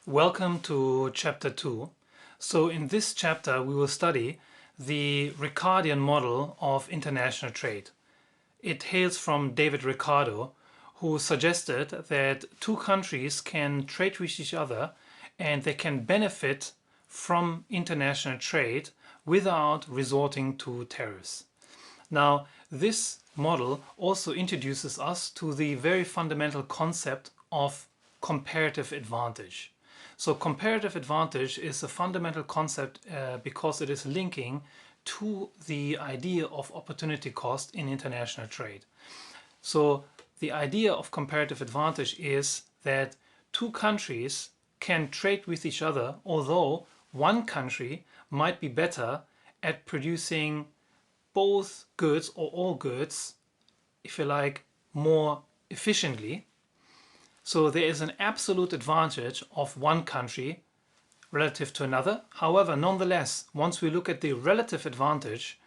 Welcome to chapter 2. So in this chapter we will study the Ricardian model of international trade. It hails from David Ricardo, who suggested that two countries can trade with each other and they can benefit from international trade without resorting to tariffs. Now, this model also introduces us to the very fundamental concept of comparative advantage. So comparative advantage is a fundamental concept because it is linking to the idea of opportunity cost in international trade. So the idea of comparative advantage is that two countries can trade with each other, although one country might be better at producing both goods or all goods, if you like, more efficiently. So there is an absolute advantage of one country relative to another. However, nonetheless, once we look at the relative advantage,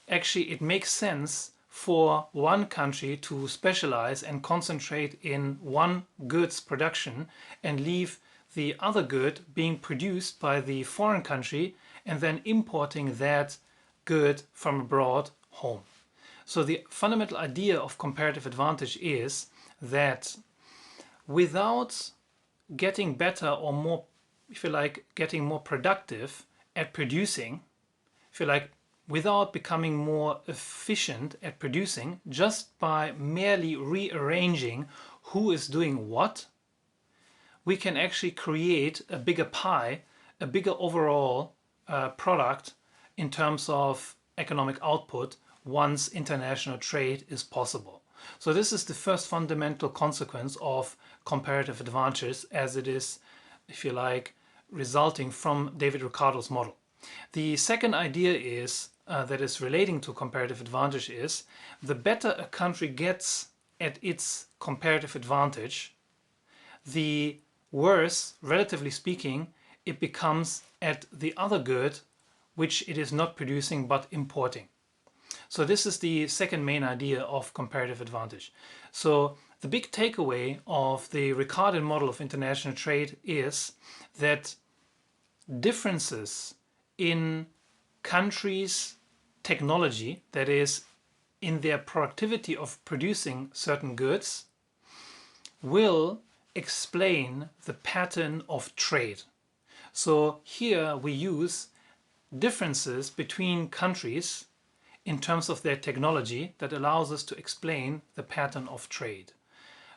actually it makes sense for one country to specialize and concentrate in one goods production and leave the other good being produced by the foreign country and then importing that good from abroad home. So the fundamental idea of comparative advantage is that without getting better or more, if you like, getting more productive at producing, if you like, without becoming more efficient at producing, just by merely rearranging who is doing what, we can actually create a bigger pie, a bigger overall product in terms of economic output once international trade is possible. So this is the first fundamental consequence of comparative advantage as it is, if you like, resulting from David Ricardo's model. The second idea is that is relating to comparative advantage is the better a country gets at its comparative advantage, the worse, relatively speaking, it becomes at the other good which it is not producing but importing. So this is the second main idea of comparative advantage. So the big takeaway of the Ricardian model of international trade is that differences in countries' technology, that is, in their productivity of producing certain goods, will explain the pattern of trade. So here we use differences between countries in terms of their technology that allows us to explain the pattern of trade.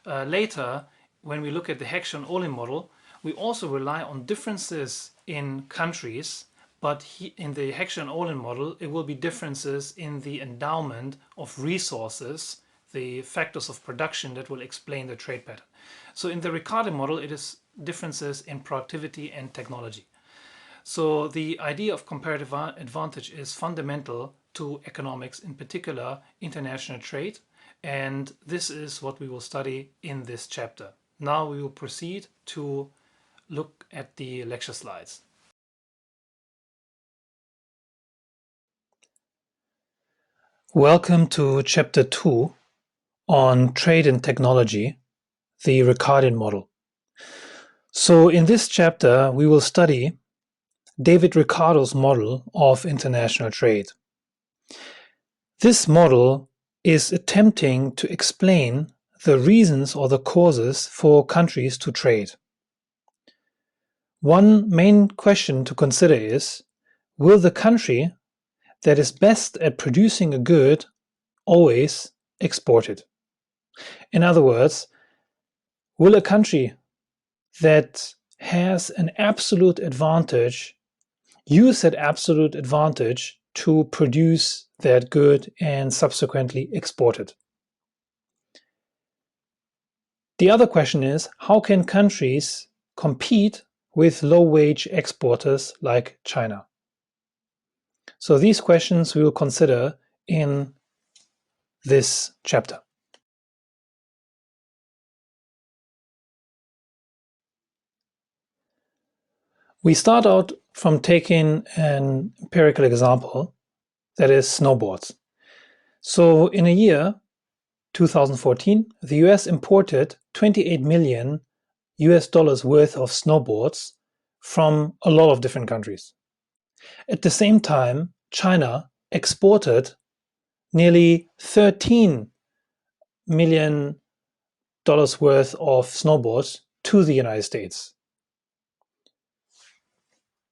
Later, when we look at the Heckscher-Ohlin model, we also rely on differences in countries, but in the Heckscher-Ohlin model, it will be differences in the endowment of resources, the factors of production that will explain the trade pattern. So in the Ricardian model, it is differences in productivity and technology. So the idea of comparative advantage is fundamental to economics, in particular international trade, and this is what we will study in this chapter. Now we will proceed to look at the lecture slides. Welcome to chapter 2 on trade and technology, the Ricardian model. So in this chapter we will study David Ricardo's model of international trade. This model is attempting to explain the reasons or the causes for countries to trade. One main question to consider is, will the country that is best at producing a good always export it? In other words, will a country that has an absolute advantage use that absolute advantage to produce that good and subsequently export it? The other question is, how can countries compete with low-wage exporters like China? So these questions we will consider in this chapter. We start out from taking an empirical example, that is snowboards. So in a year, 2014, the US imported 28 million US dollars worth of snowboards from a lot of different countries. At the same time, China exported nearly $13 million worth of snowboards to the United States.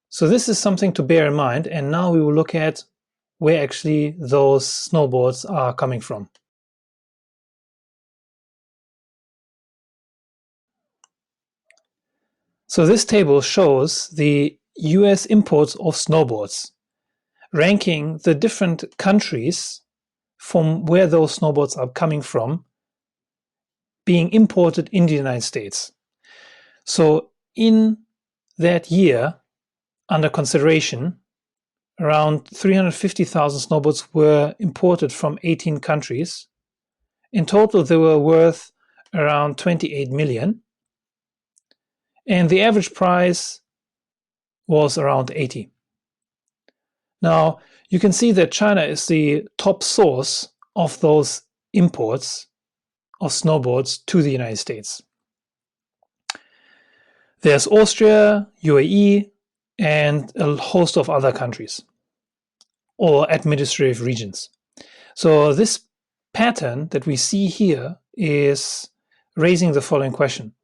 So this is something to bear in mind, and now we will look at where actually those snowboards are coming from. So this table shows the US imports of snowboards, ranking the different countries from where those snowboards are coming from being imported in the United States. So in that year, under consideration, around 350,000 snowboards were imported from 18 countries. In total, they were worth around 28 million. And the average price was around 80. Now, you can see that China is the top source of those imports of snowboards to the United States. There's Austria, UAE, and a host of other countries or administrative regions. So this pattern that we see here is raising the following question.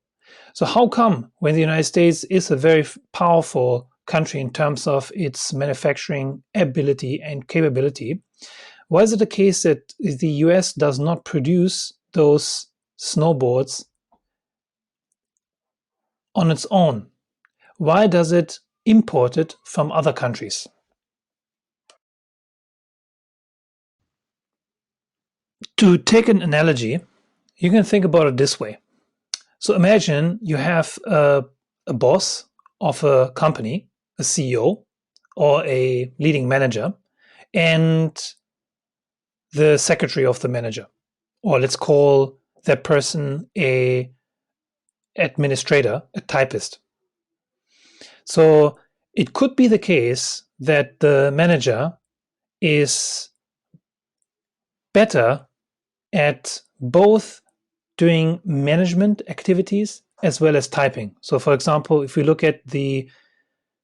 So how come when the United States is a very powerful country in terms of its manufacturing ability and capability, why is it the case that the US does not produce those snowboards on its own? Why does it import it from other countries? To take an analogy, you can think about it this way. So imagine you have a boss of a company, a CEO, or a leading manager, and the secretary of the manager, or let's call that person a administrator, a typist. So it could be the case that the manager is better at both doing management activities as well as typing. So for example, if we look at the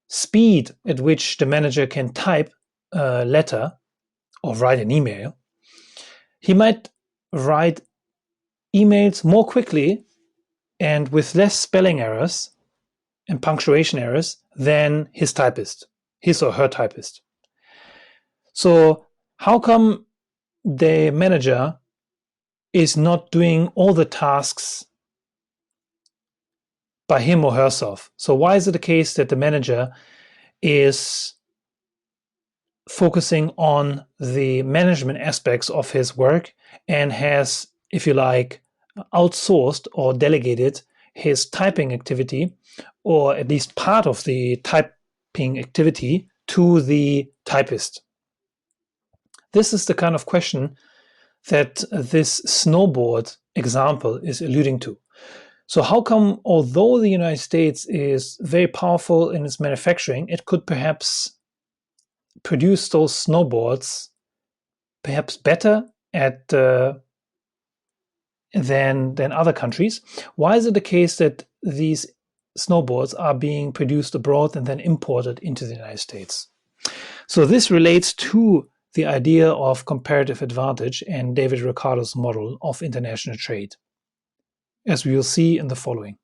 speed at which the manager can type a letter or write an email, he might write emails more quickly and with less spelling errors and punctuation errors than his typist, his or her typist. So how come the manager is not doing all the tasks by him or herself? So why is it the case that the manager is focusing on the management aspects of his work and has, if you like, outsourced or delegated his typing activity, or at least part of the typing activity, to the typist? This is the kind of question that this snowboard example is alluding to. So how come, although the United States is very powerful in its manufacturing, it could perhaps produce those snowboards perhaps better at than other countries? Why is it the case that these snowboards are being produced abroad and then imported into the United States? So this relates to the idea of comparative advantage and David Ricardo's model of international trade, as we will see in the following.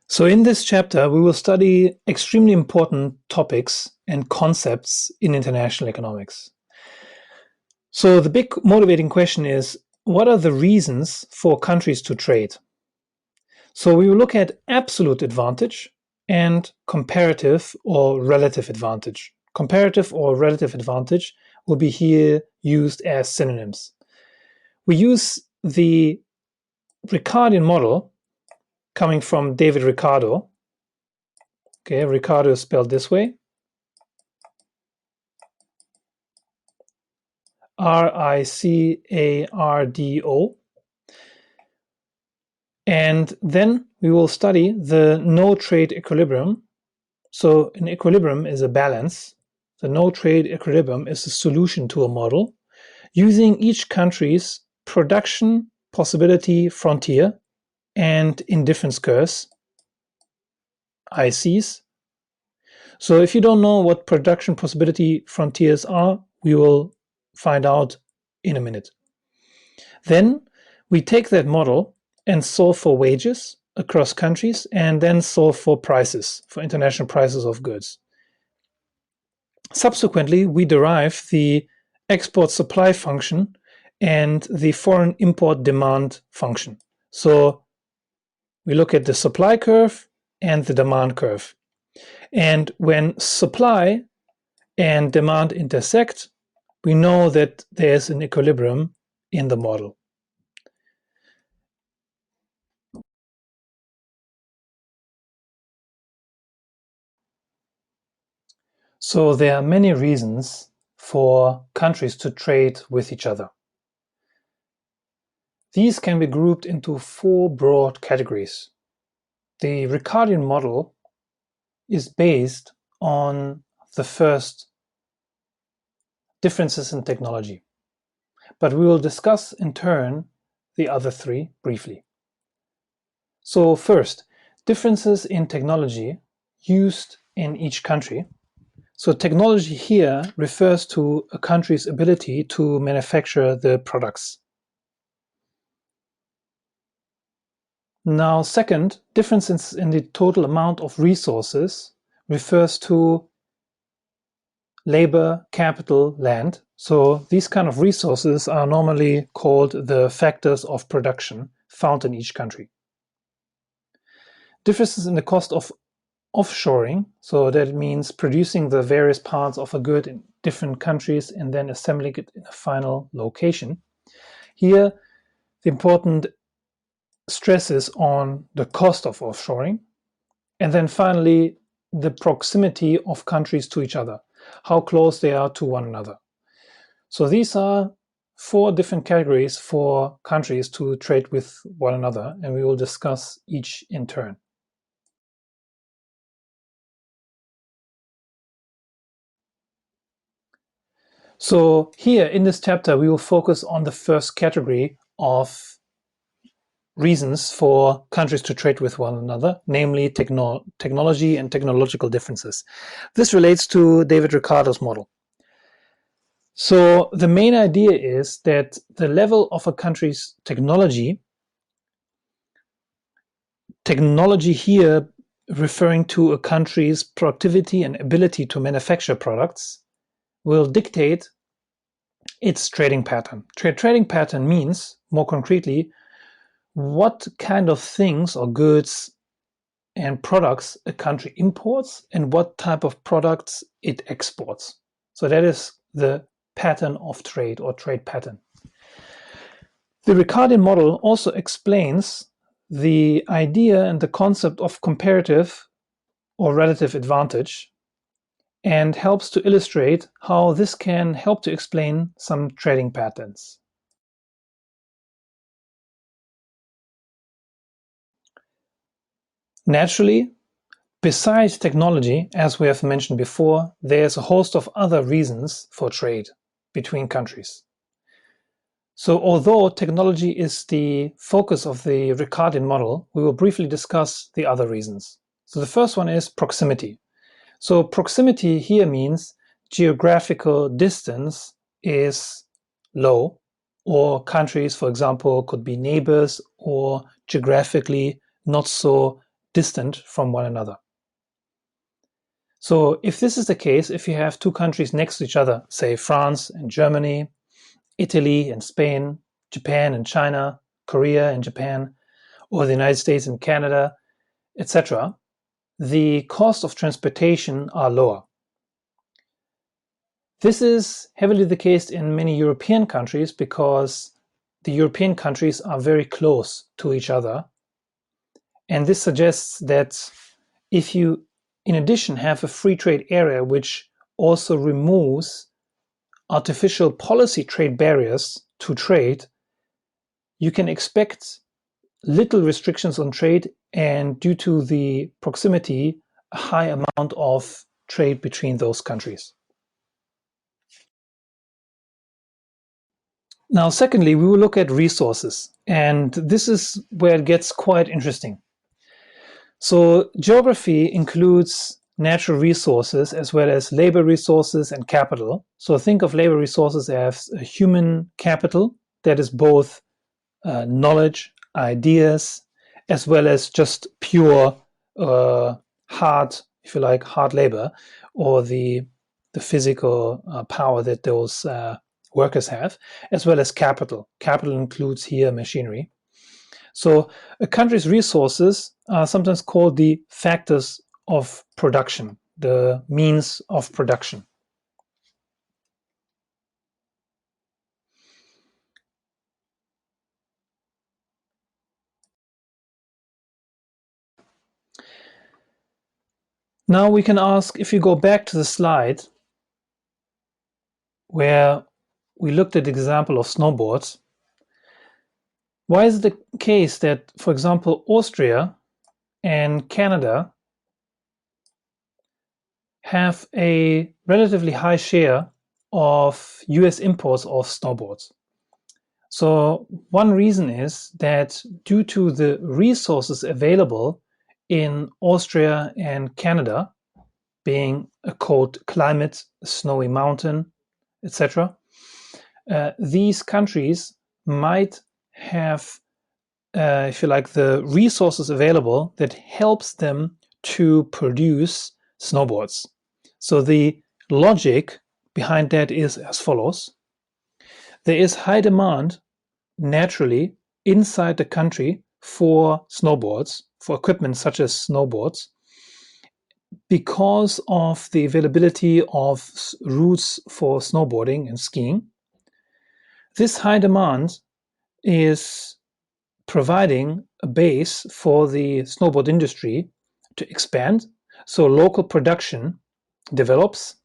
So in this chapter, we will study extremely important topics and concepts in international economics. So the big motivating question is, what are the reasons for countries to trade? So we will look at absolute advantage and comparative or relative advantage. Comparative or relative advantage will be here used as synonyms. We use the Ricardian model coming from David Ricardo. Okay, Ricardo is spelled this way. Ricardo. And then we will study the no trade equilibrium. So an equilibrium is a balance. The no trade equilibrium is a solution to a model. using each country's production possibility frontier and indifference curves, ICs. So if you don't know what production possibility frontiers are, we will find out in a minute. Then we take that model and solve for wages across countries and then solve for prices, for international prices of goods. Subsequently, we derive the export supply function and the foreign import demand function. So we look at the supply curve and the demand curve. And when supply and demand intersect, we know that there's an equilibrium in the model. So there are many reasons for countries to trade with each other. These can be grouped into 4 broad categories. The Ricardian model is based on the first, differences in technology, but we will discuss in turn the other 3 briefly. So first, differences in technology used in each country. So technology here refers to a country's ability to manufacture the products. Now, second, differences in the total amount of resources refers to labor, capital, land. So these kind of resources are normally called the factors of production found in each country. Differences in the cost of offshoring, so that means producing the various parts of a good in different countries and then assembling it in a final location. Here, the important stress is on the cost of offshoring. And then finally, the proximity of countries to each other, how close they are to one another. So these are 4 different categories for countries to trade with one another, and we will discuss each in turn. So here in this chapter, we will focus on the first category of reasons for countries to trade with one another, namely technology and technological differences. This relates to David Ricardo's model. So the main idea is that the level of a country's technology here referring to a country's productivity and ability to manufacture products, will dictate its trading pattern. Trading pattern means, more concretely, what kind of things or goods and products a country imports and what type of products it exports. So that is the pattern of trade or trade pattern. The Ricardian model also explains the idea and the concept of comparative or relative advantage and helps to illustrate how this can help to explain some trading patterns. Naturally, besides technology, as we have mentioned before, there's a host of other reasons for trade between countries. So although technology is the focus of the Ricardian model, we will briefly discuss the other reasons. So the first one is proximity. So proximity here means geographical distance is low, or countries, for example, could be neighbors or geographically not so distant from one another. So if this is the case, if you have 2 countries next to each other, say France and Germany, Italy and Spain, Japan and China, Korea and Japan, or the United States and Canada, etc., the cost of transportation are lower. This is heavily the case in many European countries because the European countries are very close to each other. And this suggests that if you, in addition, have a free trade area which also removes artificial policy trade barriers to trade, you can expect little restrictions on trade and, due to the proximity, a high amount of trade between those countries. Now, secondly, we will look at resources, and this is where it gets quite interesting. So geography includes natural resources as well as labor resources and capital. So think of labor resources as a human capital that is both knowledge, ideas, as well as just pure hard, if you like, hard labor, or the physical power that those workers have, as well as capital. Capital includes here machinery. So a country's resources are sometimes called the factors of production, the means of production. Now we can ask, if you go back to the slide where we looked at the example of snowboards, why is it the case that, for example, Austria and Canada have a relatively high share of US imports of snowboards? So one reason is that due to the resources available in Austria and Canada, being a cold climate, a snowy mountain, etc., these countries might have, if you like, the resources available that helps them to produce snowboards. So the logic behind that is as follows. There is high demand naturally inside the country for snowboards, for equipment such as snowboards, because of the availability of routes for snowboarding and skiing. This high demand is providing a base for the snowboard industry to expand. So local production develops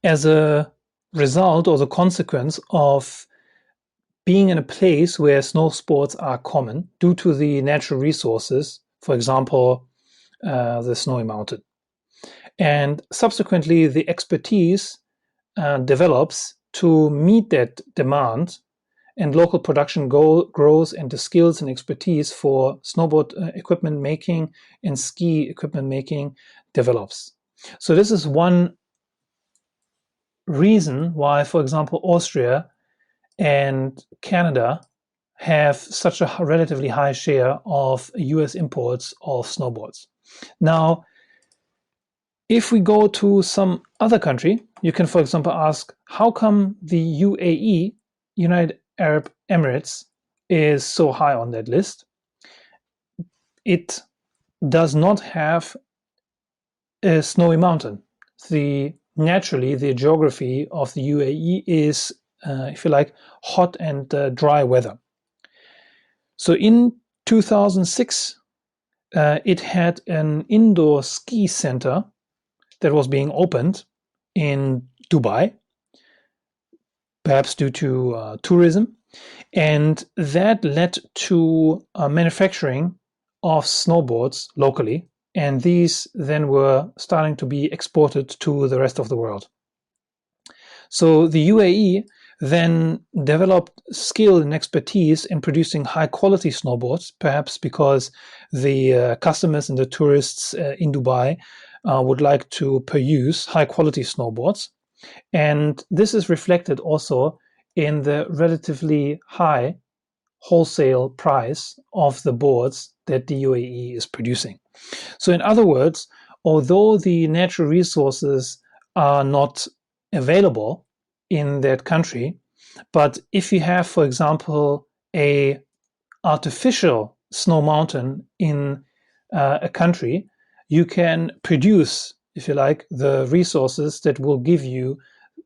as a result or the consequence of being in a place where snow sports are common due to the natural resources, for example, the snowy mountain. And subsequently, the expertise develops to meet that demand, and local production grows, and the skills and expertise for snowboard equipment making and ski equipment making develops. So this is one reason why, for example, Austria and Canada have such a relatively high share of US imports of snowboards. Now, if we go to some other country, you can, for example, ask, how come the UAE, United Arab Emirates, is so high on that list? It does not have a snowy mountain. Naturally, the geography of the UAE is, if you like, hot and dry weather. So in 2006, it had an indoor ski center that was being opened in Dubai, perhaps due to tourism, and that led to manufacturing of snowboards locally, and these then were starting to be exported to the rest of the world. So the UAE then developed skill and expertise in producing high quality snowboards, perhaps because the customers and the tourists in Dubai would like to peruse high quality snowboards. And this is reflected also in the relatively high wholesale price of the boards that the UAE is producing. So, in other words, although the natural resources are not available in that country, but if you have, for example, a artificial snow mountain in a country, you can produce, if you like, the resources that will give you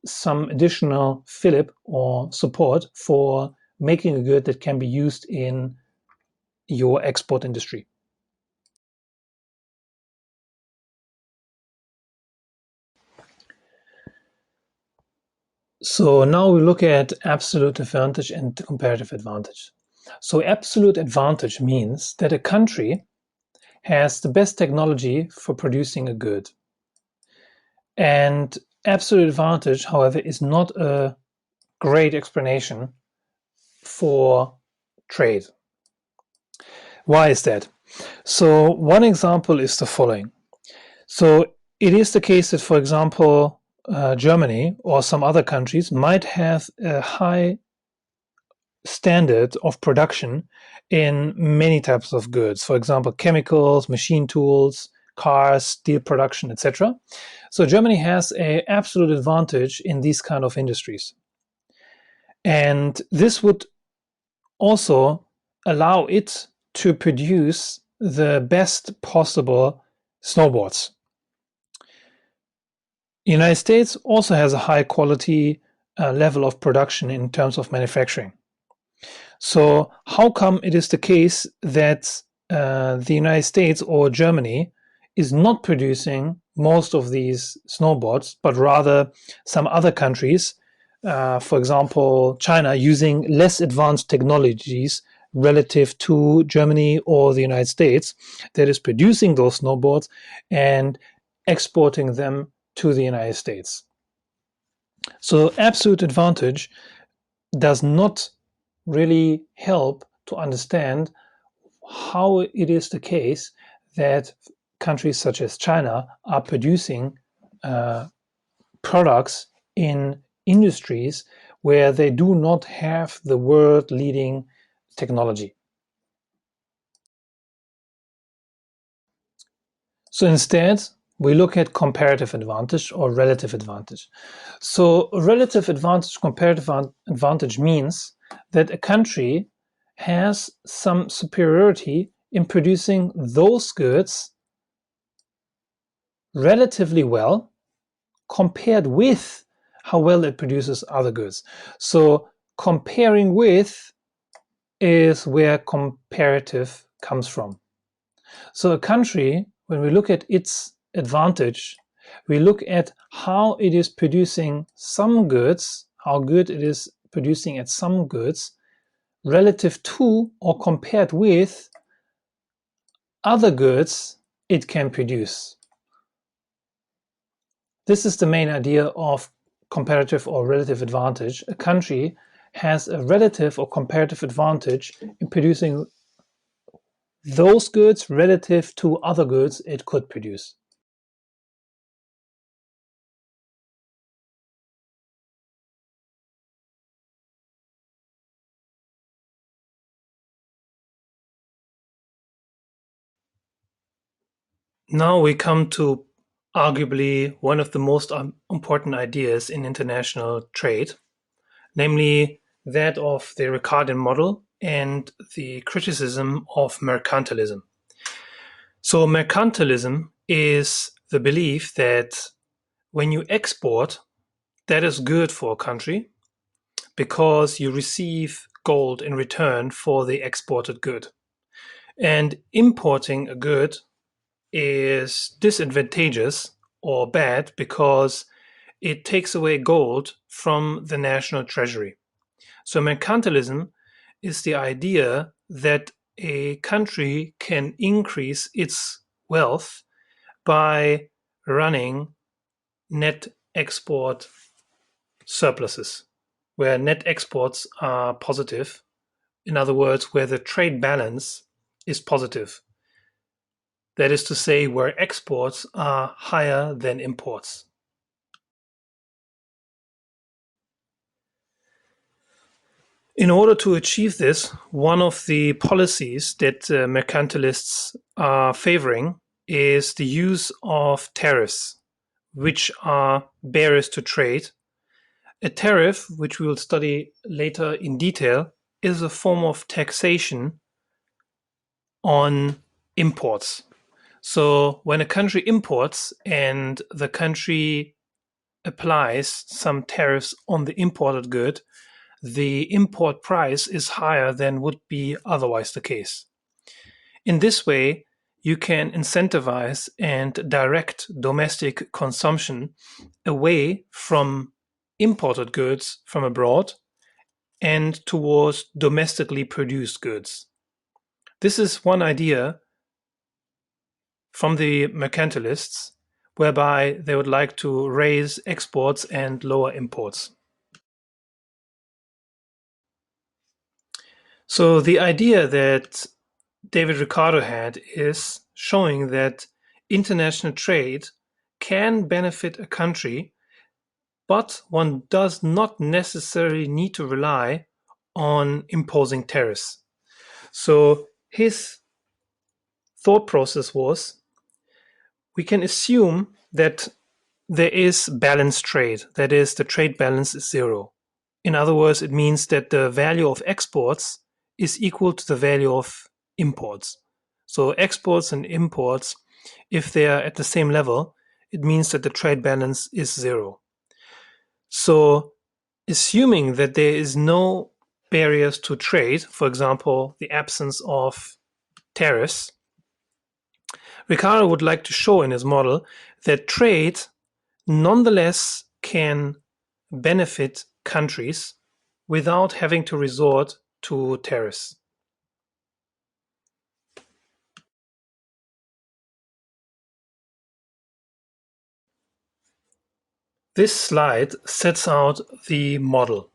some additional fillip or support for making a good that can be used in your export industry. So now we look at absolute advantage and comparative advantage. So absolute advantage means that a country has the best technology for producing a good. And absolute advantage, however, is not a great explanation for trade. Why is that? So one example is the following. So it is the case that, for example, Germany or some other countries might have a high standard of production in many types of goods. For example, chemicals, machine tools, cars, steel production, etc. So Germany has an absolute advantage in these kind of industries. And this would also allow it to produce the best possible snowboards. The United States also has a high quality level of production in terms of manufacturing. So how come it is the case that the United States or Germany is not producing most of these snowboards, but rather some other countries, for example, China, using less advanced technologies relative to Germany or the United States, that is producing those snowboards and exporting them to the United States. So absolute advantage does not really help to understand how it is the case that countries such as China are producing uh, products in industries where they do not have the world leading technology. So instead, we look at comparative advantage or relative advantage. So relative advantage, comparative advantage means that a country has some superiority in producing those goods relatively well compared with how well it produces other goods. So comparing with is where comparative comes from. So a country, when we look at its advantage, we look at how it is producing some goods, how good it is producing at some goods relative to or compared with other goods it can produce. This is the main idea of comparative or relative advantage. A country has a relative or comparative advantage in producing those goods relative to other goods it could produce. Now we come to arguably one of the most important ideas in international trade, namely that of the Ricardian model and the criticism of mercantilism. So, mercantilism is the belief that when you export, that is good for a country because you receive gold in return for the exported good. And importing a good is disadvantageous or bad because it takes away gold from the national treasury. So, mercantilism is the idea that a country can increase its wealth by running net export surpluses, where net exports are positive. In other words, where the trade balance is positive. That is to say, where exports are higher than imports. In order to achieve this, one of the policies that mercantilists are favoring is the use of tariffs, which are barriers to trade. A tariff, which we will study later in detail, is a form of taxation on imports. So when a country imports and the country applies some tariffs on the imported good, the import price is higher than would be otherwise the case. In this way, you can incentivize and direct domestic consumption away from imported goods from abroad and towards domestically produced goods. This is one idea from the mercantilists, whereby they would like to raise exports and lower imports. So the idea that David Ricardo had is showing that international trade can benefit a country, but one does not necessarily need to rely on imposing tariffs. So his thought process was, we can assume that there is balanced trade. That is, the trade balance is zero. In other words, it means that the value of exports is equal to the value of imports. So exports and imports, if they are at the same level, it means that the trade balance is zero. So assuming that there is no barriers to trade, for example, the absence of tariffs, Ricardo would like to show in his model that trade nonetheless can benefit countries without having to resort to tariffs. This slide sets out the model.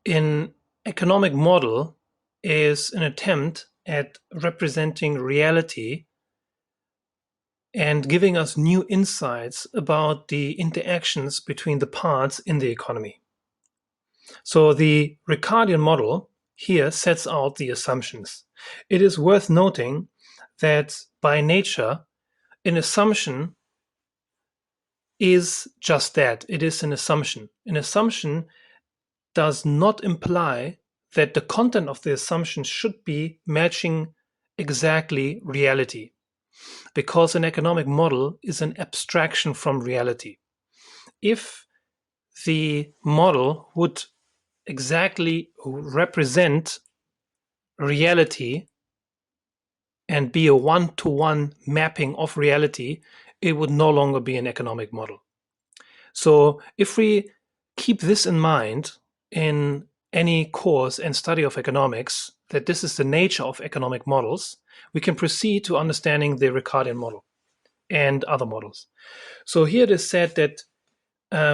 An economic model is an attempt at representing reality and giving us new insights about the interactions between the parts in the economy. So the Ricardian model here sets out the assumptions. It is worth noting that by nature, an assumption is just that. It is an assumption. An assumption does not imply that the content of the assumption should be matching exactly reality, because an economic model is an abstraction from reality. If the model would exactly represent reality and be a one-to-one mapping of reality, it would no longer be an economic model. So if we keep this in mind in any course and study of economics, that this is the nature of economic models, we can proceed to understanding the Ricardian model and other models. So here it is said that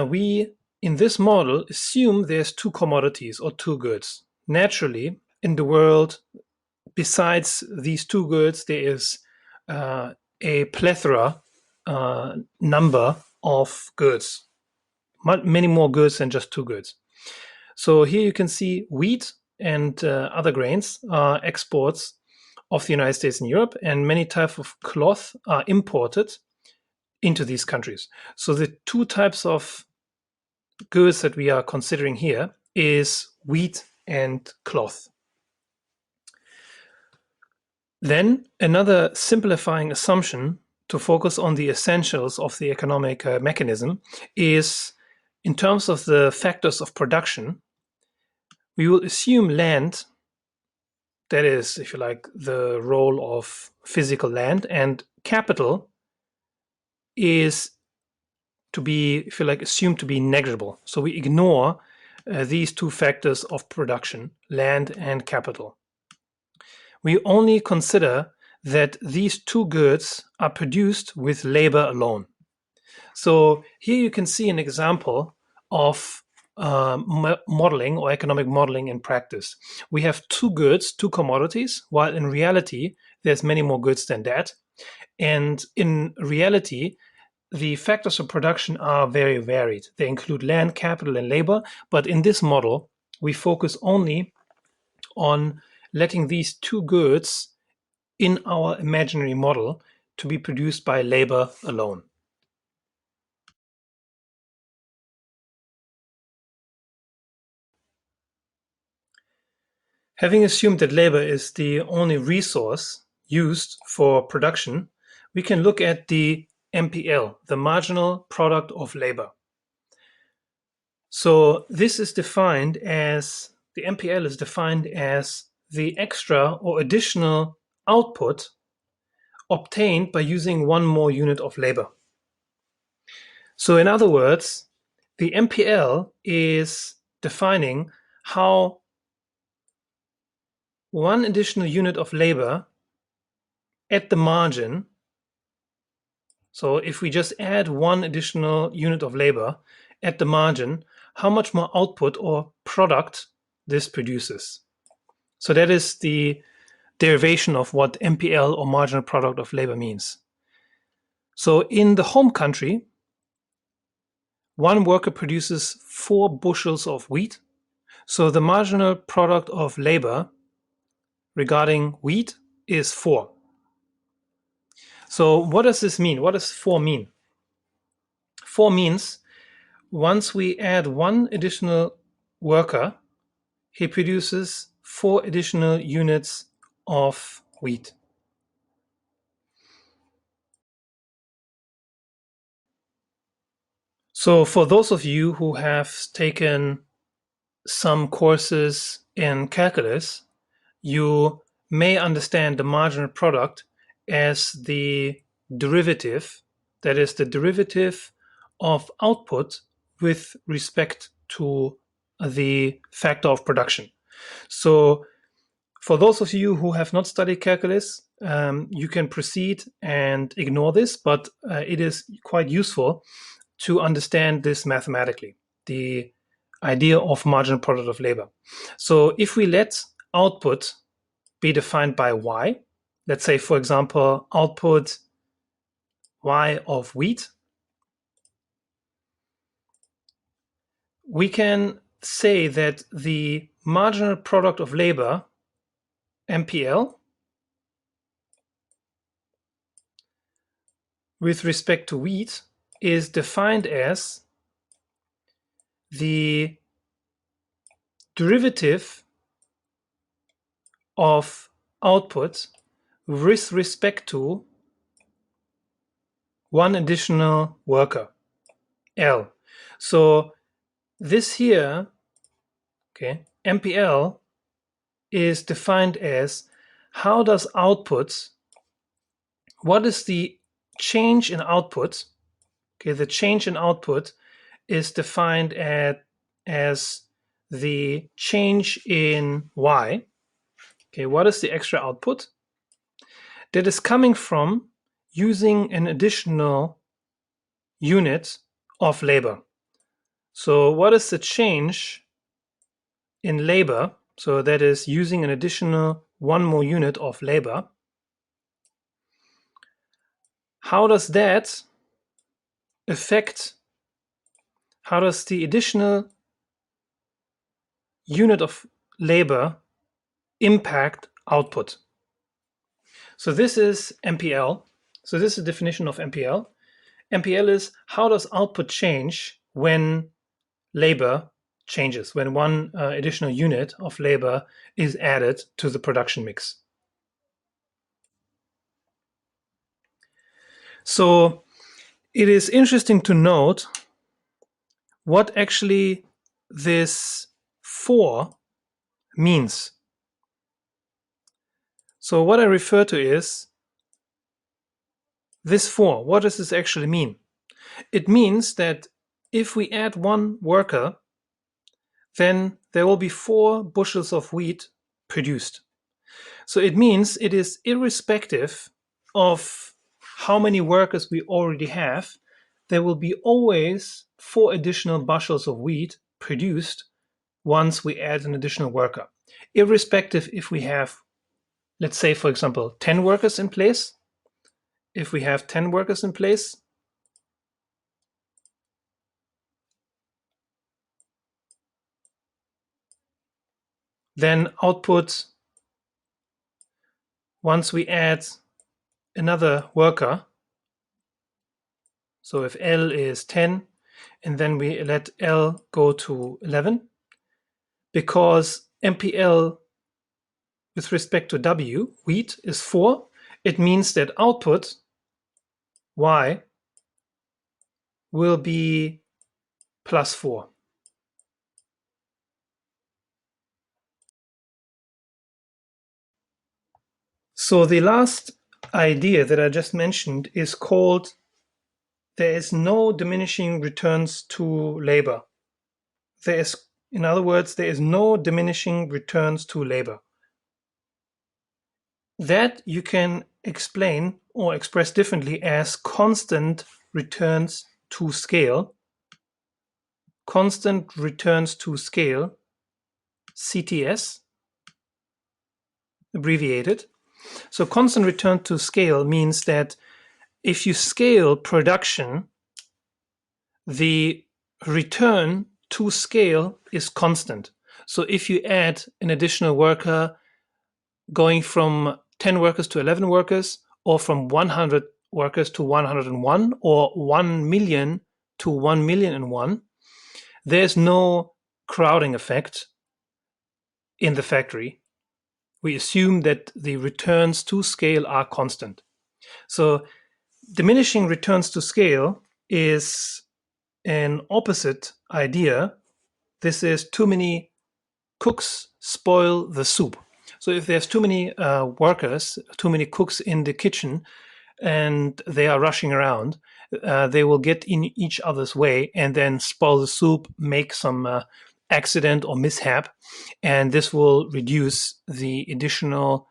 we, in this model, assume there's two commodities or two goods. Naturally, in the world, besides these two goods, there is a plethora number of goods, many more goods than just two goods. So here you can see wheat and other grains are exports of the United States and Europe, and many types of cloth are imported into these countries. So the two types of goods that we are considering here is wheat and cloth. Then another simplifying assumption to focus on the essentials of the economic mechanism is, in terms of the factors of production, we will assume land, that is, if you like, the role of physical land, and capital is to be, if you like, assumed to be negligible. So we ignore these two factors of production, land and capital. We only consider that these two goods are produced with labor alone. So here you can see an example of modeling or economic modeling in practice. We have two goods, two commodities, while in reality, there's many more goods than that. And in reality, the factors of production are very varied. They include land, capital, and labor. But in this model, we focus only on letting these two goods in our imaginary model to be produced by labor alone. Having assumed that labor is the only resource used for production, we can look at the MPL, the marginal product of labor. So this is defined as, the MPL is defined as the extra or additional output obtained by using one more unit of labor. So in other words, the MPL is defining how one additional unit of labor at the margin, so if we just add one additional unit of labor at the margin, how much more output or product this produces. So that is the derivation of what MPL, or marginal product of labor, means. So in the home country, one worker produces 4 bushels of wheat. So the marginal product of labor regarding wheat is 4. So what does this mean? What does 4 mean? 4 means once we add 1 additional worker, he produces 4 additional units of wheat. So for those of you who have taken some courses in calculus, you may understand the marginal product as the derivative, that is the derivative of output with respect to the factor of production. So for those of you who have not studied calculus, you can proceed and ignore this, but it is quite useful to understand this mathematically, the idea of marginal product of labor. So if we let output be defined by y, let's say, for example, output y of wheat, we can say that the marginal product of labor, MPL, with respect to wheat is defined as the derivative of output with respect to 1 additional worker, L. So this here, okay, MPL is defined as how does output, what is the change in output? Okay, the change in output is defined as the change in y. Okay, what is the extra output? That is coming from using an additional unit of labor. So what is the change in labor? So that is using an additional 1 more unit of labor. How does that affect, how does the additional unit of labor impact output? So this is MPL. So this is the definition of MPL. MPL is how does output change when labor changes, when 1 additional unit of labor is added to the production mix. So it is interesting to note what actually this 4 means. So what I refer to is this 4. What does this actually mean? It means that if we add 1 worker, then there will be 4 bushels of wheat produced. So it means it is irrespective of how many workers we already have, there will be always 4 additional bushels of wheat produced once we add an additional worker. Irrespective if we have, let's say, for example, 10 workers in place. If we have 10 workers in place, then output, once we add another worker, so if L is 10 and then we let L go to 11, because MPL with respect to W, wheat, is 4, it means that output Y will be plus 4. So the last idea that I just mentioned is called there is no diminishing returns to labor. There is, in other words, there is no diminishing returns to labor. That you can explain or express differently as constant returns to scale. Constant returns to scale, CTS. abbreviated. So constant return to scale means that if you scale production, the return to scale is constant. So if you add an additional worker going from 10 workers to 11 workers, or from 100 workers to 101, or 1 million to 1,000,001, there's no crowding effect in the factory. We assume that the returns to scale are constant. So diminishing returns to scale is an opposite idea. This is too many cooks spoil the soup. So if there's too many workers, too many cooks in the kitchen, and they are rushing around, they will get in each other's way and then spoil the soup, make some accident or mishap, and this will reduce the additional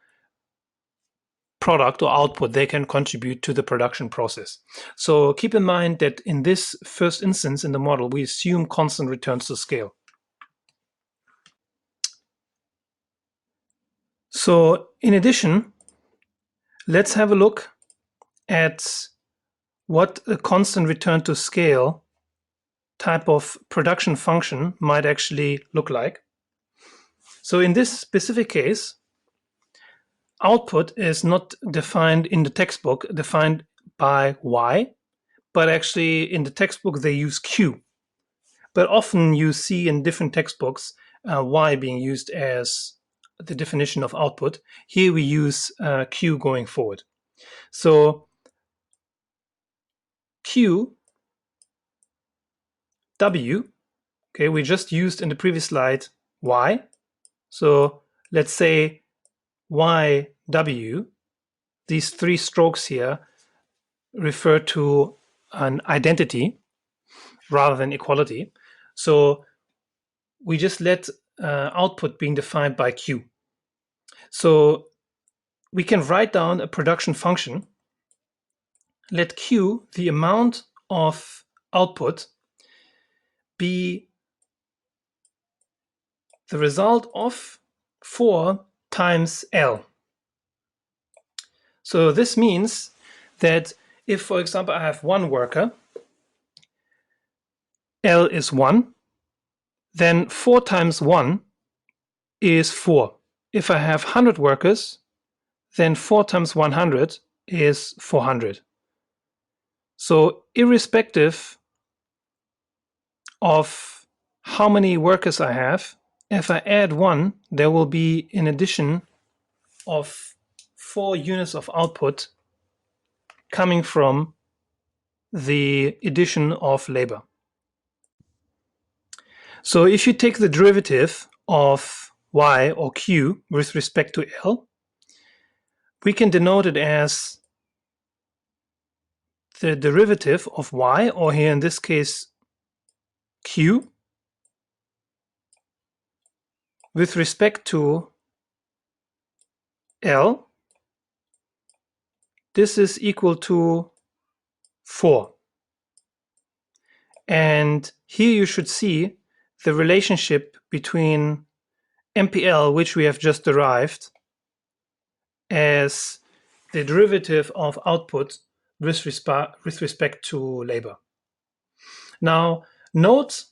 product or output they can contribute to the production process. So keep in mind that in this first instance in the model, we assume constant returns to scale. So in addition, let's have a look at what a constant return to scale type of production function might actually look like. So in this specific case, output is not defined in the textbook, defined by y, but actually in the textbook they use q. But often you see in different textbooks y being used as the definition of output. Here we use q going forward. So q, w, okay, we just used in the previous slide y. So let's say yw, these three strokes here refer to an identity rather than equality. So we just let output being defined by q. So we can write down a production function. Let q, the amount of output, be the result of 4 times L. So this means that if, for example, I have one worker, L is 1, then 4 times 1 is 4. If I have 100 workers, then 4 times 100 is 400. So irrespective of how many workers I have, if I add 1, there will be an addition of 4 units of output coming from the addition of labor. So if you take the derivative of y or q with respect to L, we can denote it as the derivative of y, or here in this case q, with respect to L. This is equal to 4. And here you should see the relationship between MPL, which we have just derived, as the derivative of output with respect to labor. Now, note,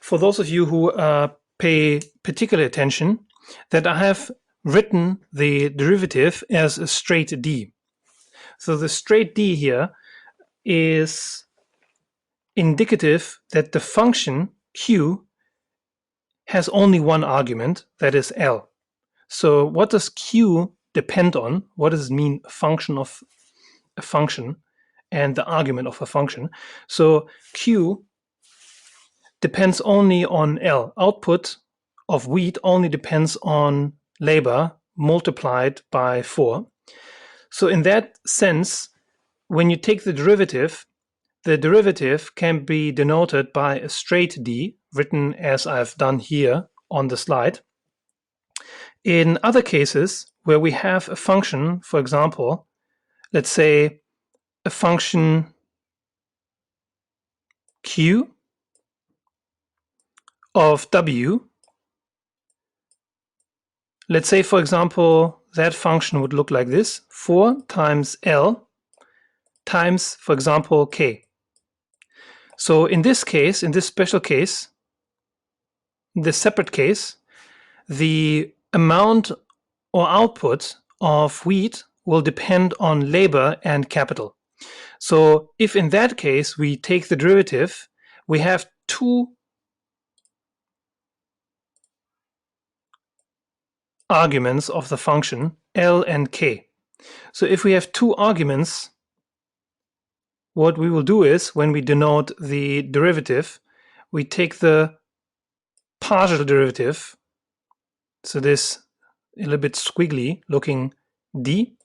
for those of you who pay particular attention, that I have written the derivative as a straight d. So the straight d here is indicative that the function q has only one argument, that is L. So what does q depend on? What does it mean, a function of a function and the argument of a function? So q depends only on L. Output of wheat only depends on labor multiplied by 4. So in that sense, when you take the derivative can be denoted by a straight d, written as I've done here on the slide. In other cases where we have a function, for example, let's say a function q of w, let's say, for example, that function would look like this: 4 times L times, for example, K. So in this case, in this special case, in this separate case, the amount or output of wheat will depend on labor and capital. So if in that case we take the derivative, we have two arguments of the function L and K. So if we have two arguments, what we will do is, when we denote the derivative, we take the partial derivative, so this a little bit squiggly looking d,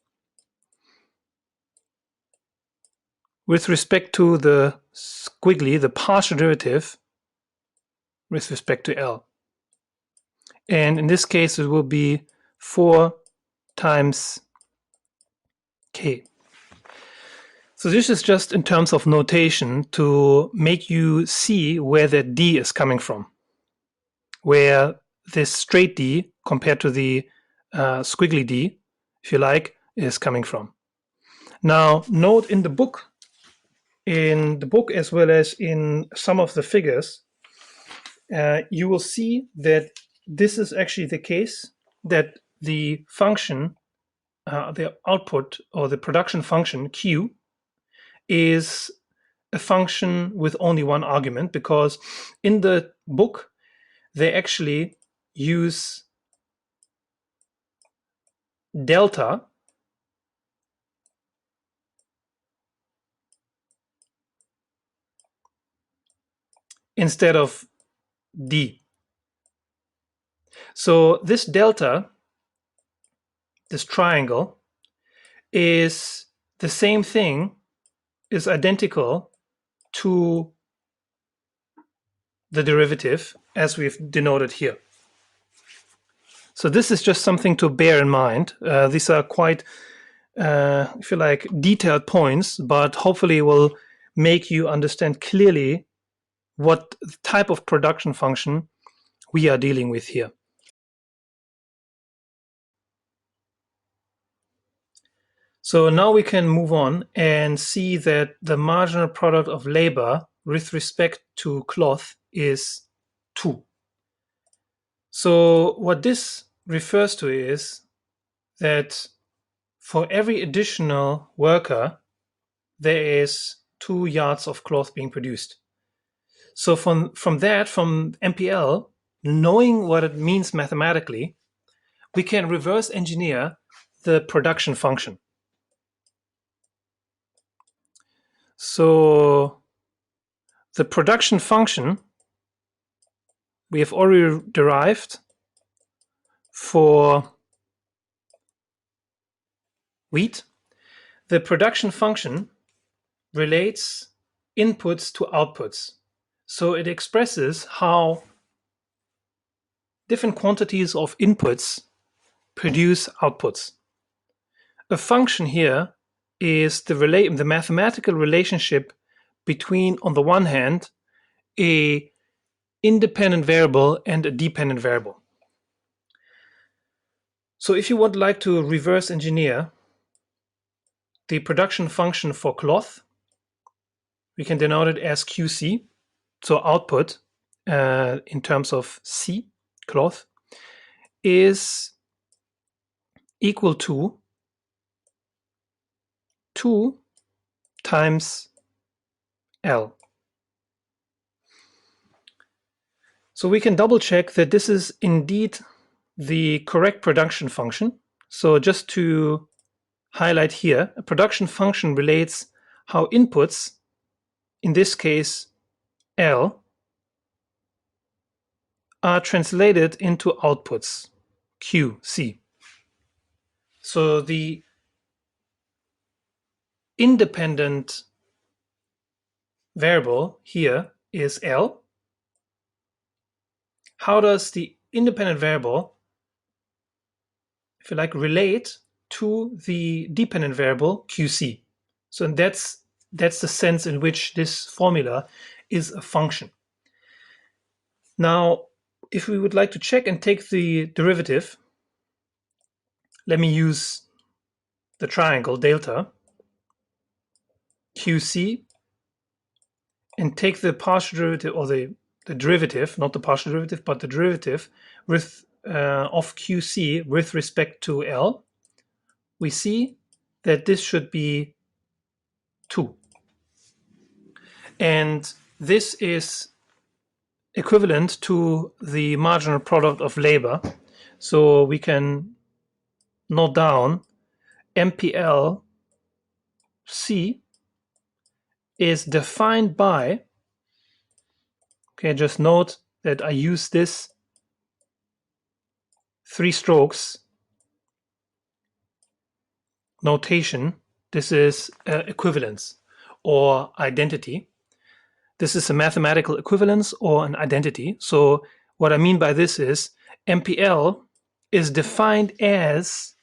with respect to the squiggly, the partial derivative with respect to L. And in this case, it will be 4 times K. So this is just in terms of notation to make you see where that D is coming from, where this straight D compared to the squiggly D, if you like, is coming from. Now, note in the book as well as in some of the figures, you will see that this is actually the case, that the function, the output or the production function Q, is a function with only one argument, because in the book they actually use delta instead of d. So this delta, this triangle, is the same thing, is identical to the derivative as we've denoted here. So this is just something to bear in mind. These are quite, if you like, detailed points, but hopefully will make you understand clearly what type of production function we are dealing with here. So now we can move on and see that the marginal product of labor with respect to cloth is 2. So what this refers to is that for every additional worker, there is 2 yards of cloth being produced. So from MPL, knowing what it means mathematically, we can reverse engineer the production function. So the production function we have already derived for wheat. The production function relates inputs to outputs. So it expresses how different quantities of inputs produce outputs. A function here is the mathematical relationship between, on the one hand, a independent variable and a dependent variable. So if you would like to reverse engineer the production function for cloth, we can denote it as QC, so output in terms of C, cloth, is equal to 2 times L. So we can double check that this is indeed the correct production function. So just to highlight here, a production function relates how inputs, in this case L, are translated into outputs, Q, C. So the independent variable here is L. How does the independent variable, if you like, relate to the dependent variable QC? So that's the sense in which this formula is a function. Now, if we would like to check and take the derivative, let me use the triangle delta QC and take the partial derivative, or the derivative, not the partial derivative, but the derivative with of QC with respect to L, we see that this should be 2. And this is equivalent to the marginal product of labor. So we can note down MPL C is defined by, okay, just note that I use this 3 strokes notation. This is equivalence or identity. This is a mathematical equivalence or an identity. So what I mean by this is MPL is defined as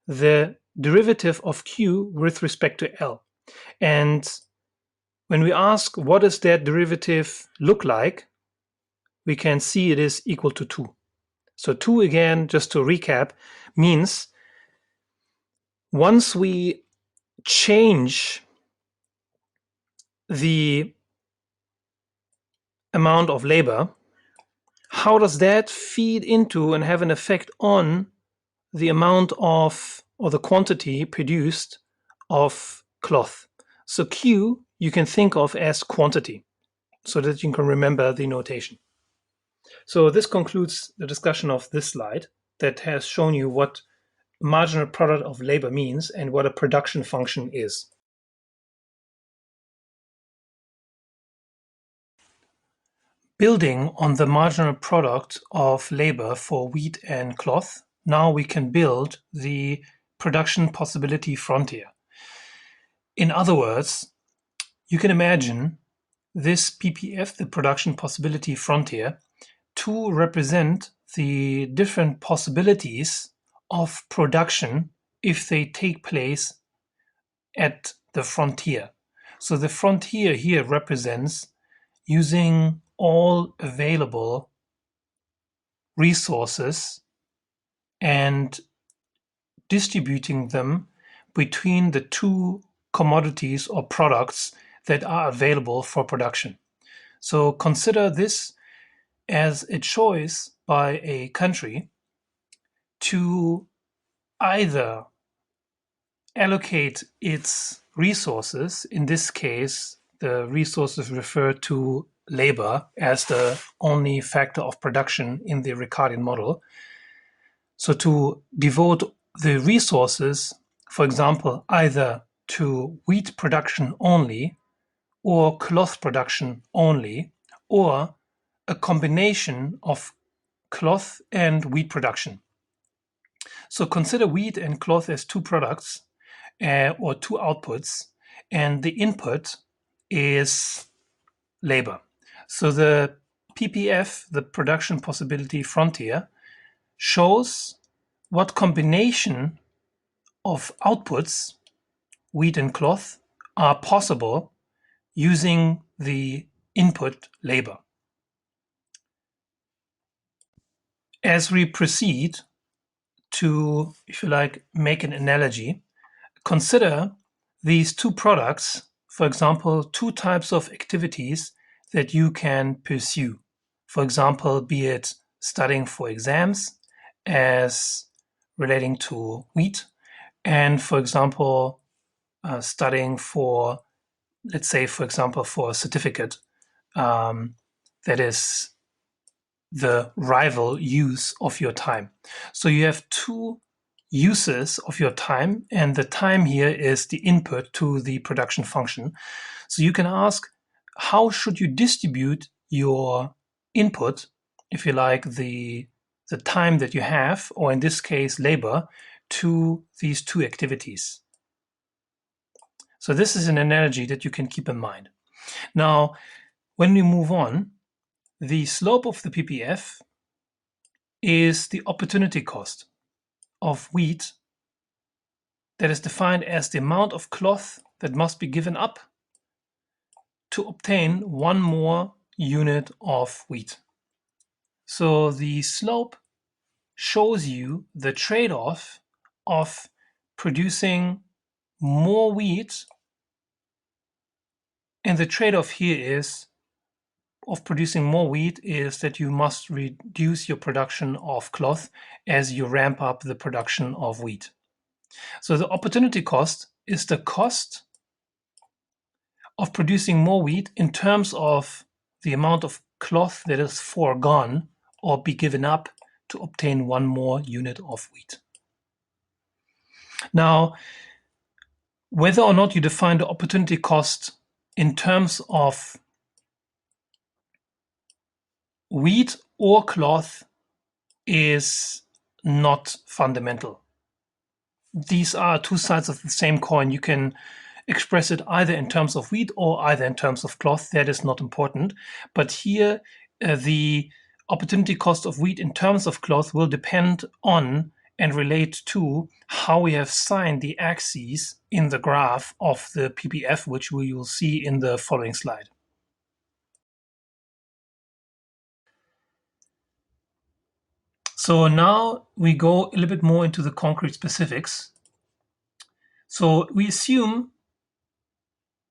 the derivative of Q with respect to L. And when we ask what does that derivative look like, we can see it is equal to 2. So 2, again, just to recap, means once we change the amount of labor, how does that feed into and have an effect on the amount of, or the quantity produced of cloth? So Q you can think of as quantity, so that you can remember the notation. So this concludes the discussion of this slide that has shown you what marginal product of labor means and what a production function is. Building on the marginal product of labor for wheat and cloth, now we can build the production possibility frontier. In other words, you can imagine this PPF, the production possibility frontier, to represent the different possibilities of production if they take place at the frontier. So the frontier here represents using all available resources and distributing them between the two commodities or products that are available for production. So consider this as a choice by a country to either allocate its resources, in this case, the resources refer to labor as the only factor of production in the Ricardian model. So to devote the resources, for example, either to wheat production only, or cloth production only, or a combination of cloth and wheat production. So consider wheat and cloth as two products or two outputs, and the input is labor. So the PPF, the production possibility frontier, shows what combination of outputs, wheat and cloth, are possible using the input labor. As we proceed to, if you like, make an analogy, consider these two products, for example, two types of activities that you can pursue. For example, be it studying for exams as relating to wheat, and for example, studying for, let's say, for example, for a certificate that is the rival use of your time. So you have two uses of your time, and the time here is the input to the production function. So you can ask, how should you distribute your input, if you like, the time that you have, or in this case, labor, to these two activities? So this is an analogy that you can keep in mind. Now, when we move on, the slope of the PPF is the opportunity cost of wheat that is defined as the amount of cloth that must be given up to obtain one more unit of wheat. So the slope shows you the trade-off of producing more wheat, and the trade-off here is of producing more wheat is that you must reduce your production of cloth as you ramp up the production of wheat. So the opportunity cost is the cost of producing more wheat in terms of the amount of cloth that is foregone or be given up to obtain one more unit of wheat. Now, whether or not you define the opportunity cost in terms of wheat or cloth is not fundamental. These are two sides of the same coin. You can express it either in terms of wheat or either in terms of cloth. That is not important. But here, the opportunity cost of wheat in terms of cloth will depend on and relate to how we have signed the axes in the graph of the PPF, which we will see in the following slide. So now we go a little bit more into the concrete specifics. So we assume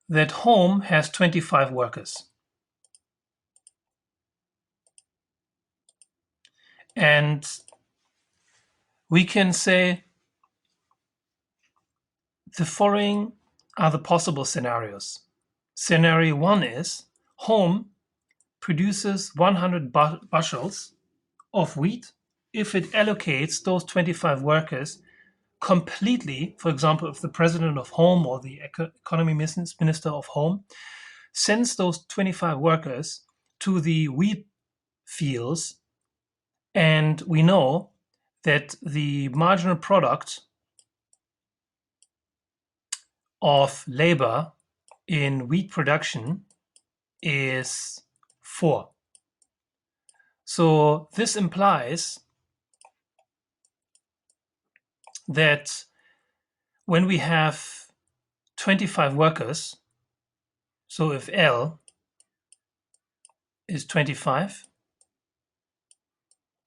that home has 25 workers. And we can say the following are the possible scenarios. Scenario 1 is home produces 100 bushels of wheat if it allocates those 25 workers completely. For example, if the president of home or the economy minister of home sends those 25 workers to the wheat fields, and we know that the marginal product of labor in wheat production is 4. So this implies that when we have 25 workers, so if L is 25,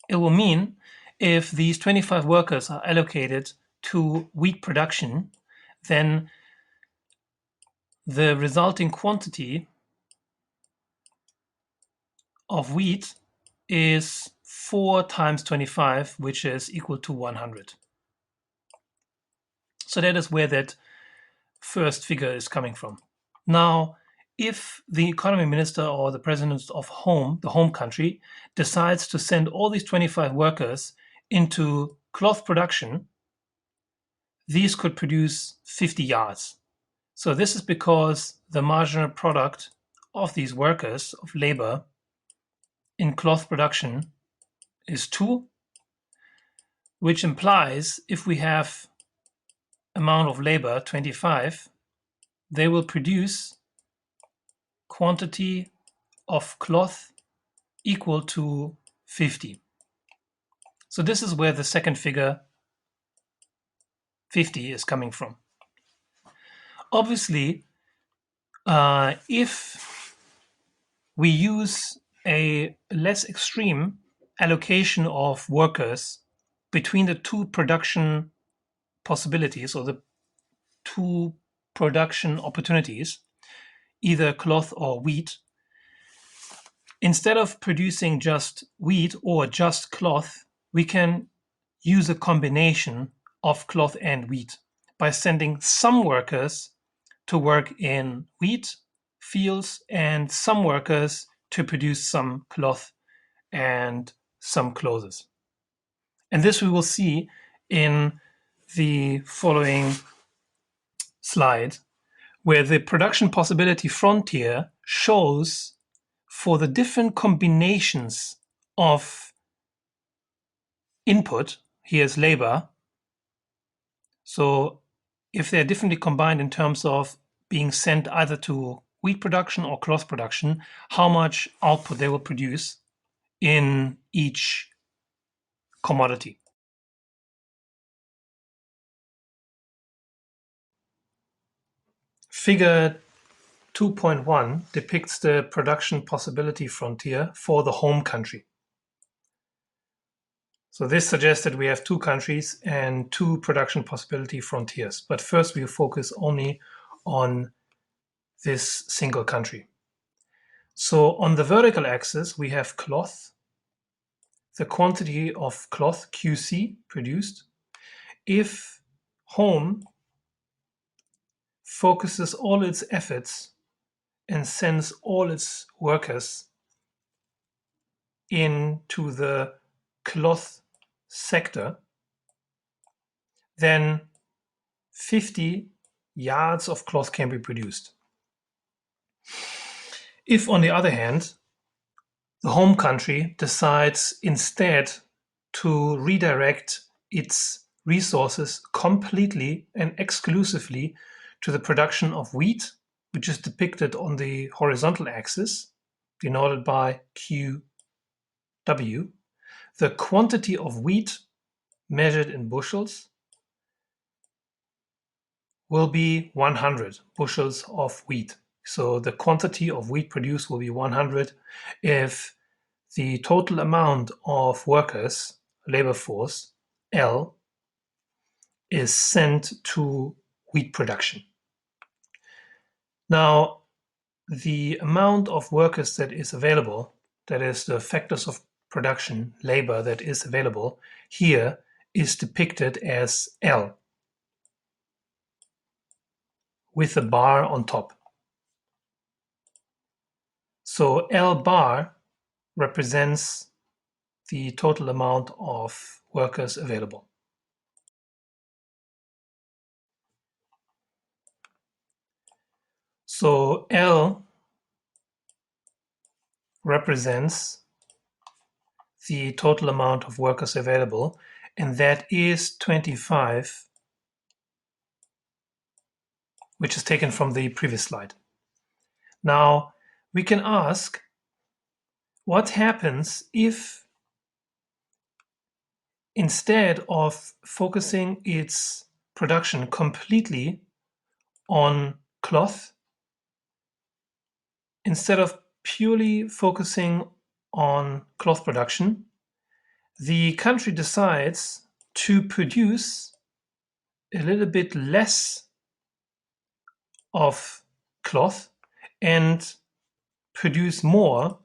it will mean if these 25 workers are allocated to wheat production, then the resulting quantity of wheat is 4 times 25, which is equal to 100. So that is where that first figure is coming from. Now, if the economy minister or the president of the home country, decides to send all these 25 workers into cloth production, these could produce 50 yards. So this is because the marginal product of these workers of labor in cloth production is 2, which implies if we have amount of labor 25, they will produce quantity of cloth equal to 50. So this is where the second figure 50 is coming from. Obviously, if we use a less extreme allocation of workers between the two production possibilities or the two production opportunities, either cloth or wheat, instead of producing just wheat or just cloth, we can use a combination of cloth and wheat by sending some workers to work in wheat fields and some workers to produce some cloth and some clothes. And this we will see in the following slide, where the production possibility frontier shows for the different combinations of input, here's labor. So if they're differently combined in terms of being sent either to wheat production or cloth production, how much output they will produce in each commodity. Figure 2.1 depicts the production possibility frontier for the home country. So this suggests that we have two countries and two production possibility frontiers. But first we focus only on this single country. So on the vertical axis, we have cloth, the quantity of cloth QC produced. If home focuses all its efforts and sends all its workers into the cloth sector, then 50 yards of cloth can be produced. If, on the other hand, the home country decides instead to redirect its resources completely and exclusively to the production of wheat, which is depicted on the horizontal axis, denoted by QW, the quantity of wheat measured in bushels will be 100 bushels of wheat. So the quantity of wheat produced will be 100 if the total amount of workers, labor force, L, is sent to wheat production. Now, the amount of workers that is available, that is the factors of production, labor that is available, here is depicted as L with a bar on top. So L bar represents the total amount of workers available. So L represents the total amount of workers available, and that is 25, which is taken from the previous slide. Now, we can ask, what happens if instead of focusing its production completely on cloth, instead of purely focusing on cloth production, the country decides to produce a little bit less of cloth and produce more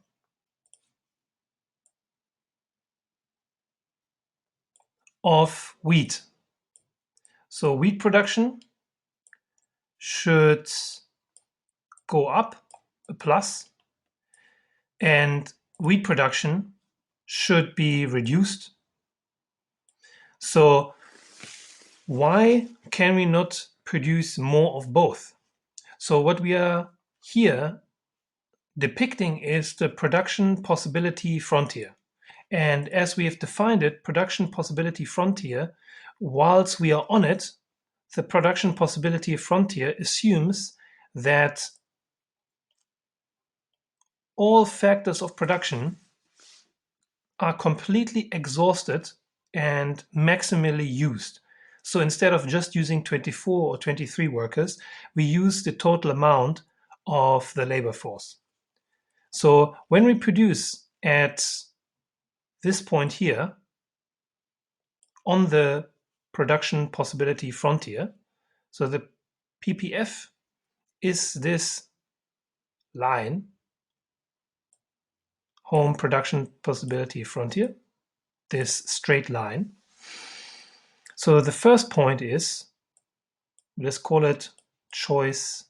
of wheat. So wheat production should go up, a plus, and wheat production should be reduced. So why can we not produce more of both? So what we are here depicting is the production possibility frontier. And as we have defined it, production possibility frontier, whilst we are on it, the production possibility frontier assumes that all factors of production are completely exhausted and maximally used. So instead of just using 24 or 23 workers, we use the total amount of the labor force. So when we produce at this point here on the production possibility frontier, so the PPF is this line, home production possibility frontier, this straight line. So the first point is, let's call it choice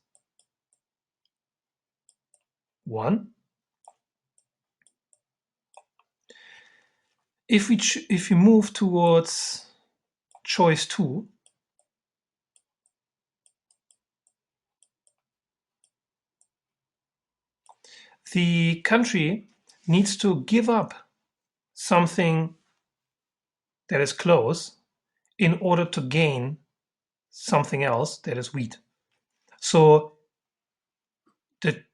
1. If we move towards choice 2, the country needs to give up something that is close in order to gain something else that is wheat. So the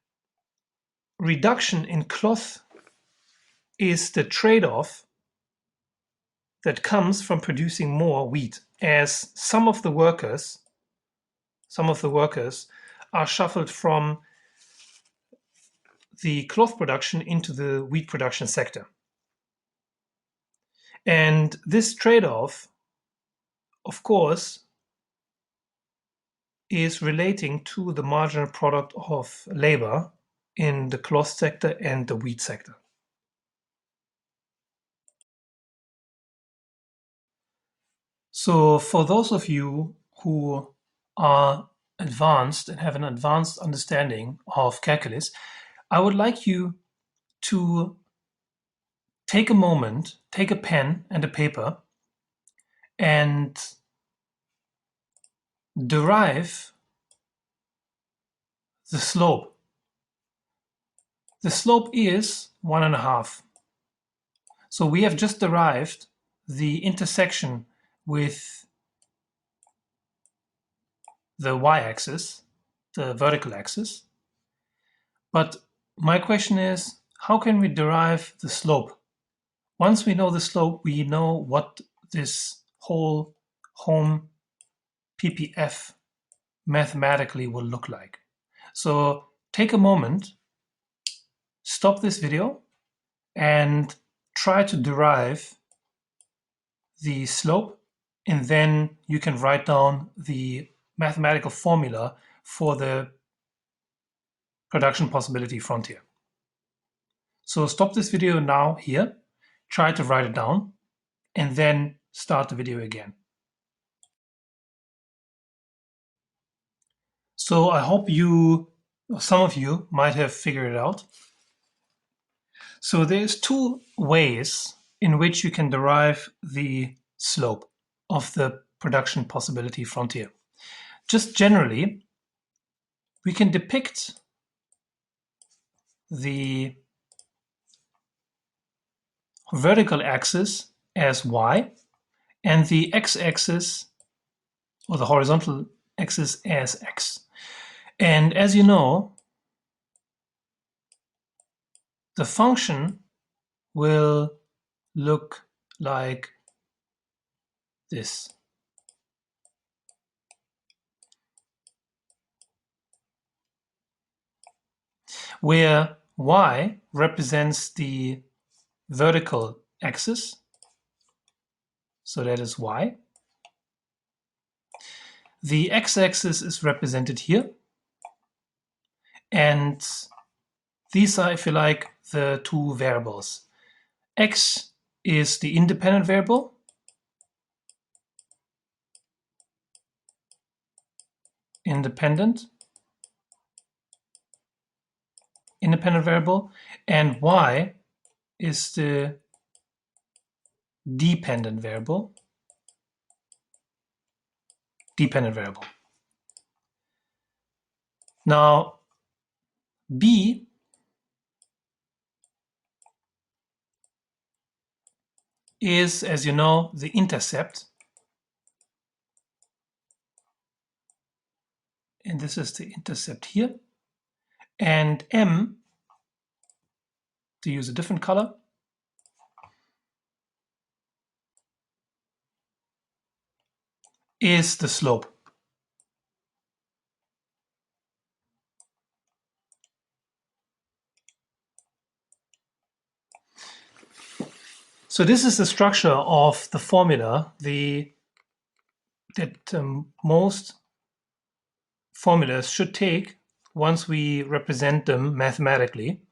reduction in cloth is the trade-off that comes from producing more wheat, as some of the workers are shuffled from the cloth production into the wheat production sector. And this trade-off, of course, is relating to the marginal product of labor in the cloth sector and the wheat sector. So for those of you who are advanced and have an advanced understanding of calculus, I would like you to take a moment, take a pen and a paper, and derive the slope. The slope is 1.5. So we have just derived the intersection with the y-axis, the vertical axis. But my question is, how can we derive the slope? Once we know the slope, we know what this whole home PPF mathematically will look like. So take a moment, stop this video, and try to derive the slope, and then you can write down the mathematical formula for the production possibility frontier. So stop this video now here, try to write it down, and then start the video again. So I hope some of you might have figured it out. So there's two ways in which you can derive the slope of the production possibility frontier. Just generally, we can depict the vertical axis as y and the x-axis or the horizontal axis as x. And as you know, the function will look like this. Where y represents the vertical axis, so that is y. The x-axis is represented here, and these are, if you like, the two variables. X is the independent variable, independent variable, and y is the dependent variable, Now, b is, as you know, the intercept, and this is the intercept here, and m, to use a different color, is the slope. So this is the structure of the formula that most formulas should take once we represent them mathematically.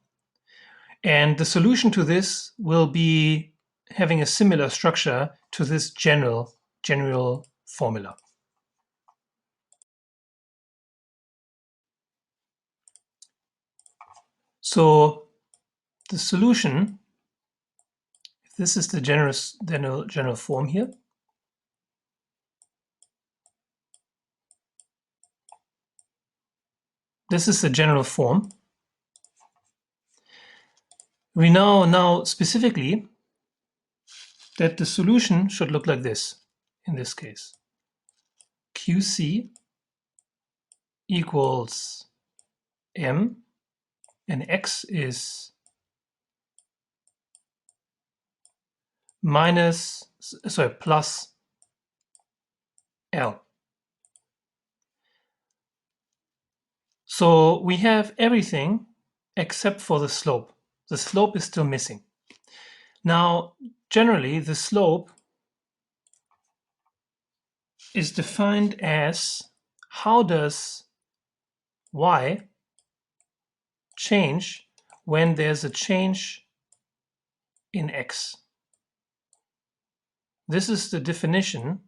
And the solution to this will be having a similar structure to this general formula. So the solution, this is the general form here. This is the general form. We know now specifically that the solution should look like this in this case. QC equals M, and X is plus L. So we have everything except for the slope. The slope is still missing. Now, generally, the slope is defined as how does y change when there's a change in x. This is the definition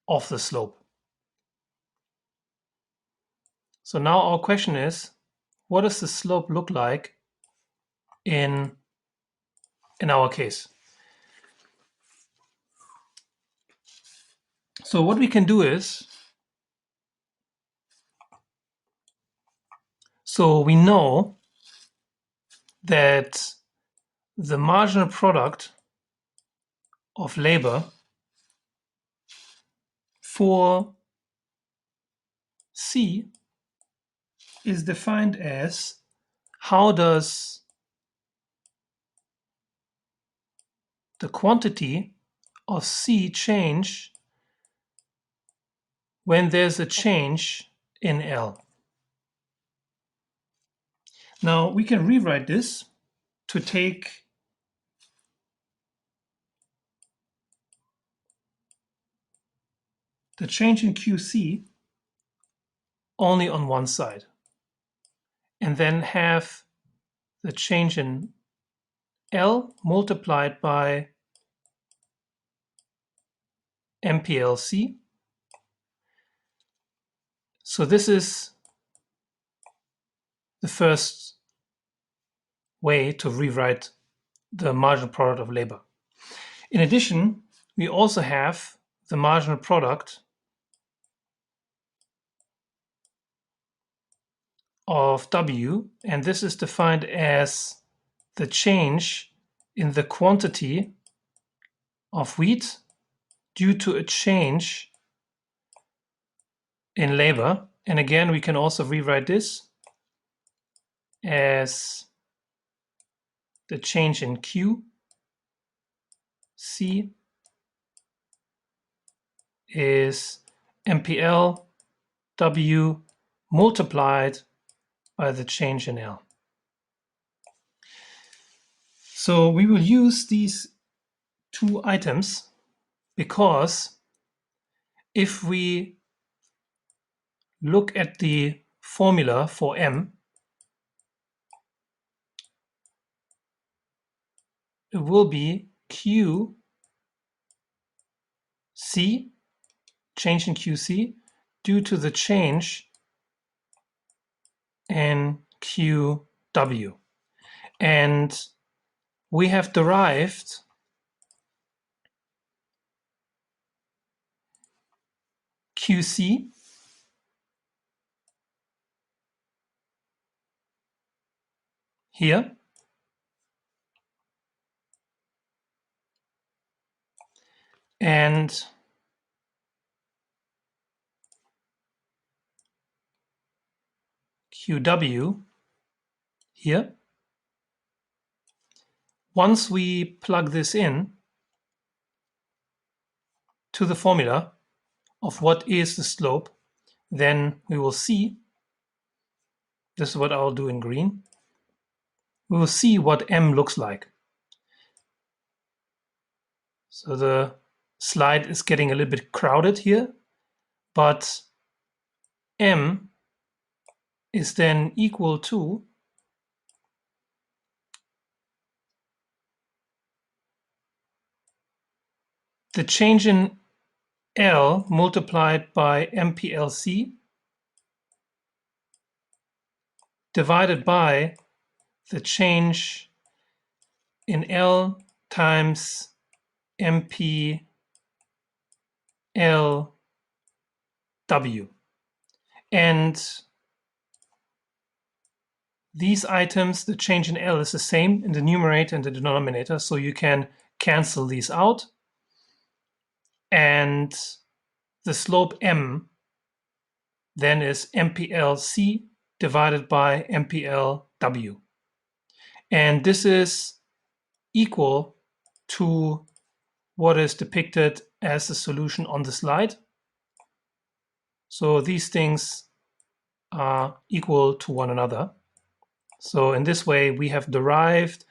of the slope. So now our question is, what does the slope look like in our case? So what we can do is, so we know that the marginal product of labor for C is defined as how does the quantity of C change when there's a change in L. Now we can rewrite this to take the change in QC only on one side and then have the change in L multiplied by MPLC. So this is the first way to rewrite the marginal product of labor. In addition, we also have the marginal product of W, and this is defined as the change in the quantity of wheat due to a change in labor. And again, we can also rewrite this as the change in Q. C is MPL W multiplied by the change in L. So we will use these two items because if we look at the formula for M, it will be QC, change in QC, due to the change in QW. And we have derived QC here, and QW here. Once we plug this in to the formula of what is the slope, then we will see, this is what I'll do in green, we will see what M looks like. So the slide is getting a little bit crowded here, but M is then equal to the change in L multiplied by MPLC divided by the change in L times MPLW. And these items, the change in L is the same in the numerator and the denominator, so you can cancel these out. And the slope M then is MPLC divided by MPLW. And this is equal to what is depicted as the solution on the slide. So these things are equal to one another. So in this way, we have derived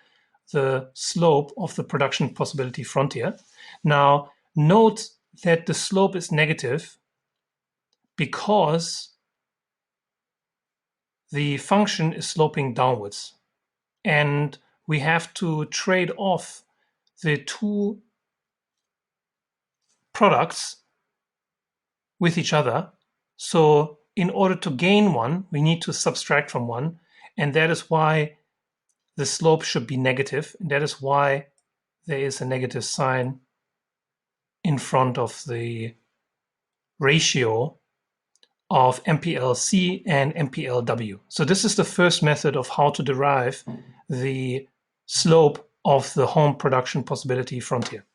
the slope of the production possibility frontier. Now, note that the slope is negative because the function is sloping downwards. And we have to trade off the two products with each other. So in order to gain one, we need to subtract from one. And that is why the slope should be negative. And that is why there is a negative sign in front of the ratio of MPLC and MPLW. So this is the first method of how to derive the slope of the home production possibility frontier.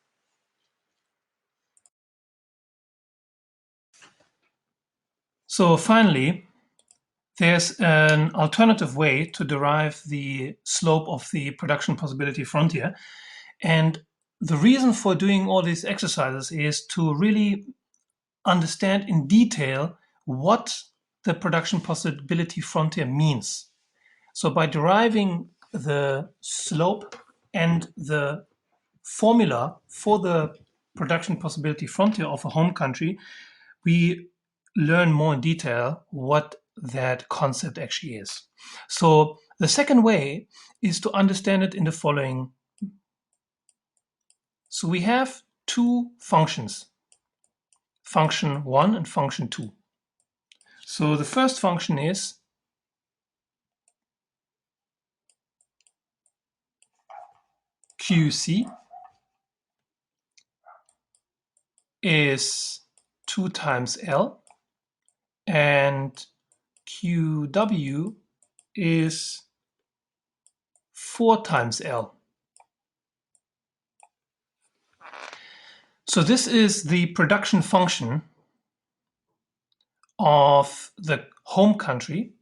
So finally, there's an alternative way to derive the slope of the production possibility frontier. And the reason for doing all these exercises is to really understand in detail what the production possibility frontier means. So by deriving the slope and the formula for the production possibility frontier of a home country, we learn more in detail what that concept actually is. So the second way is to understand it in the following. So we have two functions, function 1 and function 2. So the first function is QC is 2 times L, and QW is 4 times L. So this is the production function of the home country.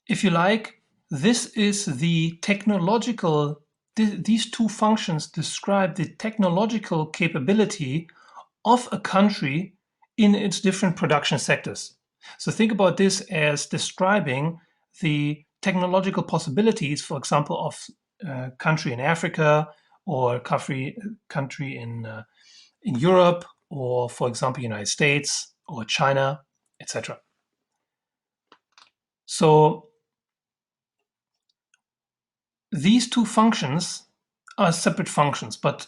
If you like, this is the technological, these two functions describe the technological capability of a country in its different production sectors. So think about this as describing the technological possibilities, for example, of a country in Africa or a country in Europe, or for example, United States or China, etc. So these two functions are separate functions, but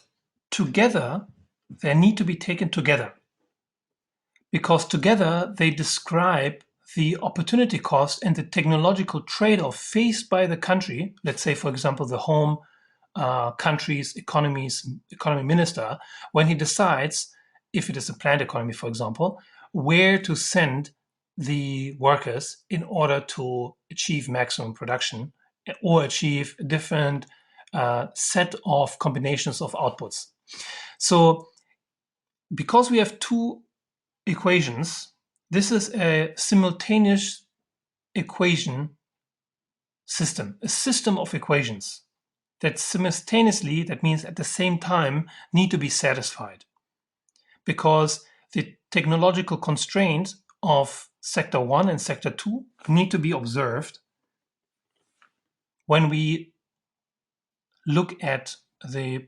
together they need to be taken together, because together they describe the opportunity cost and the technological trade-off faced by the country. Let's say, for example, the home country's economy minister, when he decides, if it is a planned economy, for example, where to send the workers in order to achieve maximum production or achieve a different set of combinations of outputs. So because we have two equations, this is a simultaneous equation system, a system of equations that simultaneously, that means at the same time, need to be satisfied, because the technological constraints of sector 1 and sector 2 need to be observed when we look at the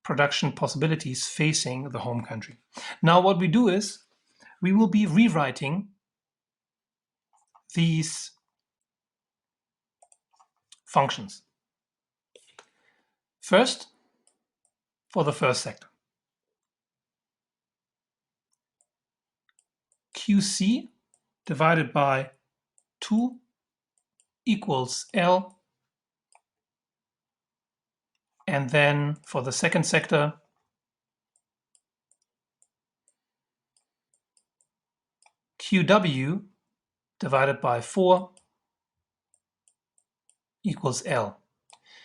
production possibilities facing the home country. Now what we do is we will be rewriting these functions. First, for the first sector, QC divided by 2 equals L. And then for the second sector, QW divided by 4 equals L.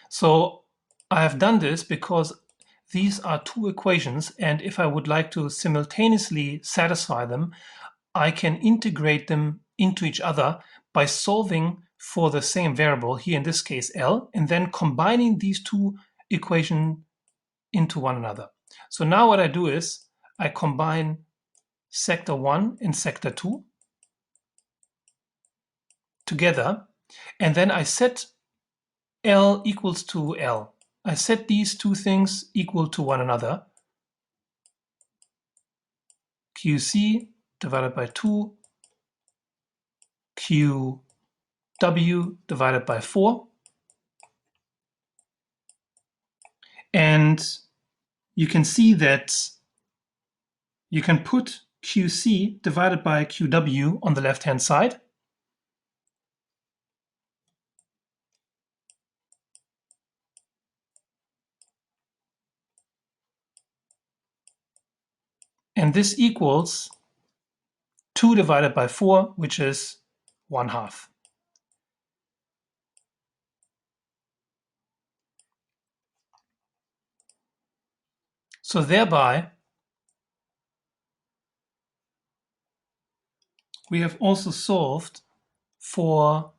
So I have done this because these are two equations, and if I would like to simultaneously satisfy them, I can integrate them into each other by solving for the same variable, here in this case L, and then combining these two equations into one another. So now what I do is I combine sector 1 and sector 2. together, and then I set L equals to L. I set these two things equal to one another. QC divided by 2, QW divided by 4. And you can see that you can put QC divided by QW on the left-hand side. And this equals 2 divided by 4, which is 1/2. So thereby, we have also solved for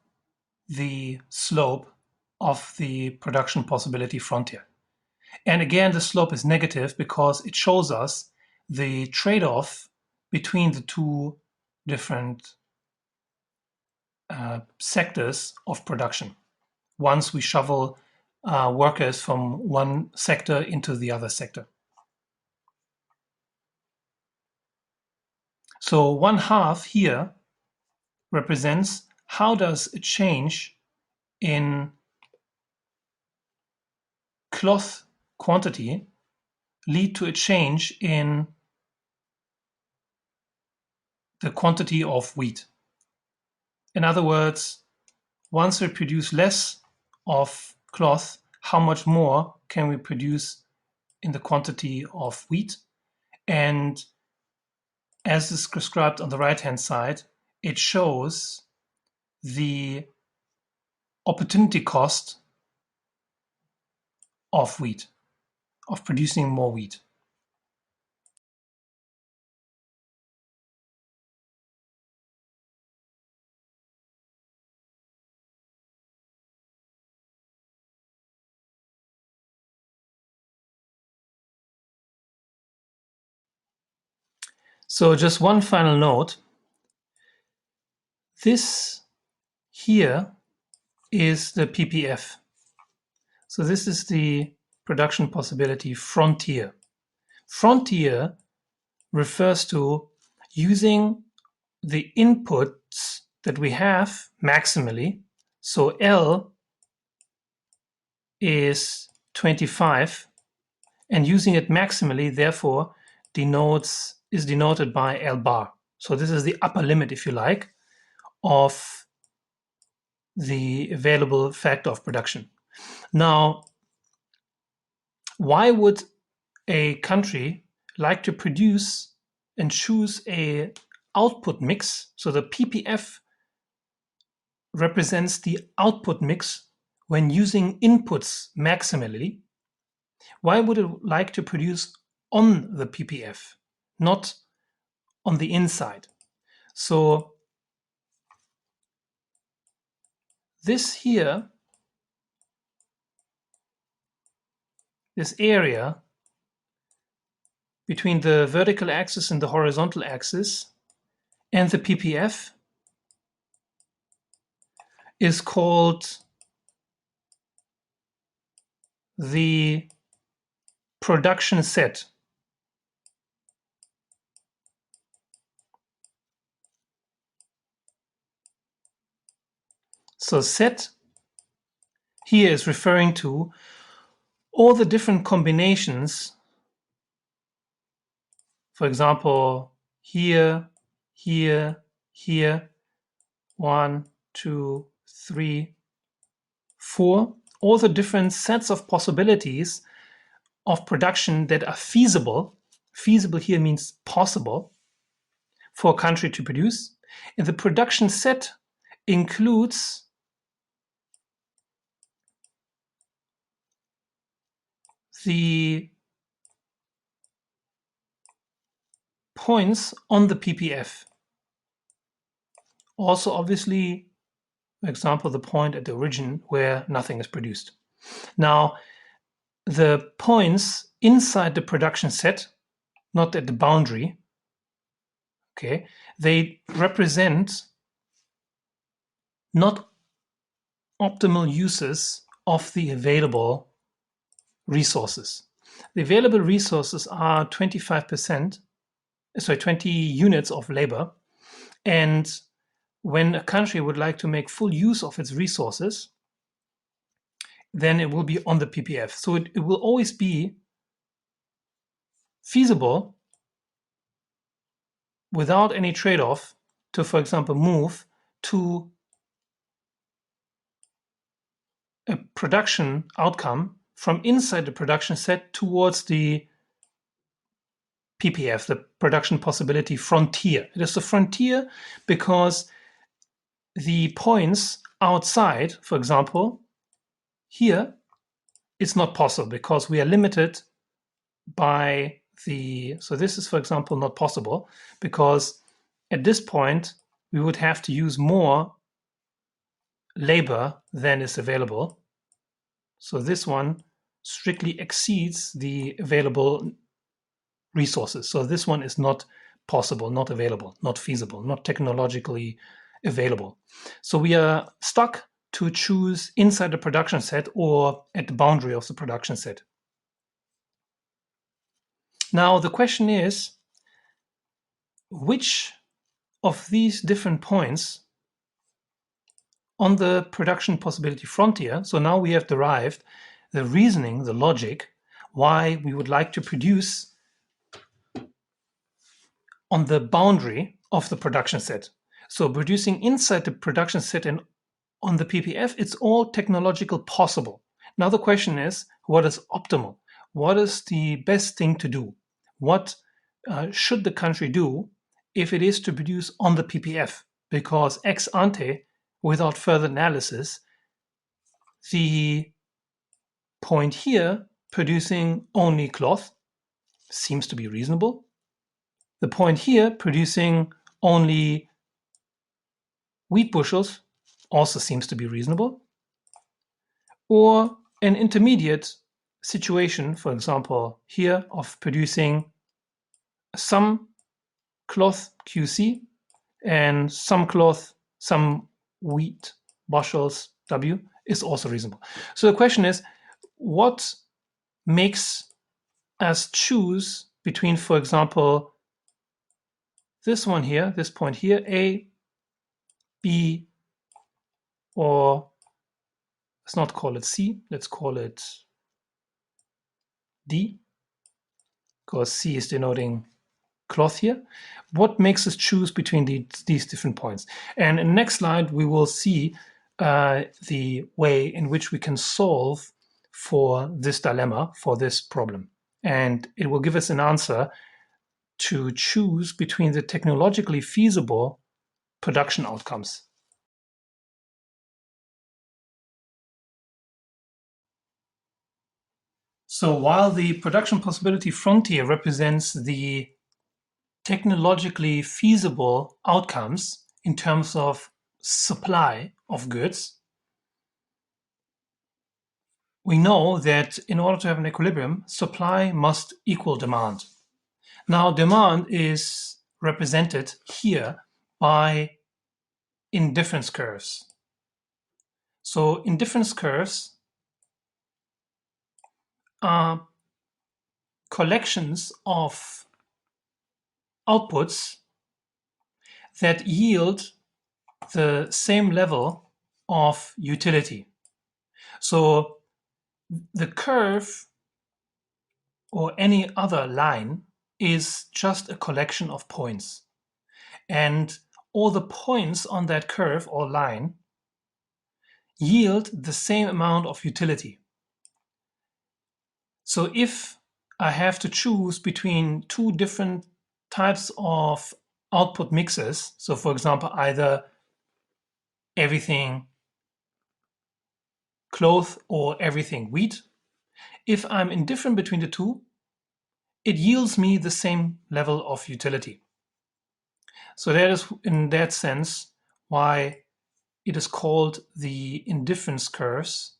the slope of the production possibility frontier. And again, the slope is negative because it shows us the trade-off between the two different sectors of production. Once we shovel workers from one sector into the other sector. So 1/2 here represents how does a change in cloth quantity lead to a change in the quantity of wheat. In other words, once we produce less of cloth, how much more can we produce in the quantity of wheat? And as is described on the right-hand side, it shows the opportunity cost of wheat, of producing more wheat. So just one final note. This here is the PPF. So this is the production possibility frontier. Frontier refers to using the inputs that we have maximally. So L is 25, and using it maximally, therefore, is denoted by L bar. So this is the upper limit, if you like, of the available factor of production. Now, why would a country like to produce and choose a output mix? So the PPF represents the output mix when using inputs maximally. Why would it like to produce on the PPF, not on the inside? So this here, this area between the vertical axis and the horizontal axis and the PPF is called the production set. So set here is referring to all the different combinations. For example, here, here, here, 1, 2, 3, 4, all the different sets of possibilities of production that are feasible. Feasible here means possible for a country to produce. And the production set includes the points on the PPF. Also, obviously, for example, the point at the origin where nothing is produced. Now, the points inside the production set, not at the boundary, okay, they represent not optimal uses of the available resources. The available resources are 25%, 20 units of labor. And when a country would like to make full use of its resources, then it will be on the PPF. So it will always be feasible without any trade-off to, for example, move to a production outcome from inside the production set towards the PPF, the production possibility frontier. It is the frontier because the points outside, for example, here, it's not possible because we are limited by so this is, for example, not possible because at this point we would have to use more labor than is available. So this one strictly exceeds the available resources. So this one is not possible, not available, not feasible, not technologically available. So we are stuck to choose inside the production set or at the boundary of the production set. Now the question is, which of these different points on the production possibility frontier, so now we have derived the reasoning, the logic, why we would like to produce on the boundary of the production set. So producing inside the production set and on the PPF, it's all technological possible. Now the question is, what is optimal? What is the best thing to do? What should the country do if it is to produce on the PPF? Because ex ante, without further analysis, the point here, producing only cloth, seems to be reasonable. The point here, producing only wheat bushels, also seems to be reasonable. Or an intermediate situation, for example, here of producing some cloth QC and some cloth, some wheat bushels W is also reasonable. So the question is, what makes us choose between, for example, this one here, this point here, A, B, or let's not call it C, let's call it D, because C is denoting cloth here. What makes us choose between these different points? And in the next slide, we will see the way in which we can solve for this dilemma, for this problem. And it will give us an answer to choose between the technologically feasible production outcomes. So while the production possibility frontier represents the technologically feasible outcomes in terms of supply of goods, we know that in order to have an equilibrium, supply must equal demand. Now, demand is represented here by indifference curves. So indifference curves are collections of outputs that yield the same level of utility. So the curve or any other line is just a collection of points. And all the points on that curve or line yield the same amount of utility. So if I have to choose between two different types of output mixes, so for example, either everything cloth or everything wheat, if I'm indifferent between the two, it yields me the same level of utility. So that is, in that sense, why it is called the indifference curves,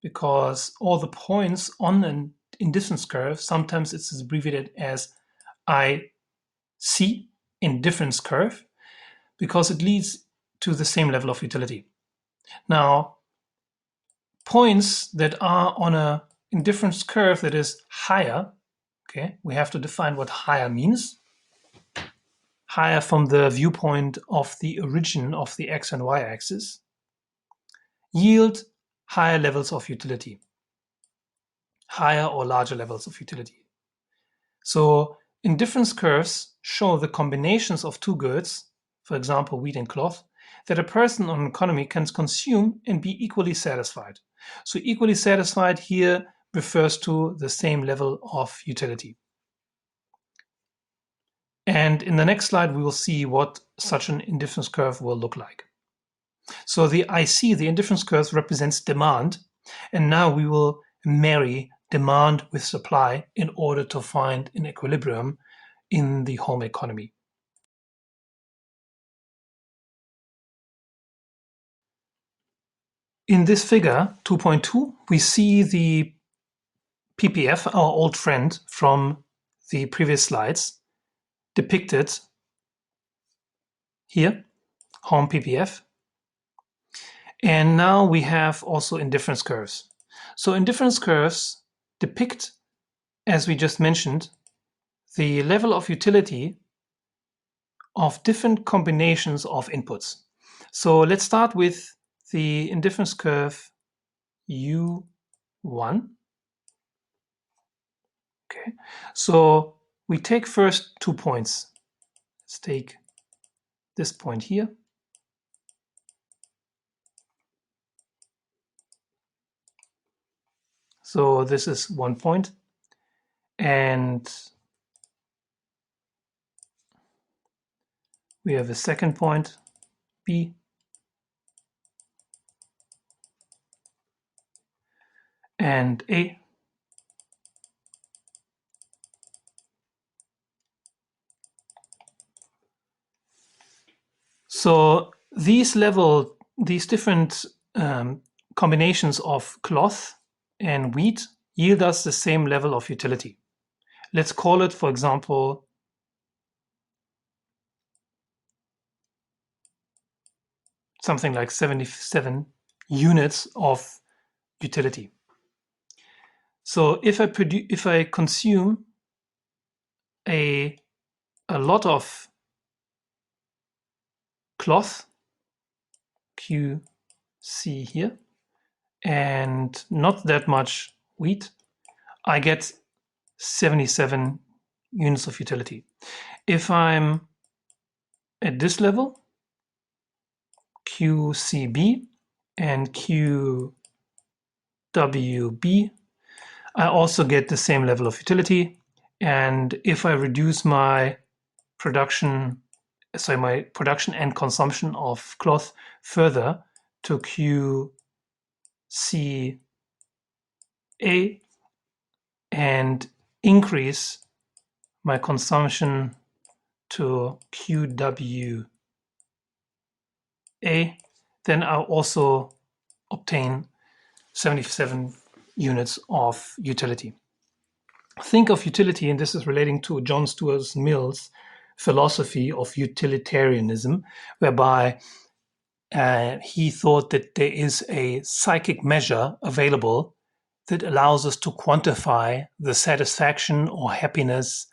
because all the points on an indifference curve, sometimes it's abbreviated as IC, indifference curve, because it leads to the same level of utility. Now, points that are on a indifference curve that is higher, okay, we have to define what higher means. Higher from the viewpoint of the origin of the x and y axis, yield higher levels of utility, higher or larger levels of utility. So indifference curves show the combinations of two goods, for example, wheat and cloth, that a person or an economy can consume and be equally satisfied. So equally satisfied here refers to the same level of utility. And in the next slide, we will see what such an indifference curve will look like. So the IC, the indifference curve, represents demand. And now we will marry demand with supply in order to find an equilibrium in the home economy. In this figure 2.2, we see the PPF, our old friend from the previous slides, depicted here, home PPF. And now we have also indifference curves. So indifference curves depict, as we just mentioned, the level of utility of different combinations of inputs. So let's start with the indifference curve U1. Okay, so we take first 2 points. Let's take this point here. So this is 1 point. And we have a second point, B. And A. So these different combinations of cloth and wheat yield us the same level of utility. Let's call it, for example, something like 77 units of utility. So if I consume a lot of cloth, QC here, and not that much wheat, I get 77 units of utility. If I'm at this level, QCB and QWB, I also get the same level of utility. And if I reduce my production and consumption of cloth further to QCA and increase my consumption to QWA, then I'll also obtain 77 units of utility. Think of utility, and this is relating to John Stuart Mill's philosophy of utilitarianism, whereby he thought that there is a psychic measure available that allows us to quantify the satisfaction or happiness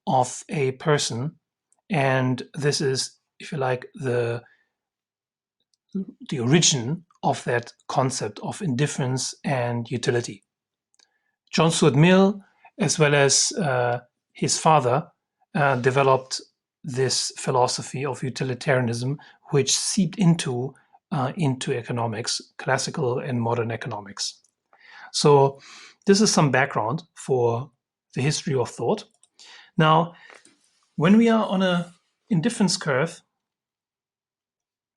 of a person. And this is, if you like, the origin of that concept of indifference and utility. John Stuart Mill, as well as his father, developed this philosophy of utilitarianism, which seeped into economics, classical and modern economics. So this is some background for the history of thought. Now, when we are on an indifference curve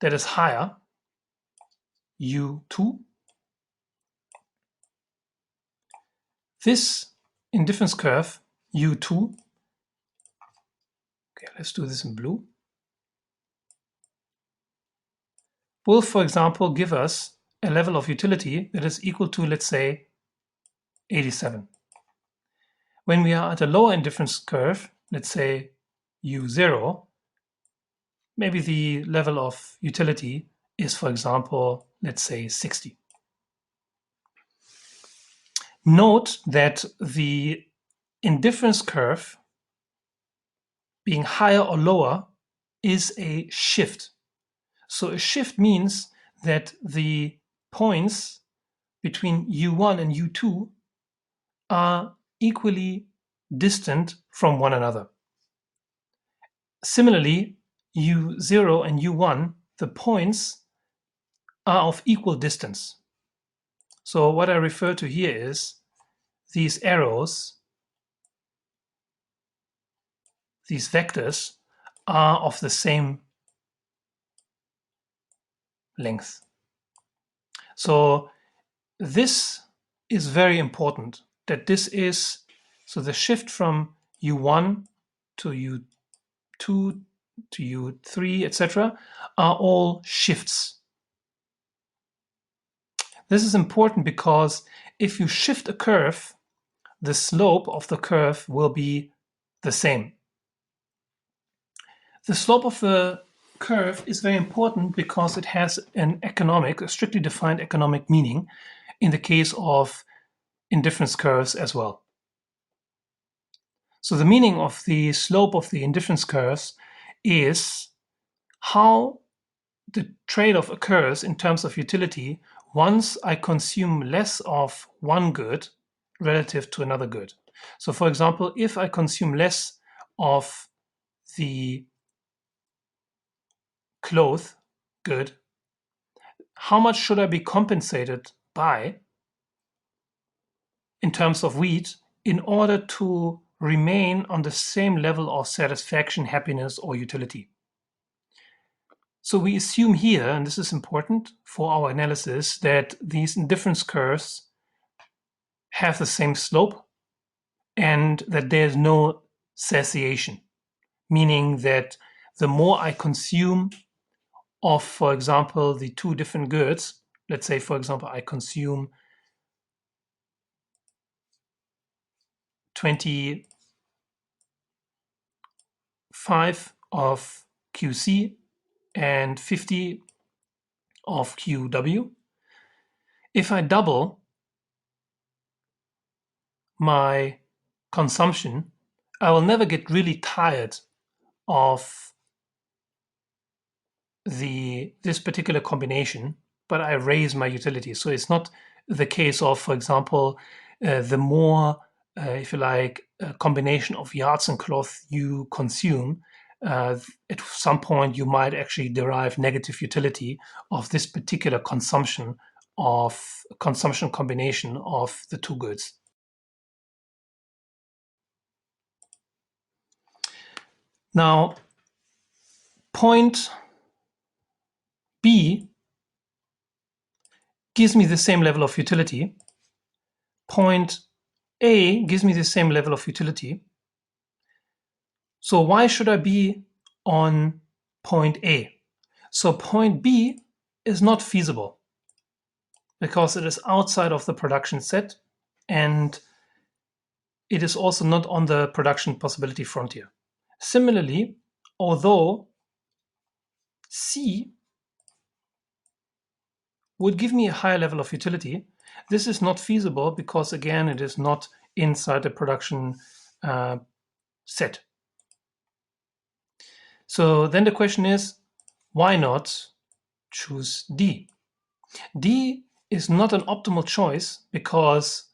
that is higher, U2, this indifference curve, U2, okay, let's do this in blue, will, for example, give us a level of utility that is equal to, let's say, 87. When we are at a lower indifference curve, let's say U0, maybe the level of utility is, for example, let's say 60. Note that the indifference curve being higher or lower is a shift. So a shift means that the points between U1 and U2 are equally distant from one another. Similarly, U0 and U1, the points are of equal distance. So what I refer to here is these arrows, these vectors, are of the same length. So this is very important, that this is, so the shift from U1 to U2 to U3, etc., are all shifts. This is important because if you shift a curve, the slope of the curve will be the same. The slope of the curve is very important because it has an economic, a strictly defined economic meaning in the case of indifference curves as well. So the meaning of the slope of the indifference curves is how the trade-off occurs in terms of utility once I consume less of one good relative to another good. So for example, if I consume less of the cloth good, how much should I be compensated by in terms of wheat in order to remain on the same level of satisfaction, happiness, or utility? So we assume here, and this is important for our analysis, that these indifference curves have the same slope and that there's no satiation, meaning that the more I consume of, for example, the two different goods, let's say, for example, I consume 25 of QC and 50 of QW. If I double my consumption, I will never get really tired of this particular combination, but I raise my utility. So it's not the case of, for example, the more, if you like, a combination of yards and cloth you consume, at some point you might actually derive negative utility of this particular consumption combination of the two goods. Now, point B gives me the same level of utility. Point A gives me the same level of utility. So why should I be on point A? So point B is not feasible because it is outside of the production set and it is also not on the production possibility frontier. Similarly, although C would give me a higher level of utility, this is not feasible because, again, it is not inside the production set. So then the question is, why not choose D? D is not an optimal choice because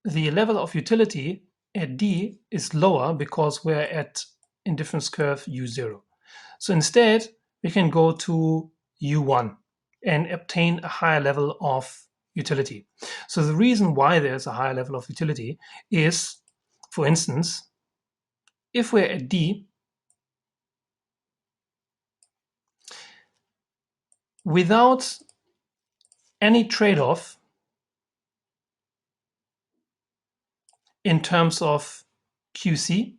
the level of utility at D is lower because we're at indifference curve U0. So instead, we can go to U1 and obtain a higher level of utility. So the reason why there's a higher level of utility is, for instance, if we're at D, without any trade-off in terms of QC,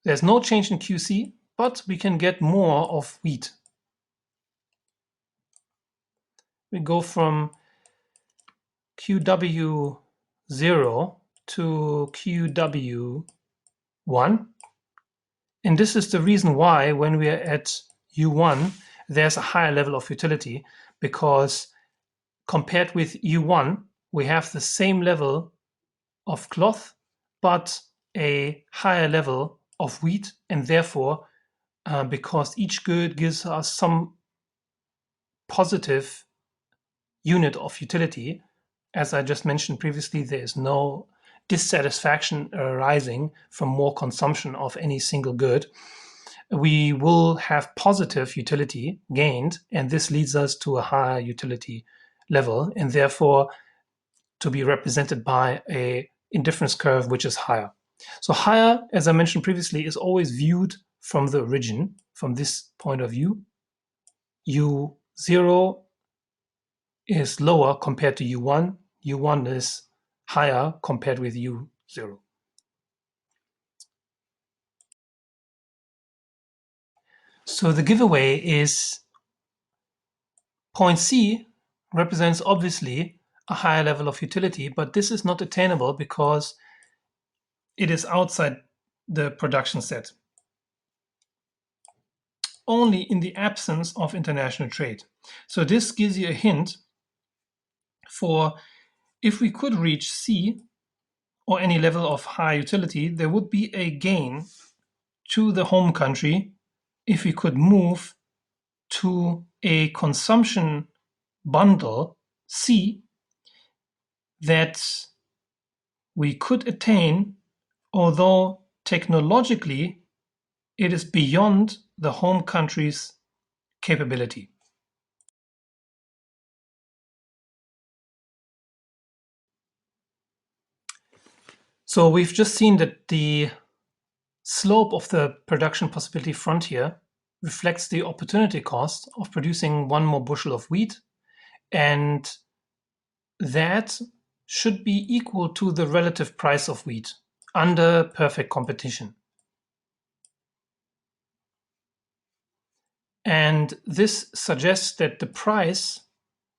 there's no change in QC, but we can get more of wheat. We go from QW0 U0 to QW1. And this is the reason why when we are at U1, there's a higher level of utility, because compared with U1, we have the same level of cloth, but a higher level of wheat, and therefore, because each good gives us some positive unit of utility, as I just mentioned previously, there is no dissatisfaction arising from more consumption of any single good. We will have positive utility gained, and this leads us to a higher utility level, and therefore to be represented by a indifference curve which is higher. So higher, as I mentioned previously, is always viewed from the origin, from this point of view. U0 is lower compared to U1. U1 is higher compared with U0. So the giveaway is point C represents obviously a higher level of utility, but this is not attainable because it is outside the production set, only in the absence of international trade. So this gives you a hint for if we could reach C or any level of high utility, there would be a gain to the home country if we could move to a consumption bundle C that we could attain, although technologically it is beyond the home country's capability. So we've just seen that the slope of the production possibility frontier reflects the opportunity cost of producing one more bushel of wheat, and that should be equal to the relative price of wheat under perfect competition. And this suggests that the price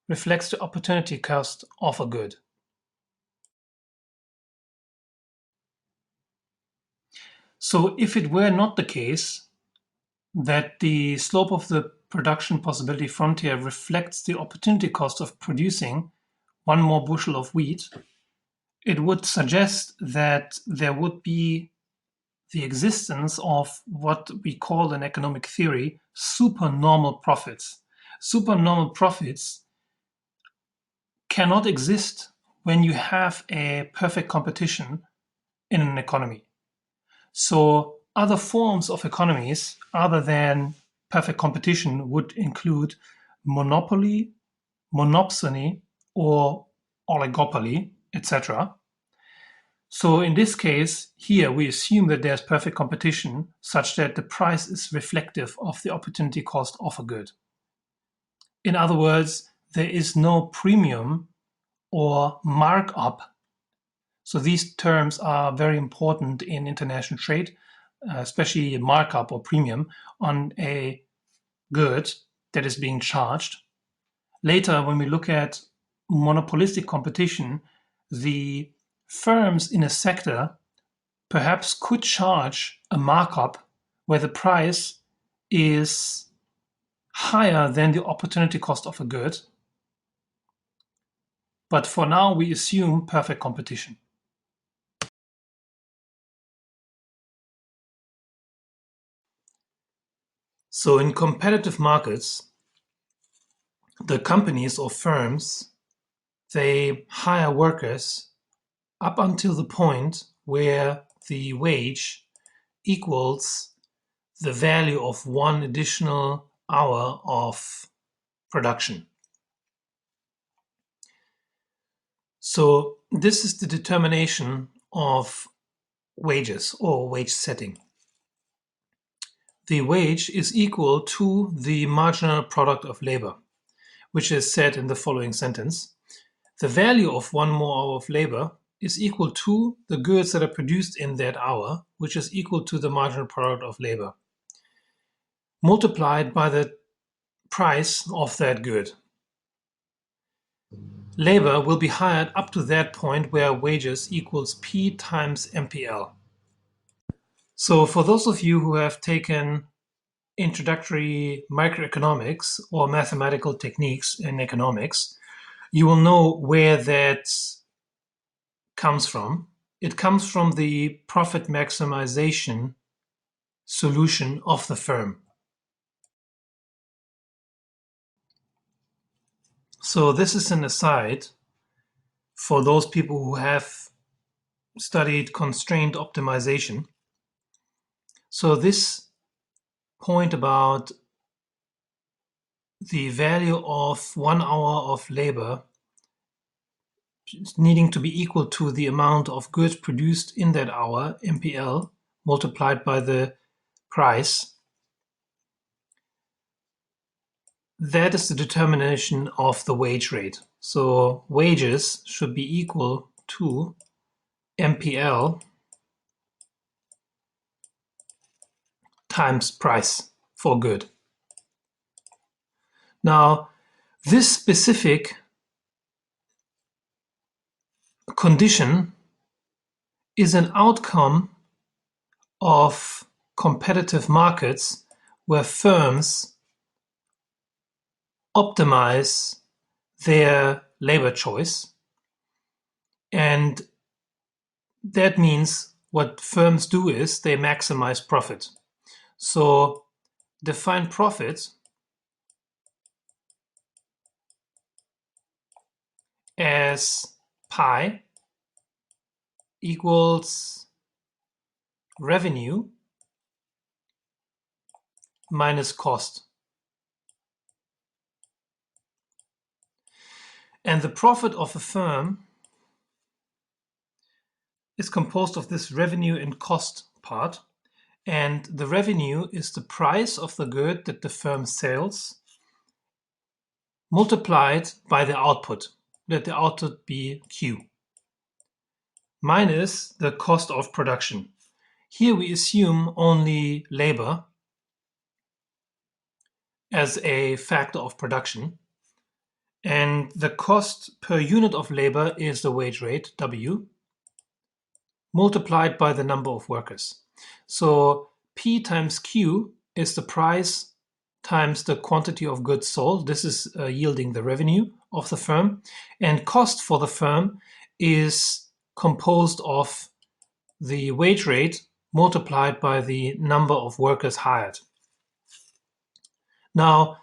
reflects the opportunity cost of a good. So if it were not the case that the slope of the production possibility frontier reflects the opportunity cost of producing one more bushel of wheat, it would suggest that there would be the existence of what we call in economic theory supernormal profits. Supernormal profits cannot exist when you have a perfect competition in an economy. So other forms of economies other than perfect competition would include monopoly, monopsony, or oligopoly, etc. So in this case, here we assume that there's perfect competition such that the price is reflective of the opportunity cost of a good. In other words, there is no premium or markup. So these terms are very important in international trade, especially markup or premium on a good that is being charged. Later, when we look at monopolistic competition, the firms in a sector perhaps could charge a markup where the price is higher than the opportunity cost of a good. But for now, we assume perfect competition. So in competitive markets, the companies or firms, they hire workers up until the point where the wage equals the value of one additional hour of production. So this is the determination of wages or wage setting. The wage is equal to the marginal product of labor, which is said in the following sentence. The value of one more hour of labor is equal to the goods that are produced in that hour, which is equal to the marginal product of labor, multiplied by the price of that good. labor will be hired up to that point where wages equals P times MPL. So for those of you who have taken introductory microeconomics or mathematical techniques in economics, you will know where that comes from. It comes from the profit maximization solution of the firm. So this is an aside for those people who have studied constraint optimization. So this point about the value of 1 hour of labor needing to be equal to the amount of goods produced in that hour, MPL, multiplied by the price, that is the determination of the wage rate. So wages should be equal to MPL times price for good. Now, this specific condition is an outcome of competitive markets where firms optimize their labor choice. And that means what firms do is they maximize profit. So define profit as pi equals revenue minus cost. And the profit of a firm is composed of this revenue and cost part. And the revenue is the price of the good that the firm sells multiplied by the output. Let the output be Q, minus the cost of production. Here we assume only labor as a factor of production. And the cost per unit of labor is the wage rate, W, multiplied by the number of workers. So P times Q is the price times the quantity of goods sold. This is yielding the revenue of the firm. And cost for the firm is composed of the wage rate multiplied by the number of workers hired. Now,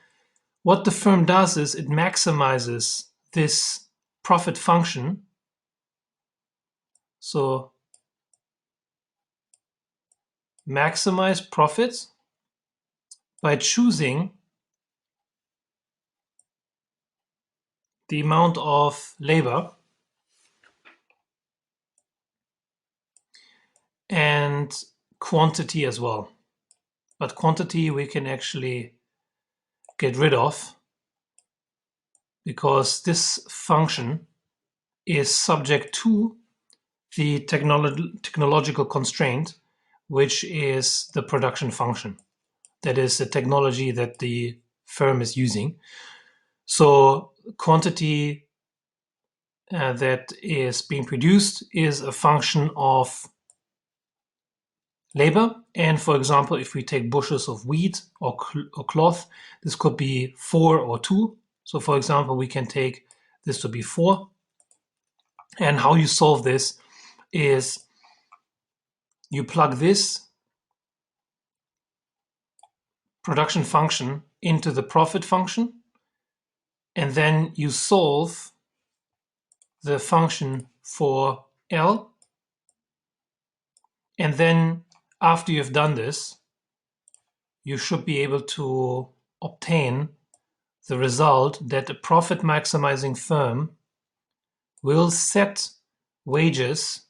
what the firm does is it maximizes this profit function. So maximize profits by choosing the amount of labor and quantity as well. But quantity we can actually get rid of because this function is subject to the technological constraint, which is the production function. That is the technology that the firm is using. So quantity that is being produced is a function of labor. And for example, if we take bushels of wheat or cloth, this could be 4 or 2. So for example, we can take this to be 4. And how you solve this is you plug this production function into the profit function, and then you solve the function for L. And then after you've done this, you should be able to obtain the result that a profit maximizing firm will set wages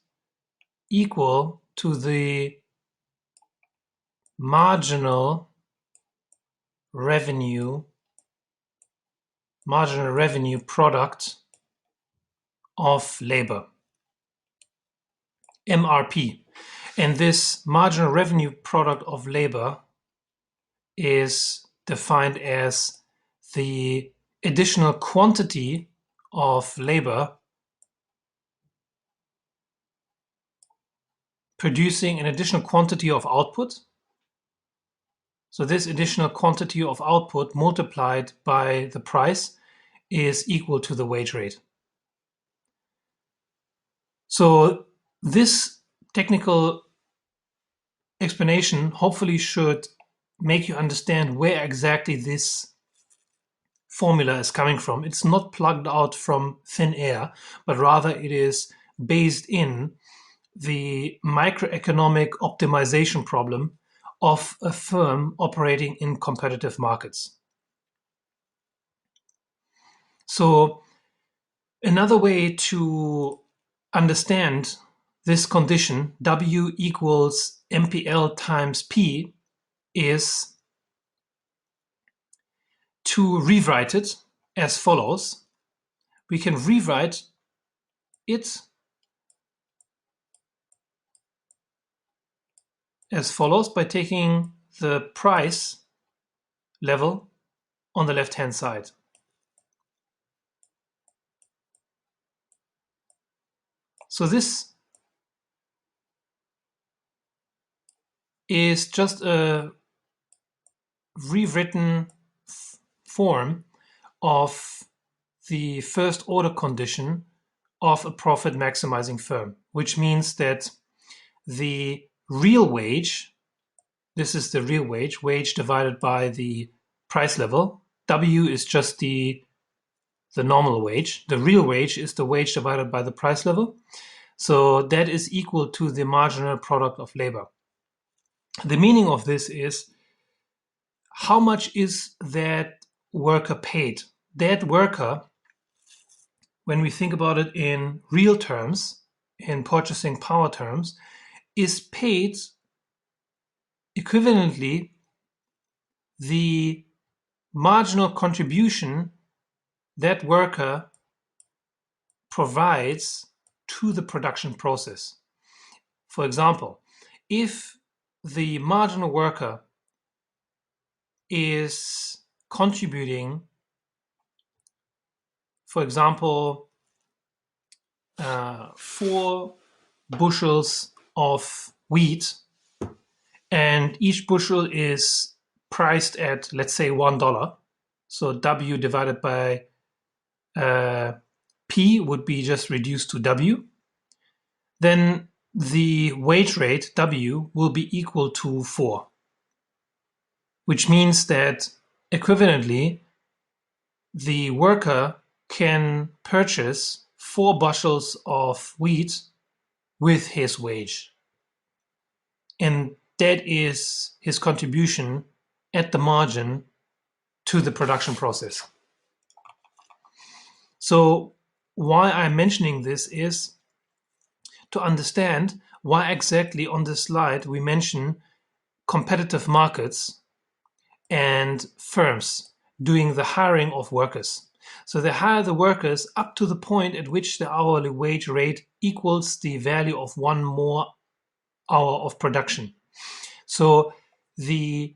equal to the marginal revenue product of labor, MRP. And this marginal revenue product of labor is defined as the additional quantity of labor producing an additional quantity of output. So this additional quantity of output multiplied by the price is equal to the wage rate. So this technical explanation hopefully should make you understand where exactly this formula is coming from. It's not plugged out from thin air, but rather it is based in the microeconomic optimization problem of a firm operating in competitive markets. So another way to understand this condition, W equals MPL times P, is to rewrite it as follows. We can rewrite it as follows by taking the price level on the left-hand side. So this is just a rewritten form of the first order condition of a profit maximizing firm, which means that the real wage, this is the real wage, wage divided by the price level. W is just the normal wage. The real wage is the wage divided by the price level. So that is equal to the marginal product of labor. The meaning of this is how much is that worker paid? That worker, when we think about it in real terms, in purchasing power terms, is paid equivalently the marginal contribution that worker provides to the production process. For example, if the marginal worker is contributing, for example, 4 bushels of wheat, and each bushel is priced at, let's say, $1. So W divided by P would be just reduced to W. Then the wage rate, W, will be equal to 4, which means that equivalently, the worker can purchase 4 bushels of wheat with his wage. And that is his contribution at the margin to the production process. So why I'm mentioning this is to understand why exactly on this slide we mention competitive markets and firms doing the hiring of workers. So they hire the workers up to the point at which the hourly wage rate equals the value of 1 more hour of production. So the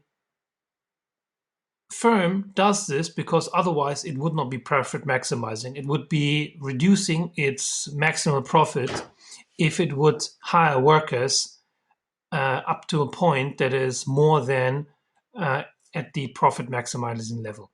firm does this because otherwise it would not be profit maximizing. It would be reducing its maximum profit if it would hire workers up to a point that is more than at the profit maximizing level.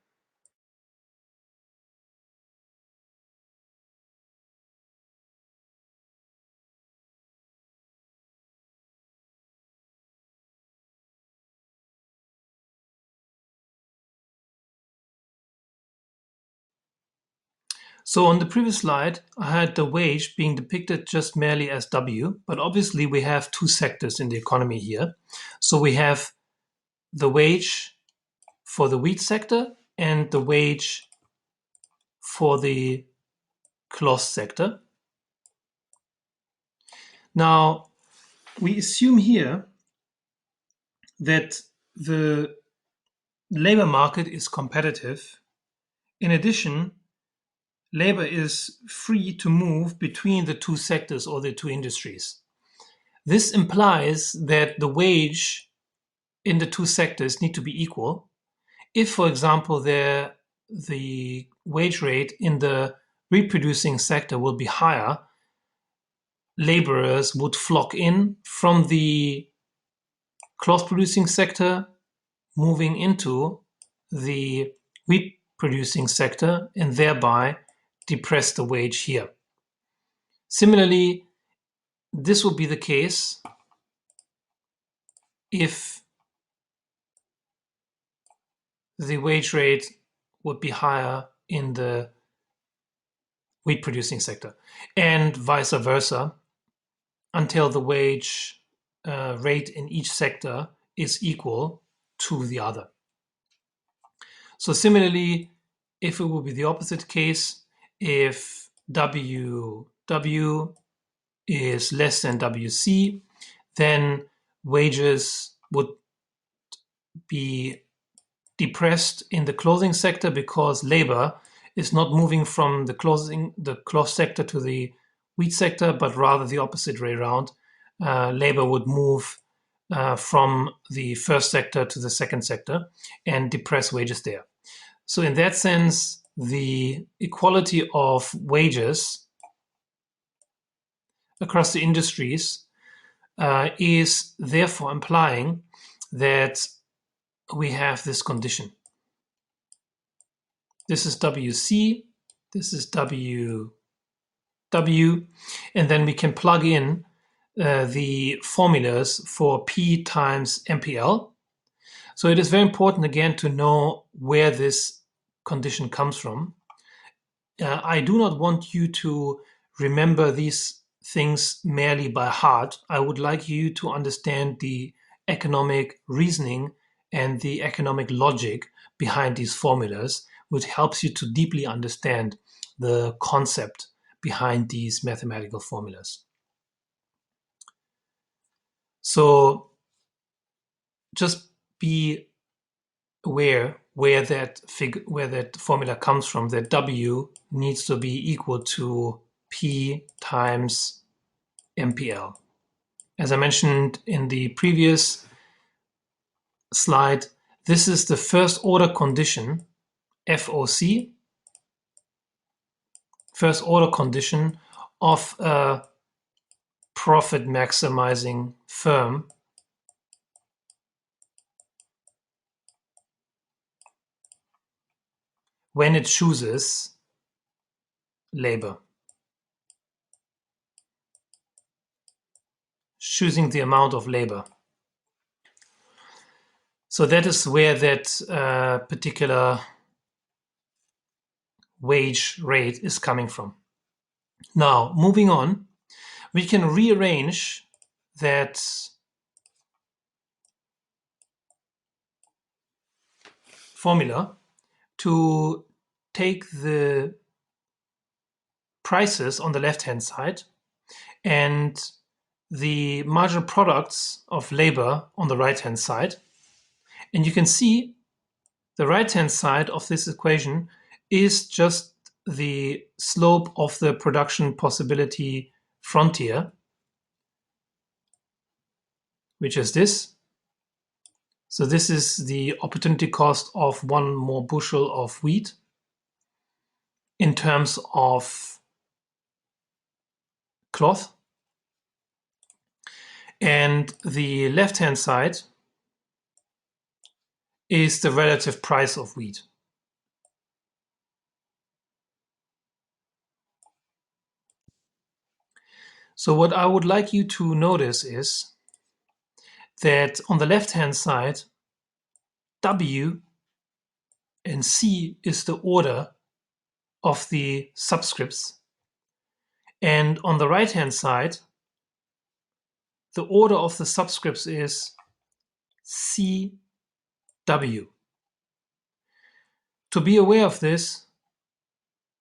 So on the previous slide, I had the wage being depicted just merely as W, but obviously we have 2 sectors in the economy here. So we have the wage for the wheat sector and the wage for the cloth sector. Now, we assume here that the labor market is competitive. In addition, labor is free to move between the 2 sectors or the 2 industries. This implies that the wage in the 2 sectors need to be equal. If, for example, the wage rate in the reproducing sector will be higher, laborers would flock in from the cloth producing sector, moving into the wheat producing sector, and thereby depress the wage here. Similarly, this will be the case if the wage rate would be higher in the wheat producing sector, and vice versa, until the wage rate in each sector is equal to the other. So similarly, if it would be the opposite case, if WW is less than WC, then wages would be depressed in the clothing sector because labor is not moving from the cloth sector to the wheat sector, but rather the opposite way around. Labor would move from the first sector to the second sector and depress wages there. So in that sense, the equality of wages across the industries is therefore implying that we have this condition. This is WC, this is WW, and then we can plug in the formulas for P times MPL. So it is very important again to know where this condition comes from. I do not want you to remember these things merely by heart. I would like you to understand the economic reasoning and the economic logic behind these formulas, which helps you to deeply understand the concept behind these mathematical formulas. So just be aware where that formula comes from, that W needs to be equal to P times MPL. As I mentioned in the previous slide, this is the first order condition, FOC, first order condition of a profit maximizing firm when it chooses labor, choosing the amount of labor. So that is where that particular wage rate is coming from. Now, moving on, we can rearrange that formula to take the prices on the left-hand side and the marginal products of labor on the right-hand side. And you can see the right-hand side of this equation is just the slope of the production possibility frontier, which is this. So this is the opportunity cost of one more bushel of wheat in terms of cloth. And the left-hand side is the relative price of wheat. So what I would like you to notice is that on the left-hand side, W and C is the order of the subscripts. And on the right-hand side, the order of the subscripts is CW. To be aware of this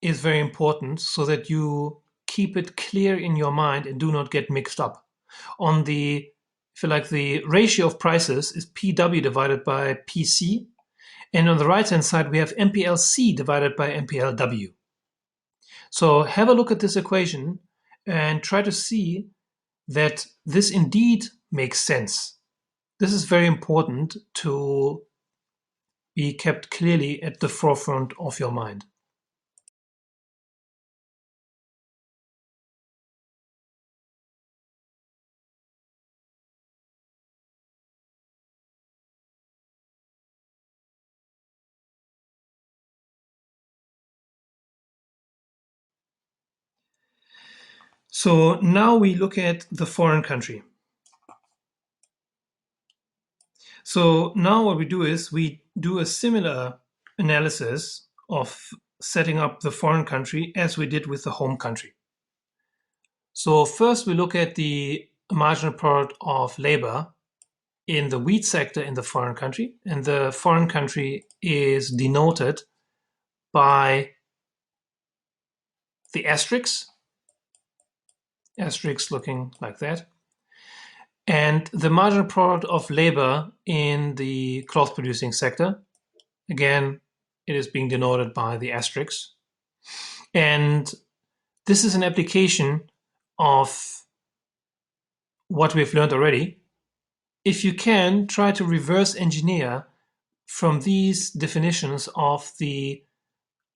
is very important so that you keep it clear in your mind and do not get mixed up. On the, if you like, the ratio of prices is PW divided by PC. And on the right-hand side, we have MPLC divided by MPLW. So have a look at this equation and try to see that this indeed makes sense. This is very important to be kept clearly at the forefront of your mind. So now we look at the foreign country. So now what we do is we do a similar analysis of setting up the foreign country as we did with the home country. So first we look at the marginal product of labor in the wheat sector in the foreign country, and the foreign country is denoted by the asterisk looking like that. And the marginal product of labor in the cloth producing sector, again, it is being denoted by the asterisk. And this is an application of what we've learned already. If you can, try to reverse engineer from these definitions of the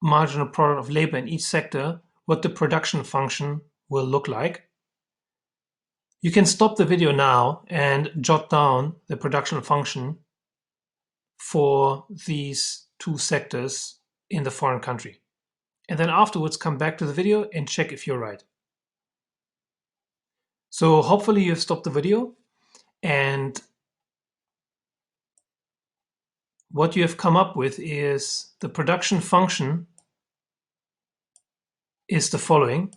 marginal product of labor in each sector what the production function will look like. You can stop the video now and jot down the production function for these two sectors in the foreign country. And then afterwards come back to the video and check if you're right. So hopefully you've stopped the video, and what you have come up with is the production function is the following.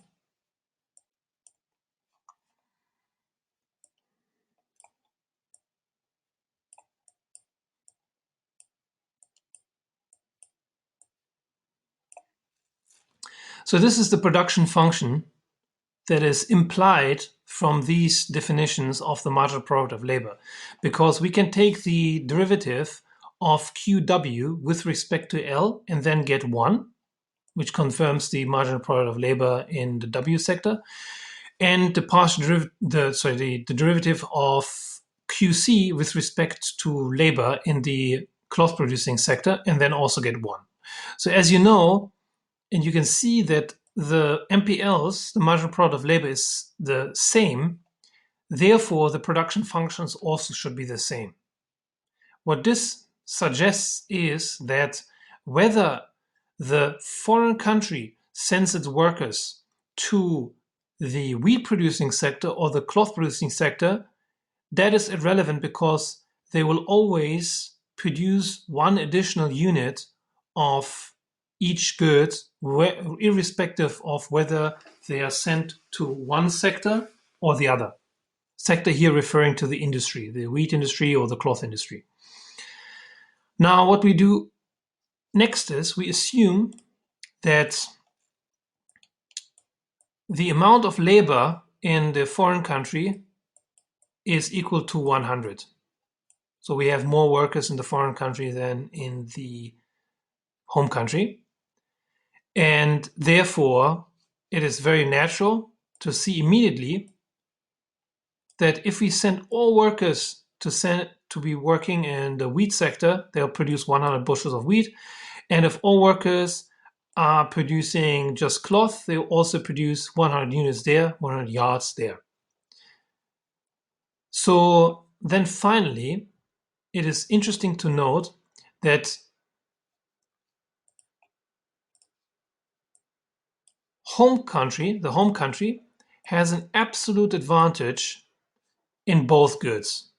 So this is the production function that is implied from these definitions of the marginal product of labor, because we can take the derivative of QW with respect to L and then get 1, which confirms the marginal product of labor in the W sector, and the partial the derivative of QC with respect to labor in the cloth producing sector, and then also get 1. So as you know, and you can see that the MPLs, the marginal product of labor, is the same. Therefore, the production functions also should be the same. What this suggests is that whether the foreign country sends its workers to the wheat producing sector or the cloth producing sector, that is irrelevant, because they will always produce one additional unit of each good, irrespective of whether they are sent to one sector or the other. Sector here referring to the industry, the wheat industry or the cloth industry. Now, what we do next is we assume that the amount of labor in the foreign country is equal to 100. So we have more workers in the foreign country than in the home country. And therefore, it is very natural to see immediately that if we send all workers to be working in the wheat sector, they'll produce 100 bushels of wheat. And if all workers are producing just cloth, they'll also produce 100 units there, 100 yards there. So then finally, it is interesting to note that the home country, has an absolute advantage in both goods.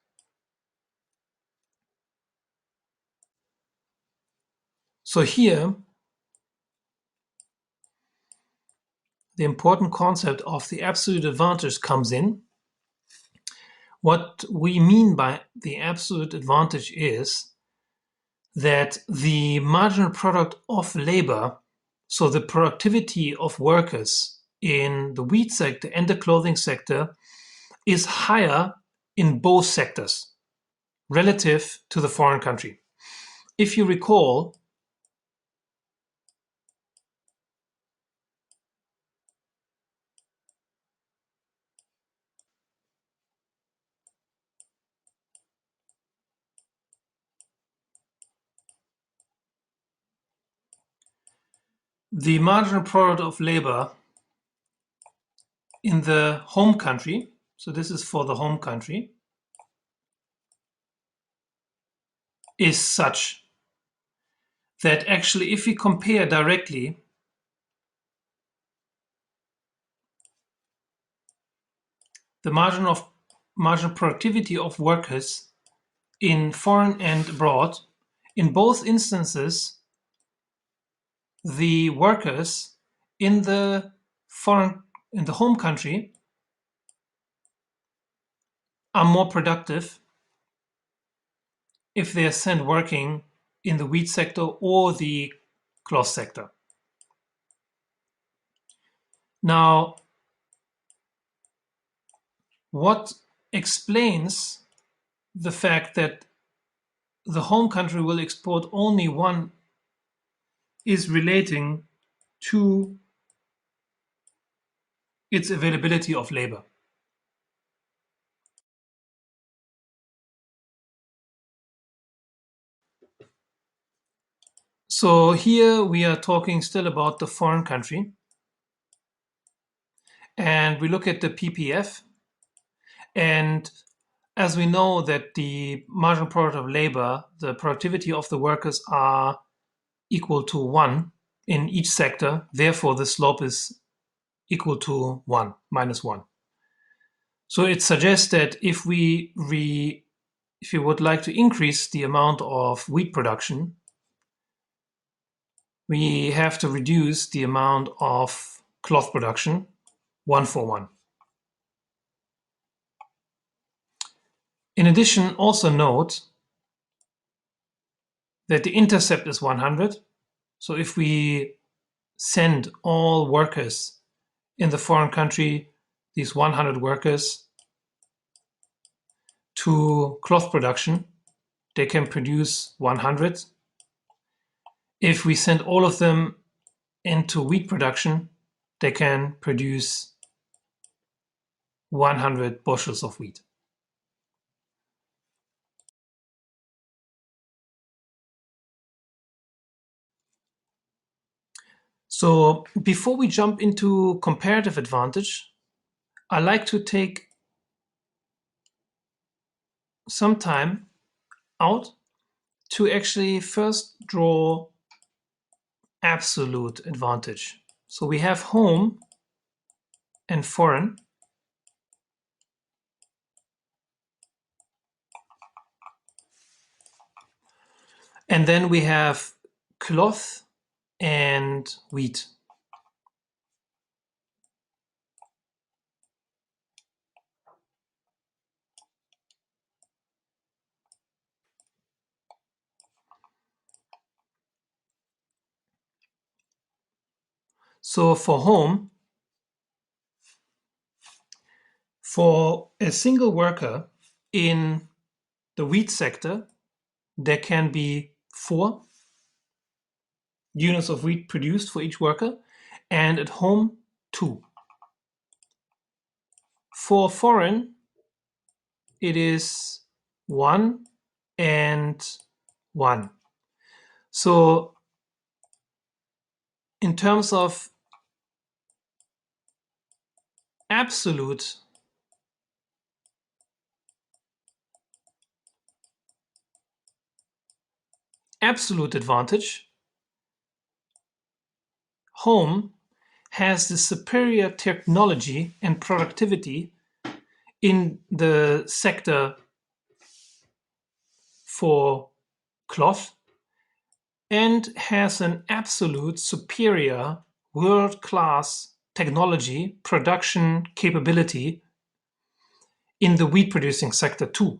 So here, the important concept of the absolute advantage comes in. What we mean by the absolute advantage is that the marginal product of labor, so the productivity of workers in the wheat sector and the clothing sector, is higher in both sectors relative to the foreign country. If you recall, the marginal product of labor in the home country, so this is for the home country, is such that actually if we compare directly the marginal productivity of workers in foreign and abroad. In both instances, the workers in the home country are more productive if they are sent working in the wheat sector or the cloth sector. Now, what explains the fact that the home country will export only one is relating to its availability of labor. So here we are talking still about the foreign country, and we look at the PPF, and as we know that the marginal product of labor, the productivity of the workers are equal to 1 in each sector, therefore the slope is equal to 1, minus 1. So it suggests that if you would like to increase the amount of wheat production, we have to reduce the amount of cloth production 1-for-1. In addition, also note that the intercept is 100. So if we send all workers in the foreign country, these 100 workers, to cloth production, they can produce 100. If we send all of them into wheat production, they can produce 100 bushels of wheat. So before we jump into comparative advantage, I like to take some time out to actually first draw absolute advantage. So we have home and foreign. And then we have cloth and wheat. So for home, for a single worker in the wheat sector, there can be 4 units of wheat produced for each worker, and at home, 2. For foreign, it is 1 and 1. So in terms of absolute advantage, home has the superior technology and productivity in the sector for cloth and has an absolute superior world-class technology production capability in the wheat producing sector too.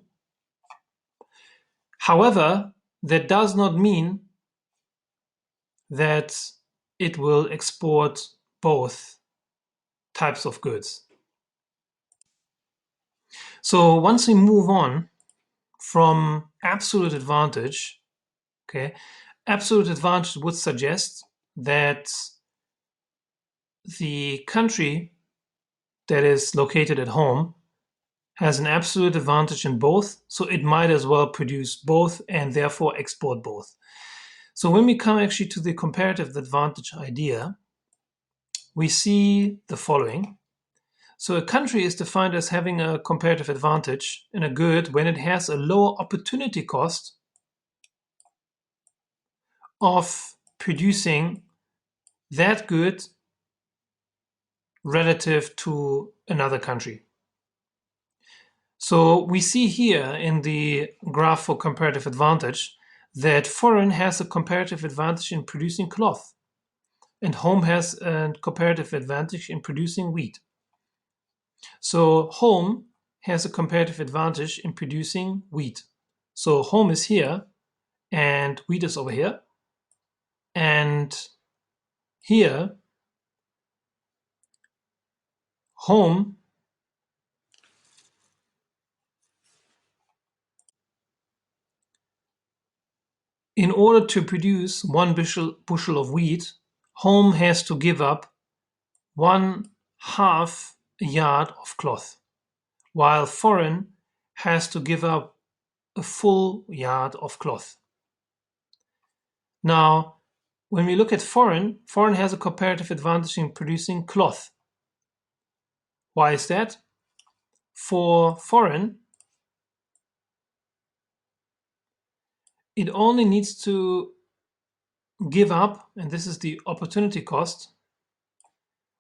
However, that does not mean that it will export both types of goods. So once we move on from absolute advantage, okay, absolute advantage would suggest that the country that is located at home has an absolute advantage in both, so it might as well produce both and therefore export both. So when we come actually to the comparative advantage idea, we see the following. So a country is defined as having a comparative advantage in a good when it has a lower opportunity cost of producing that good relative to another country. So we see here in the graph for comparative advantage that foreign has a comparative advantage in producing cloth, and home has a comparative advantage in producing wheat. So home has a comparative advantage in producing wheat. So home is here and wheat is over here. And here, home in order to produce 1 bushel of wheat, home has to give up 1/2 yard of cloth, while foreign has to give up a full yard of cloth. Now, when we look at foreign has a comparative advantage in producing cloth. Why is that? For foreign, it only needs to give up, and this is the opportunity cost,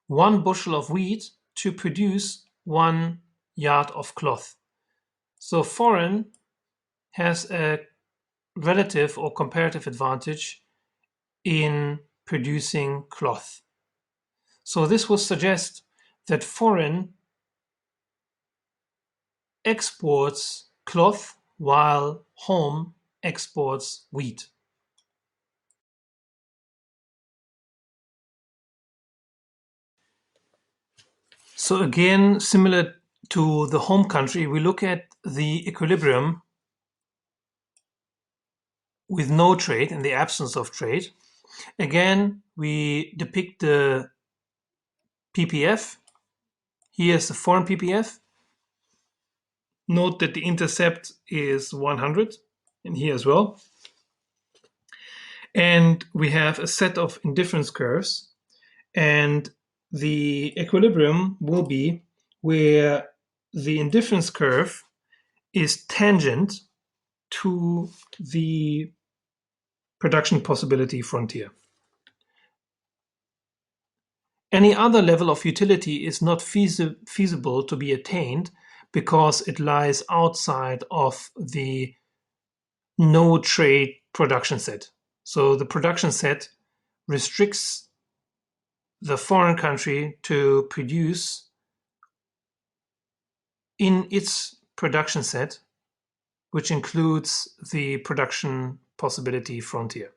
1 bushel of wheat to produce 1 yard of cloth. So foreign has a relative or comparative advantage in producing cloth. So this would suggest that foreign exports cloth while home exports wheat. So again, similar to the home country, we look at the equilibrium with no trade, in the absence of trade. Again, we depict the PPF. Here's the foreign PPF. Note that the intercept is 100, and here as well. And we have a set of indifference curves, and the equilibrium will be where the indifference curve is tangent to the production possibility frontier. Any other level of utility is not feasible to be attained because it lies outside of the no trade production set. So the production set restricts the foreign country to produce in its production set, which includes the production possibility frontier.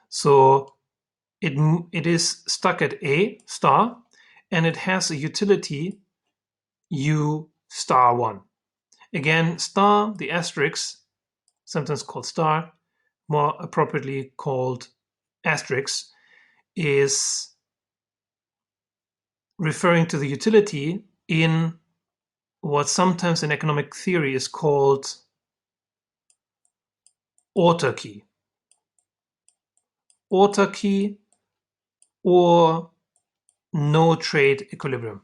So it is stuck at A star, and it has a utility U star 1. Again, star, the asterisk, sometimes called star, more appropriately called asterisk, is referring to the utility in what sometimes in economic theory is called autarky. Autarky or no trade equilibrium.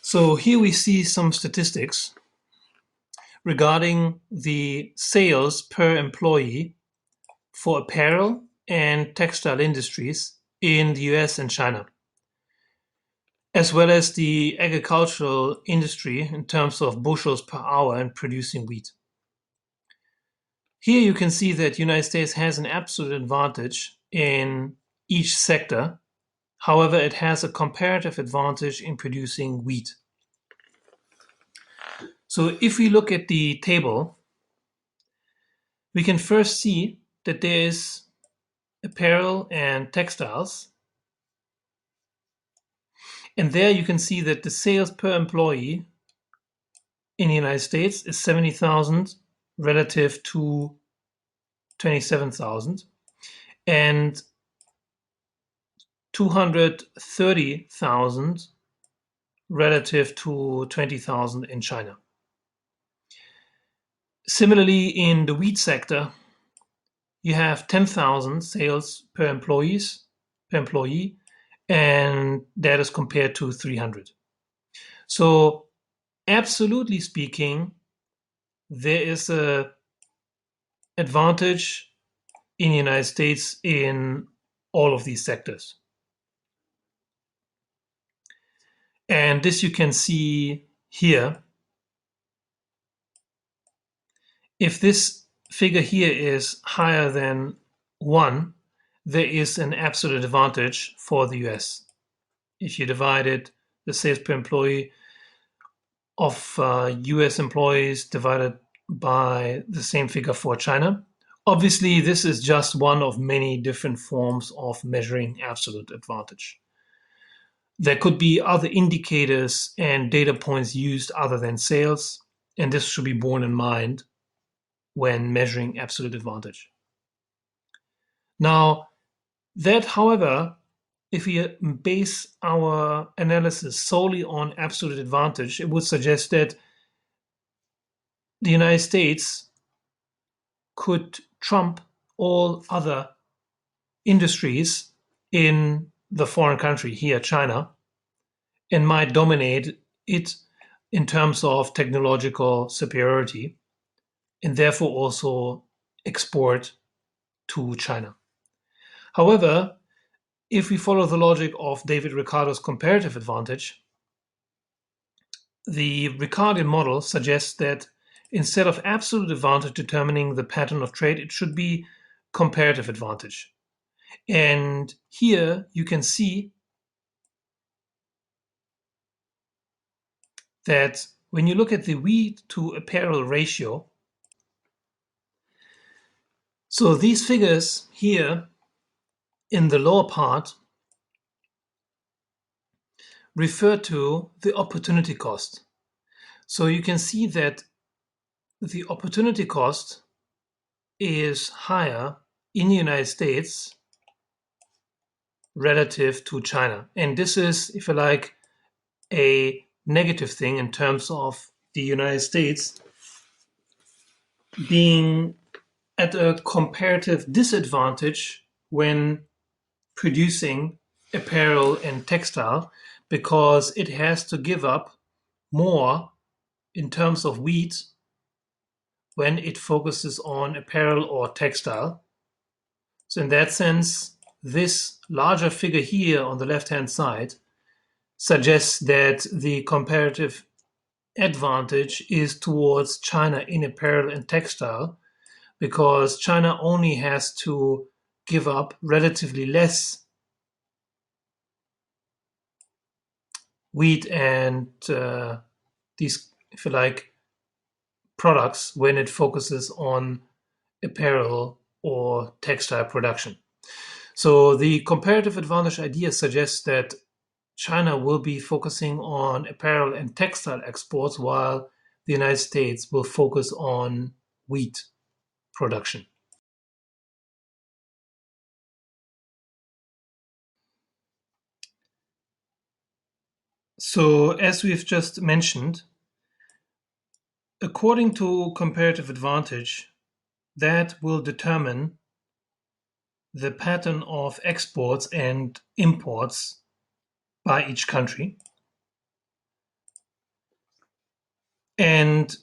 So here we see some statistics regarding the sales per employee for apparel and textile industries in the US and China, as well as the agricultural industry in terms of bushels per hour in producing wheat. Here you can see that the United States has an absolute advantage in each sector. However, it has a comparative advantage in producing wheat. So if we look at the table, we can first see that there is apparel and textiles. And there you can see that the sales per employee in the United States is 70,000 relative to 27,000 and 230,000 relative to 20,000 in China. Similarly, in the wheat sector, you have 10,000 sales per employee, and that is compared to 300. So, absolutely speaking, there is a advantage in the United States in all of these sectors. And this you can see here. If this figure here is higher than 1, there is an absolute advantage for the US. If you divided the sales per employee of US employees divided by the same figure for China. Obviously, this is just one of many different forms of measuring absolute advantage. There could be other indicators and data points used other than sales, and this should be borne in mind when measuring absolute advantage. Now, that, however, if we base our analysis solely on absolute advantage, it would suggest that the United States could trump all other industries in the foreign country, here, China, and might dominate it in terms of technological superiority, and therefore also export to China. However, if we follow the logic of David Ricardo's comparative advantage, the Ricardian model suggests that instead of absolute advantage determining the pattern of trade, it should be comparative advantage. And here you can see that when you look at the wheat to apparel ratio, so these figures here in the lower part refer to the opportunity cost. So you can see that the opportunity cost is higher in the United States relative to China. And this is, if you like, a negative thing in terms of the United States being at a comparative disadvantage when producing apparel and textile, because it has to give up more in terms of wheat when it focuses on apparel or textile. So in that sense, this larger figure here on the left-hand side suggests that the comparative advantage is towards China in apparel and textile, because China only has to give up relatively less wheat and these, if you like, products when it focuses on apparel or textile production. So the comparative advantage idea suggests that China will be focusing on apparel and textile exports, while the United States will focus on wheat production. So, as we've just mentioned, according to comparative advantage, that will determine the pattern of exports and imports by each country. And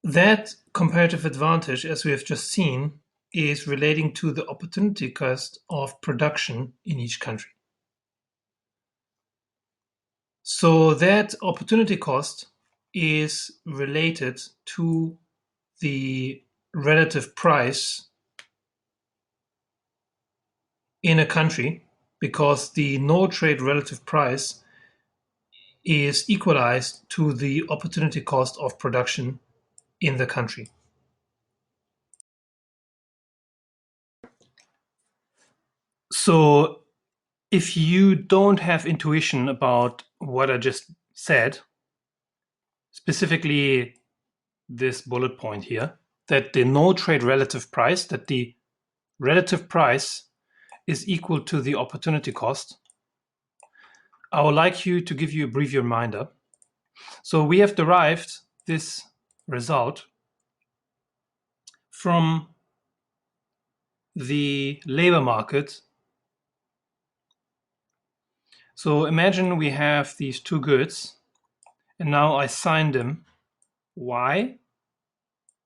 that comparative advantage, as we have just seen, is relating to the opportunity cost of production in each country. So that opportunity cost is related to the relative price in a country, because the no trade relative price is equalized to the opportunity cost of production in the country. So if you don't have intuition about what I just said, specifically this bullet point here, that the no trade relative price, that the relative price is equal to the opportunity cost, I would like to give you a brief reminder. So we have derived this result from the labor market. So imagine we have these two goods, and now I assign them Y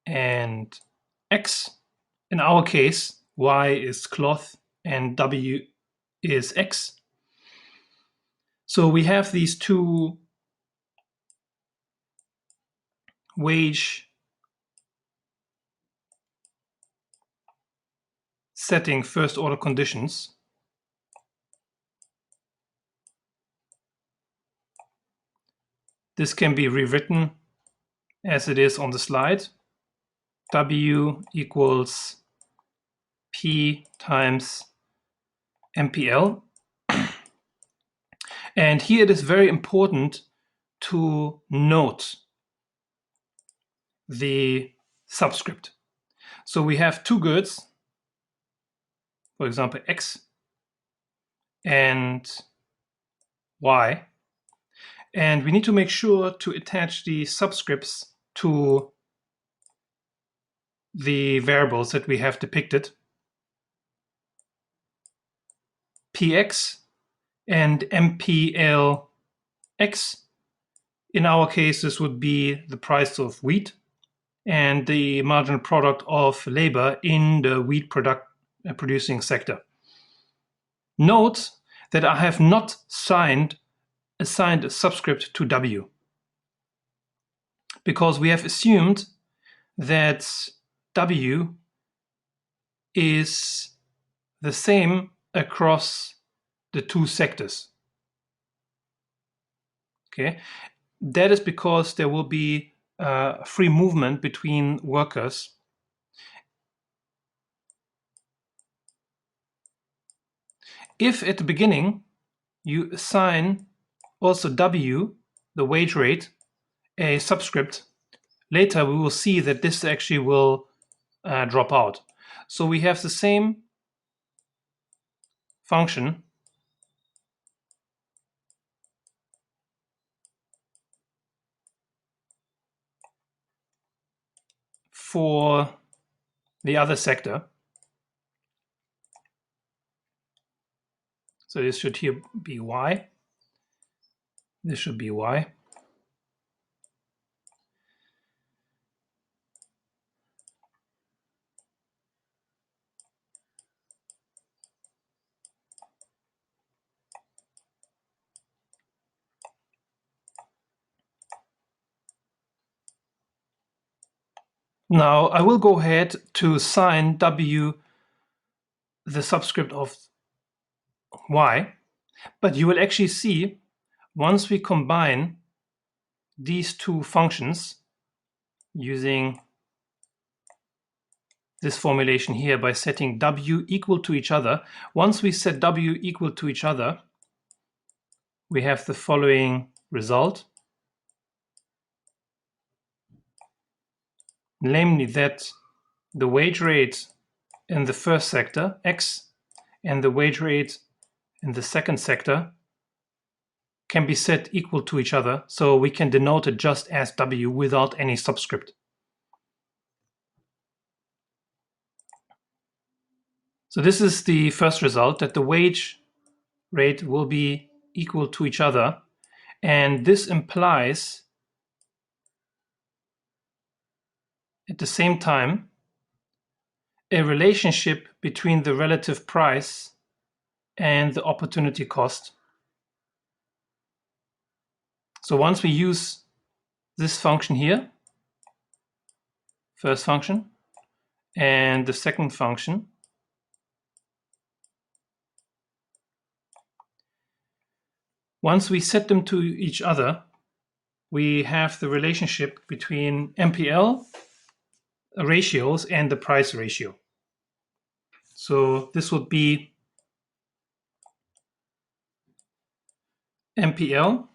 and X. In our case, Y is cloth, and W is X. So we have these two wage setting first order conditions. This can be rewritten as it is on the slide. W equals P times MPL. And here it is very important to note the subscript. So we have two goods, for example, X and Y. And we need to make sure to attach the subscripts to the variables that we have depicted. Px and MPLX. In our case, this would be the price of wheat and the marginal product of labor in the wheat producing sector. Note that I have not assigned a subscript to W, because we have assumed that W is the same across the two sectors. Okay, that is because there will be free movement between workers. If at the beginning you assign also W, the wage rate, a subscript, later we will see that this actually will drop out. So we have the same function for the other sector. So this should here be Y. This should be Y. Now I will go ahead to assign W the subscript of Y, but you will actually see once we combine these two functions using this formulation here by setting W equal to each other, once we set W equal to each other, we have the following result, namely that the wage rate in the first sector, X, and the wage rate in the second sector can be set equal to each other, so we can denote it just as W without any subscript. So this is the first result, that the wage rate will be equal to each other, and this implies at the same time a relationship between the relative price and the opportunity cost. So once we use this function here, first function, and the second function, once we set them to each other, we have the relationship between MPL ratios and the price ratio. So this would be MPL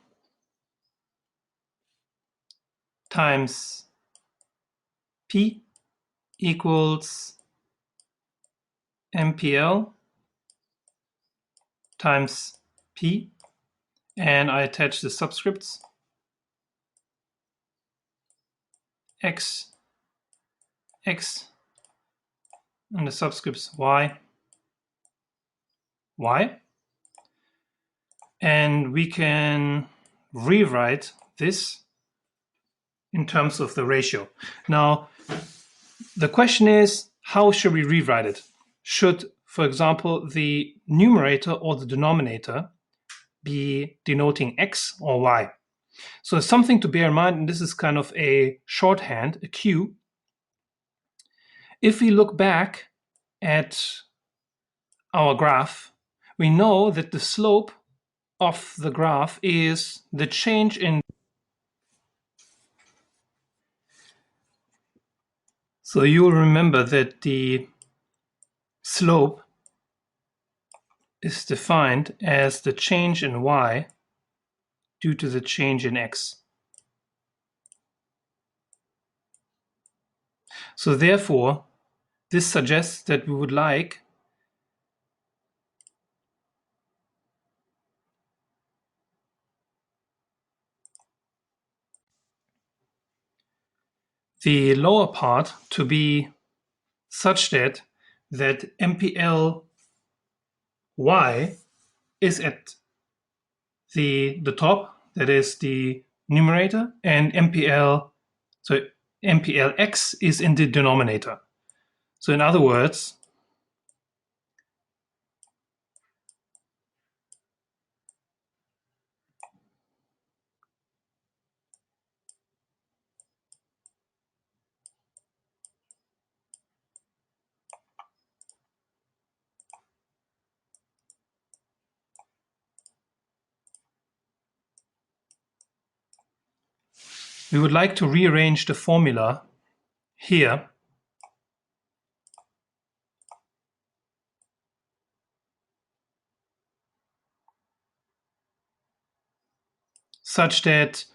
times P equals MPL times P, and I attach the subscripts X, X, and the subscripts Y, Y, and we can rewrite this in terms of the ratio. Now, the question is, how should we rewrite it? should, for example, the numerator or the denominator be denoting x or y? So something to bear in mind, and this is kind of a shorthand, a cue. If we look back at our graph, we know that the slope of the graph is the change in. So you'll remember that the slope is defined as the change in y due to the change in x. So therefore, this suggests that we would like the lower part to be such that MPL y is at the top, that is the numerator, and MPL x is in the denominator. So in other words, we would like to rearrange the formula here such that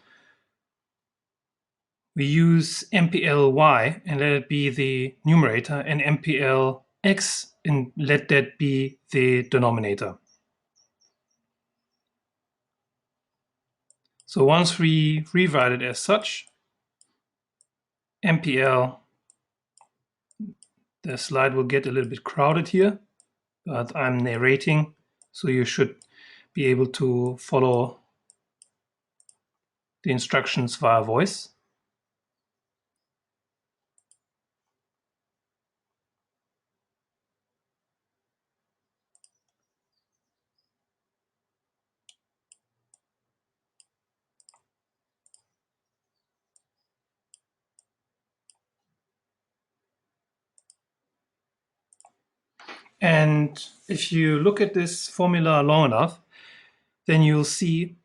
we use MPLY and let it be the numerator, and MPLX and let that be the denominator. So once we rewrite it as such, MPL, the slide will get a little bit crowded here, but I'm narrating, so you should be able to follow the instructions via voice. And if you look at this formula long enough, then you'll see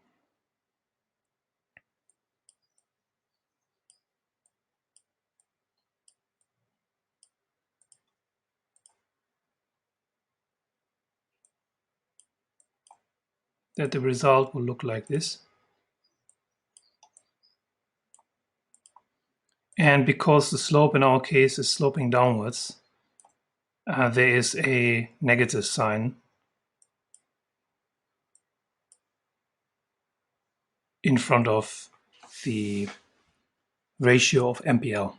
that the result will look like this. And because the slope in our case is sloping downwards, there is a negative sign in front of the ratio of MPL.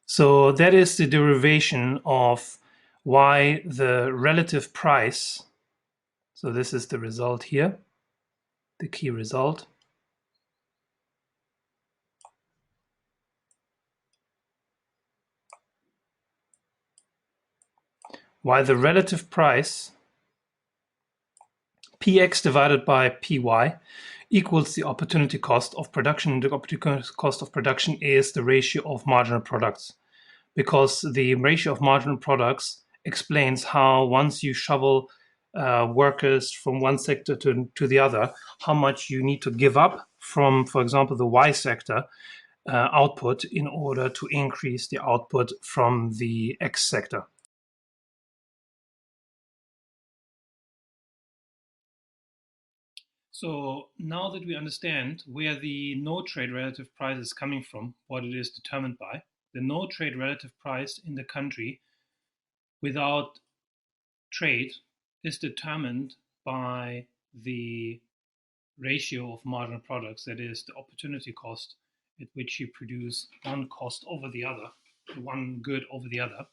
So that is the derivation of why the relative price, so this is the result here, the key result, why the relative price Px divided by Py equals the opportunity cost of production. The opportunity cost of production is the ratio of marginal products, because the ratio of marginal products explains how once you shovel workers from one sector to the other, how much you need to give up from, for example, the Y sector output in order to increase the output from the X sector. So now that we understand where the no trade relative price is coming from, what it is determined by, the no trade relative price in the country without trade is determined by the ratio of marginal products, that is the opportunity cost at which you produce one cost over the other, one good over the other.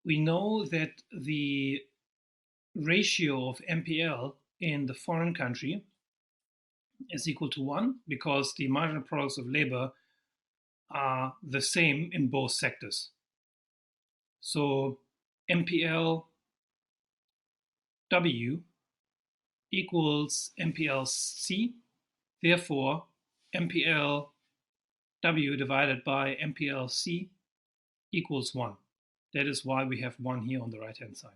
We know that the ratio of MPL in the foreign country is equal to 1 because the marginal products of labor are the same in both sectors. So MPLW equals MPLC. Therefore, MPLW divided by MPLC equals 1. That is why we have 1 here on the right-hand side.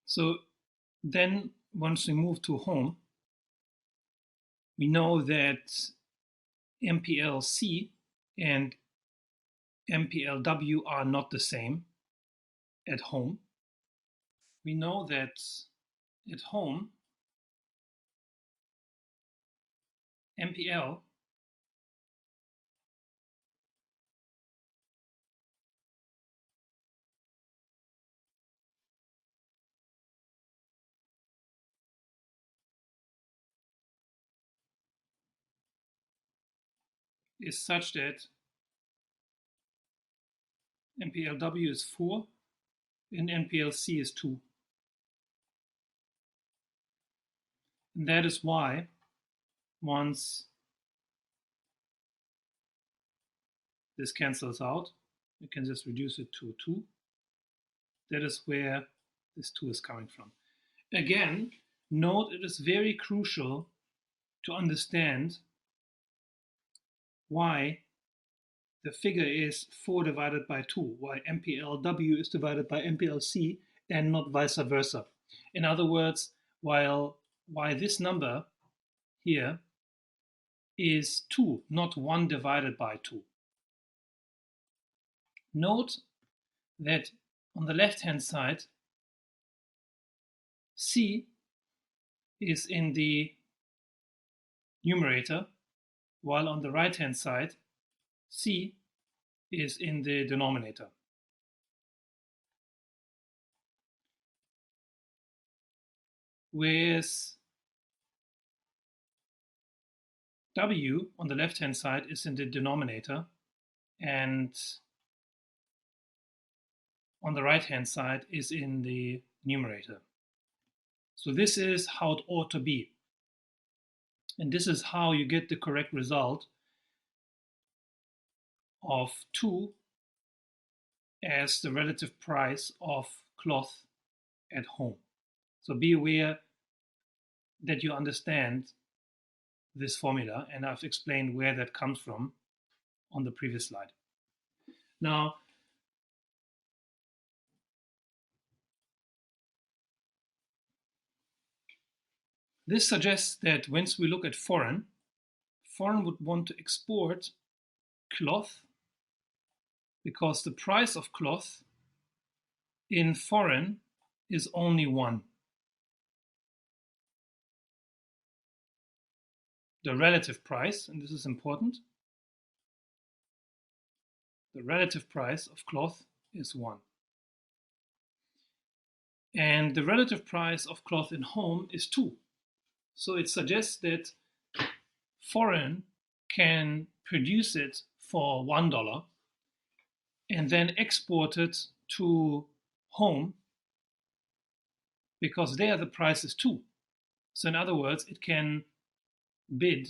So then once we move to home, we know that MPLC and MPLW are not the same at home. We know that at home, MPL is such that MPLW is 4 and MPLC is 2. And that is why once this cancels out, we can just reduce it to 2. That is where this 2 is coming from. Again, note it is very crucial to understand why the figure is 4 divided by 2, why MPLW is divided by MPLC and not vice versa. In other words, why this number here is 2, not 1 divided by 2. Note that on the left-hand side, C is in the numerator, while on the right-hand side, C is in the denominator. Whereas W on the left-hand side is in the denominator, and on the right-hand side is in the numerator. So this is how it ought to be. And this is how you get the correct result of 2 as the relative price of cloth at home. So be aware that you understand this formula, and I've explained where that comes from on the previous slide. Now, this suggests that once we look at foreign would want to export cloth because the price of cloth in foreign is only 1. The relative price, and this is important, the relative price of cloth is 1. And the relative price of cloth in home is 2. So it suggests that foreign can produce it for $1 and then export it to home because there the price is 2. So in other words, it can bid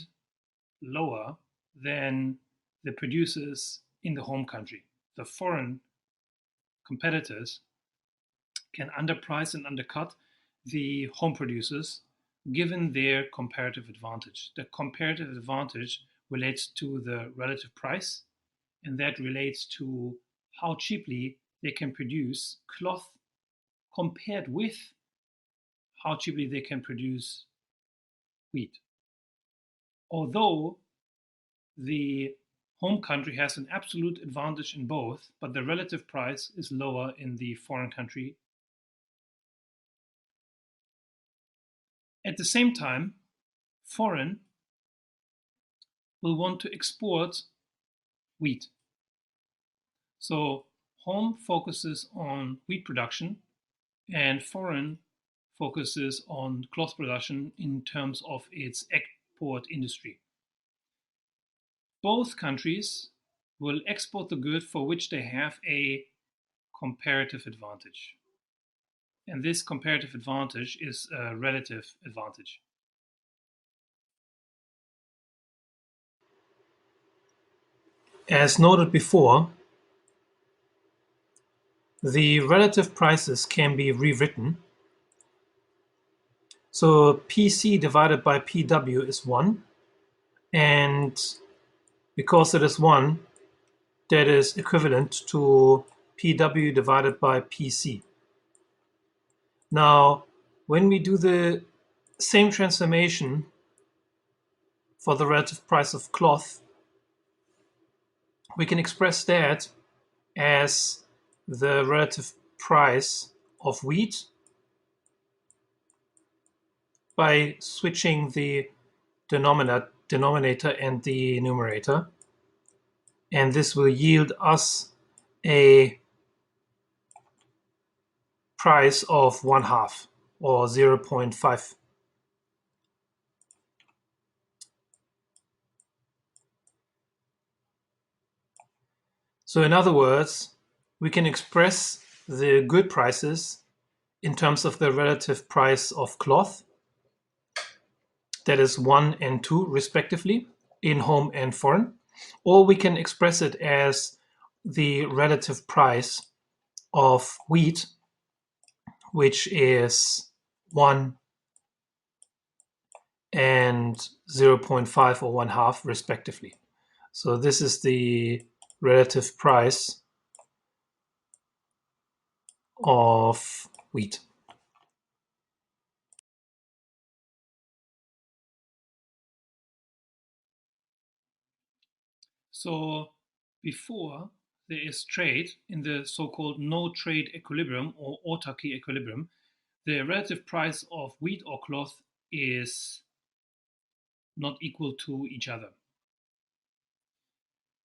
lower than the producers in the home country. The foreign competitors can underprice and undercut the home producers given their comparative advantage. The comparative advantage relates to the relative price, and that relates to how cheaply they can produce cloth compared with how cheaply they can produce wheat. Although the home country has an absolute advantage in both, but the relative price is lower in the foreign country. At the same time, foreign will want to export wheat. So home focuses on wheat production and foreign focuses on cloth production in terms of its export industry. Both countries will export the good for which they have a comparative advantage. And this comparative advantage is a relative advantage. as noted before, the relative prices can be rewritten. So PC divided by PW is 1, and because it is 1, that is equivalent to PW divided by PC. Now, when we do the same transformation for the relative price of cloth, we can express that as the relative price of wheat by switching the denominator and the numerator. And this will yield us a price of 1/2 or 0.5. So in other words, we can express the good prices in terms of the relative price of cloth, that is 1 and 2 respectively, in home and foreign, or we can express it as the relative price of wheat, which is 1 and 0.5 or 1/2 respectively. So this is the relative price of wheat. So before there is trade in the so-called no trade equilibrium or autarky equilibrium, the relative price of wheat or cloth is not equal to each other.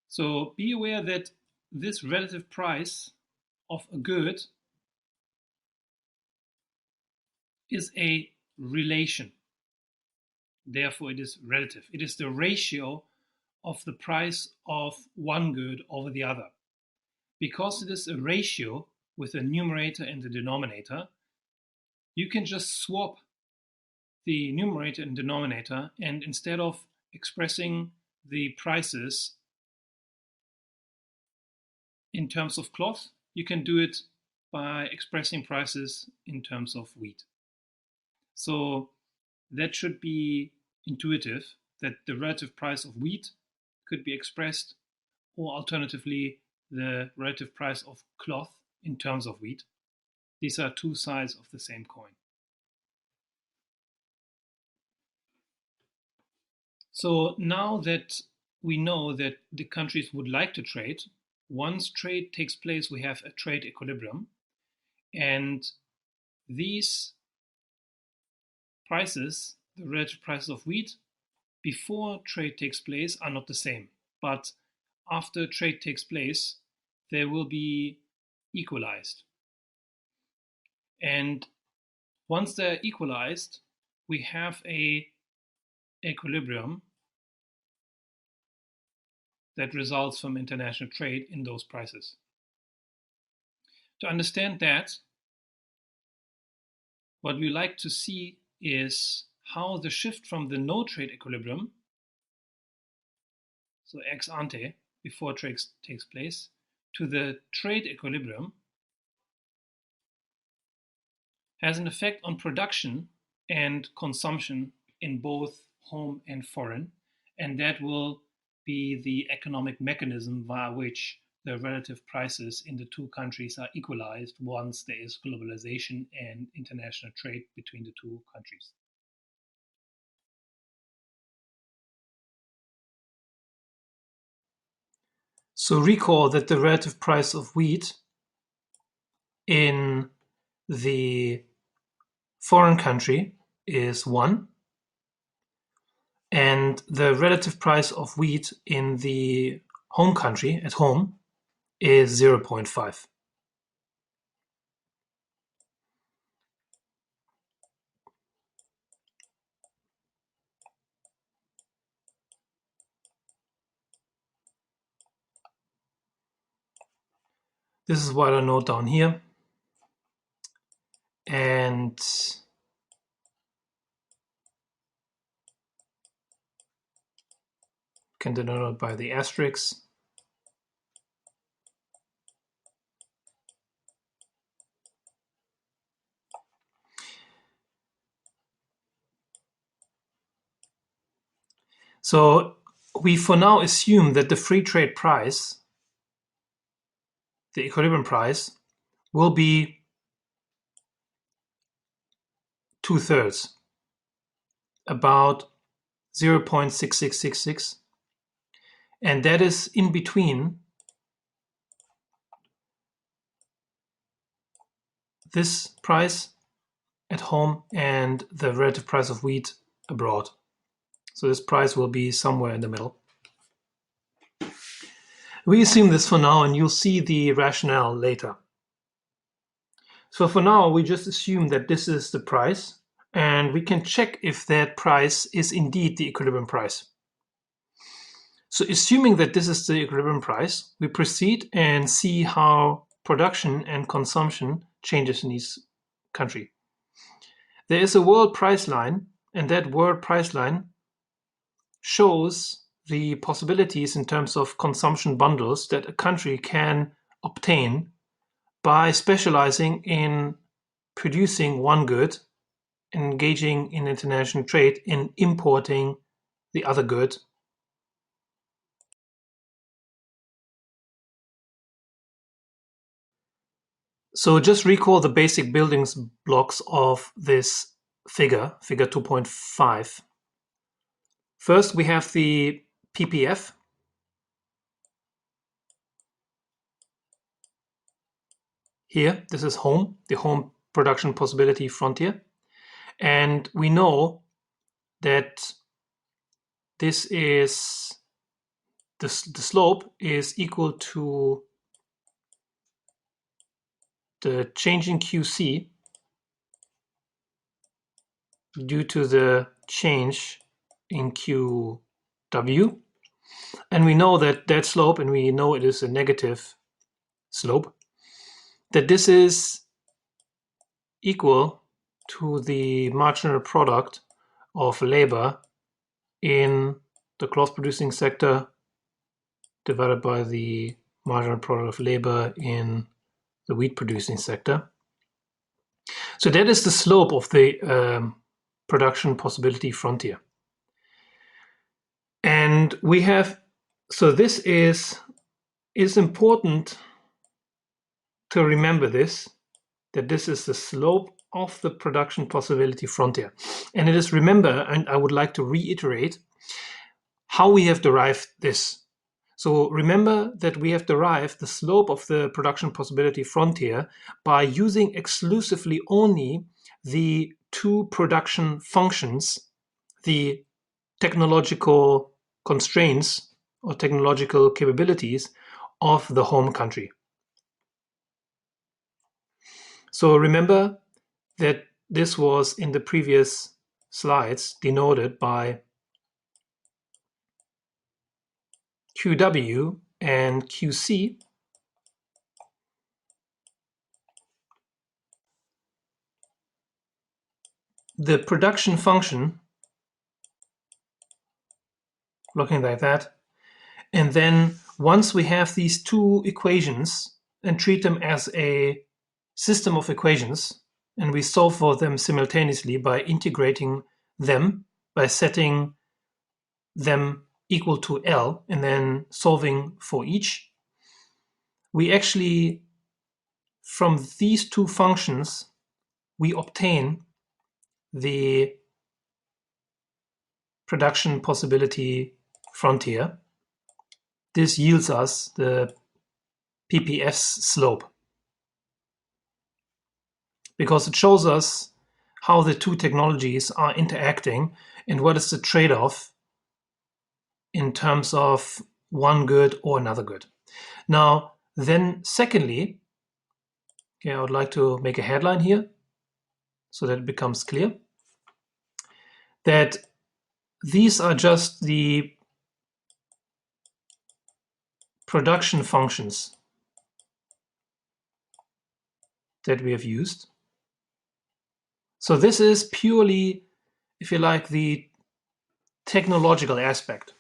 So be aware that this relative price of a good is a relation. Therefore, it is relative. It is the ratio of the price of one good over the other. Because it is a ratio with a numerator and a denominator, you can just swap the numerator and denominator, and instead of expressing the prices in terms of cloth, you can do it by expressing prices in terms of wheat. So that should be intuitive, that the relative price of wheat could be expressed, or alternatively, the relative price of cloth in terms of wheat. These are two sides of the same coin. So now that we know that the countries would like to trade, once trade takes place, we have a trade equilibrium. And these prices, the relative prices of wheat, before trade takes place are not the same. But after trade takes place, they will be equalized. And once they're equalized, we have a equilibrium that results from international trade in those prices. To understand that, what we like to see is how the shift from the no trade equilibrium, so ex ante, before trade takes place, to the trade equilibrium has an effect on production and consumption in both home and foreign, and that will be the economic mechanism via which the relative prices in the two countries are equalized once there is globalization and international trade between the two countries. So recall that the relative price of wheat in the foreign country is 1, and the relative price of wheat in the home country, at home, is 0.5. This is what I note down here. And can denote by the asterisk. So we for now assume that the free trade price, the equilibrium price, will be 2/3, about 0.6666, and that is in between this price at home and the relative price of wheat abroad. So this price will be somewhere in the middle. We assume this for now, and you'll see the rationale later. So for now, we just assume that this is the price, and we can check if that price is indeed the equilibrium price. So assuming that this is the equilibrium price, we proceed and see how production and consumption changes in each country. There is a world price line, and that world price line shows the possibilities in terms of consumption bundles that a country can obtain by specializing in producing one good, engaging in international trade, in importing the other good. So just recall the basic building blocks of this figure 2.5. First, we have the PPF. Here, this is home, the home production possibility frontier. And we know that this is the slope is equal to the change in QC due to the change in QW. And we know that that slope, and we know it is a negative slope, that this is equal to the marginal product of labor in the cloth producing sector divided by the marginal product of labor in the wheat producing sector. So that is the slope of the production possibility frontier. And we have, so this is important to remember this, that this is the slope of the production possibility frontier. And it is, remember, and I would like to reiterate how we have derived this. So remember that we have derived the slope of the production possibility frontier by using exclusively only the two production functions, the technological constraints or technological capabilities of the home country. So remember that this was in the previous slides denoted by QW and QC. The production function, looking like that, and then once we have these two equations and treat them as a system of equations, and we solve for them simultaneously by integrating them, by setting them equal to L and then solving for each, we actually, from these two functions, we obtain the production possibility frontier. This yields us the PPF's slope, because it shows us how the two technologies are interacting and what is the trade-off in terms of one good or another good. Now, then secondly, okay, I would like to make a headline here so that it becomes clear that these are just the production functions that we have used. So this is purely, if you like, the technological aspect.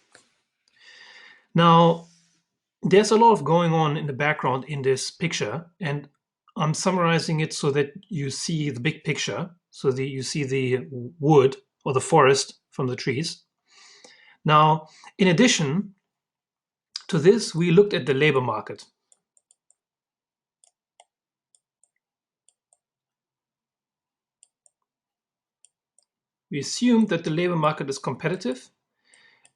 Now, there's a lot of going on in the background in this picture, and I'm summarizing it so that you see the big picture, so that you see the wood or the forest from the trees. Now, in addition to this, we looked at the labor market. We assumed that the labor market is competitive,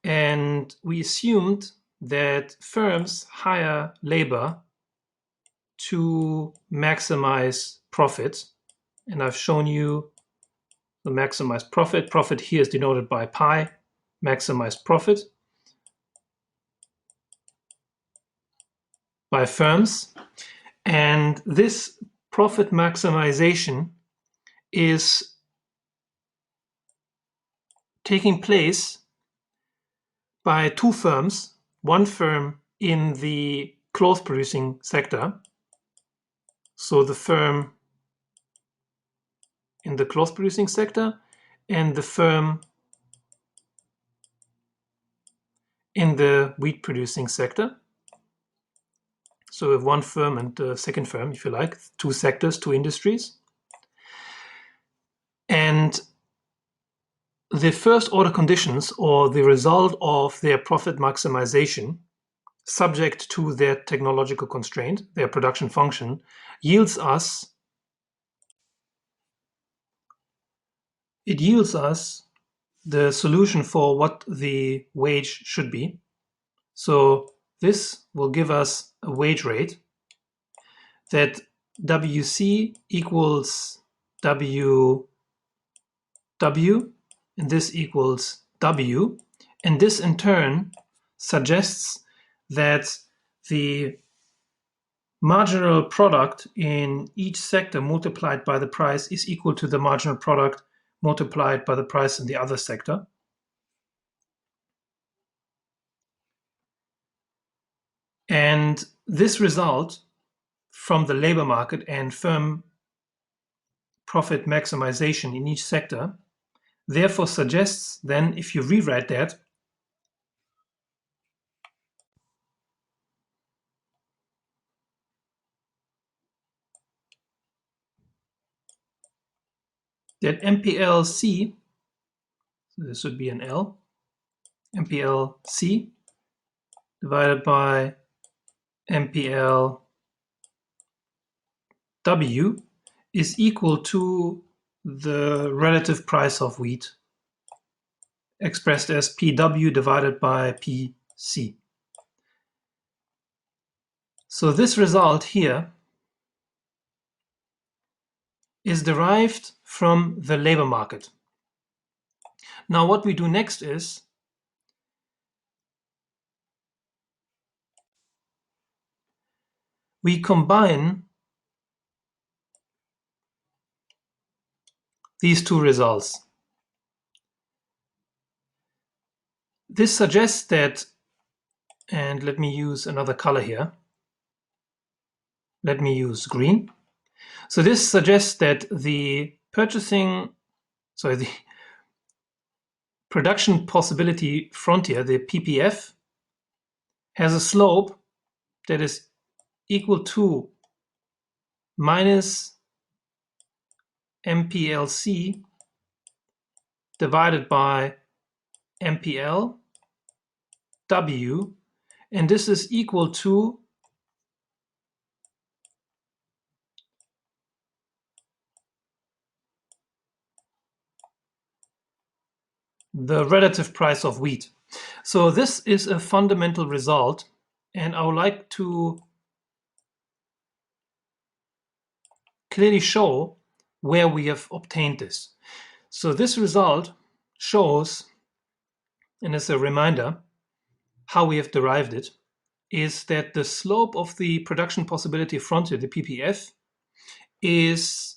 and we assumed that firms hire labor to maximize profit. And I've shown you the maximized profit. Profit here is denoted by pi, maximized profit by firms. And this profit maximization is taking place by two firms, one firm in the cloth producing sector, so the firm in the cloth producing sector, and the firm in the wheat producing sector. So we have one firm and the second firm, if you like, two sectors, two industries. And the first order conditions, or the result of their profit maximization, subject to their technological constraint, their production function, yields us the solution for what the wage should be. So this will give us a wage rate that WC equals WW, and this equals W. And this in turn suggests that the marginal product in each sector multiplied by the price is equal to the marginal product multiplied by the price in the other sector. And this result from the labor market and firm profit maximization in each sector therefore suggests then, if you rewrite that, that MPLC, so this would be an L, MPLC divided by MPLW is equal to the relative price of wheat expressed as PW divided by PC. So this result here is derived from the labor market. Now what we do next is we combine these two results. This suggests that, and let me use another color here. Let me use green. So this suggests that the production possibility frontier, the PPF, has a slope that is equal to minus MPLC divided by MPLW, and this is equal to the relative price of wheat. So this is a fundamental result, and I would like to clearly show where we have obtained this. So this result shows, and as a reminder, how we have derived it, is that the slope of the production possibility frontier, the PPF, is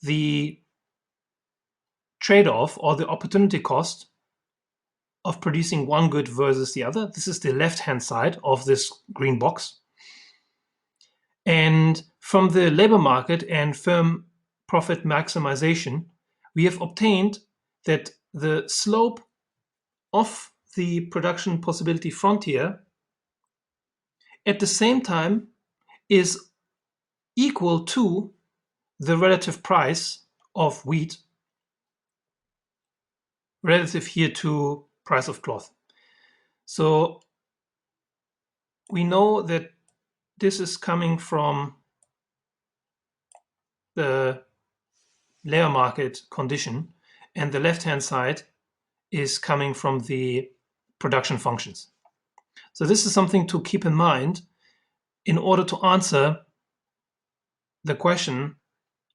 the trade-off or the opportunity cost of producing one good versus the other. This is the left-hand side of this green box. And from the labor market and firm profit maximization, we have obtained that the slope of the production possibility frontier at the same time is equal to the relative price of wheat relative here to price of cloth. So we know that this is coming from the labor market condition, and the left-hand side is coming from the production functions. So this is something to keep in mind in order to answer the question,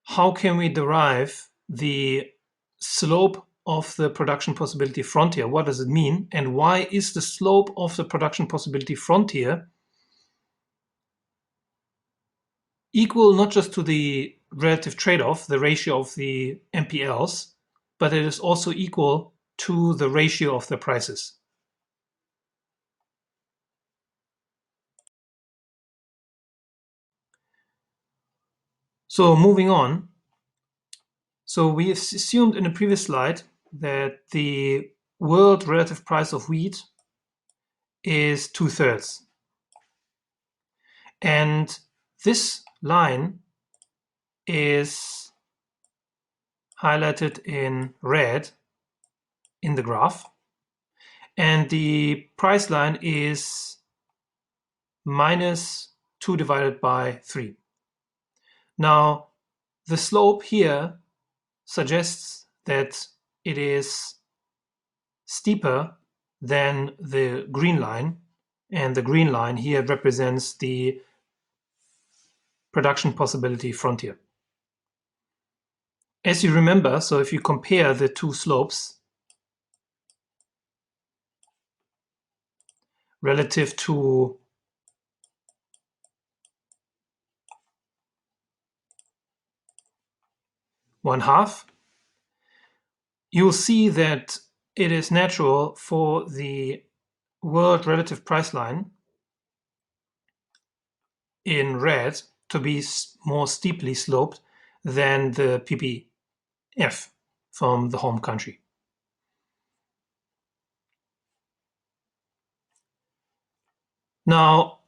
how can we derive the slope of the production possibility frontier? What does it mean? And why is the slope of the production possibility frontier equal not just to the relative trade-off, the ratio of the MPLs, but it is also equal to the ratio of the prices. So moving on. So we have assumed in the previous slide that the world relative price of wheat is 2/3. And this line is highlighted in red in the graph. And the price line is minus 2 divided by 3. Now, the slope here suggests that it is steeper than the green line, and the green line here represents the production possibility frontier. As you remember, so if you compare the two slopes relative to one half, you'll see that it is natural for the world relative price line in red to be more steeply sloped than the PPF from the home country. Now,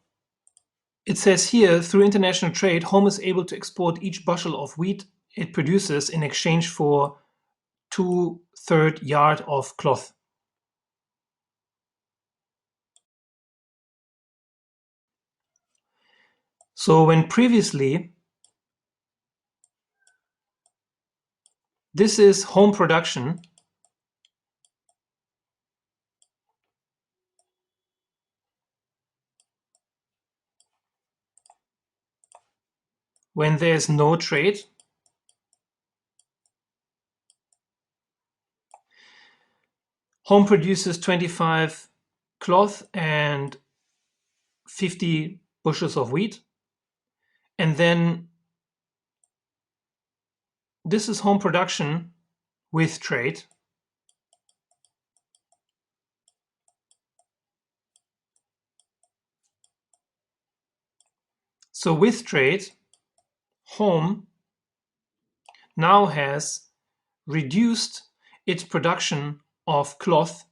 it says here, through international trade, home is able to export each bushel of wheat it produces in exchange for 2/3 yard of cloth. So when previously, this is home production, when there's no trade, home produces 25 cloth and 50 bushels of wheat. And then this is home production with trade. So with trade, home now has reduced its production of cloth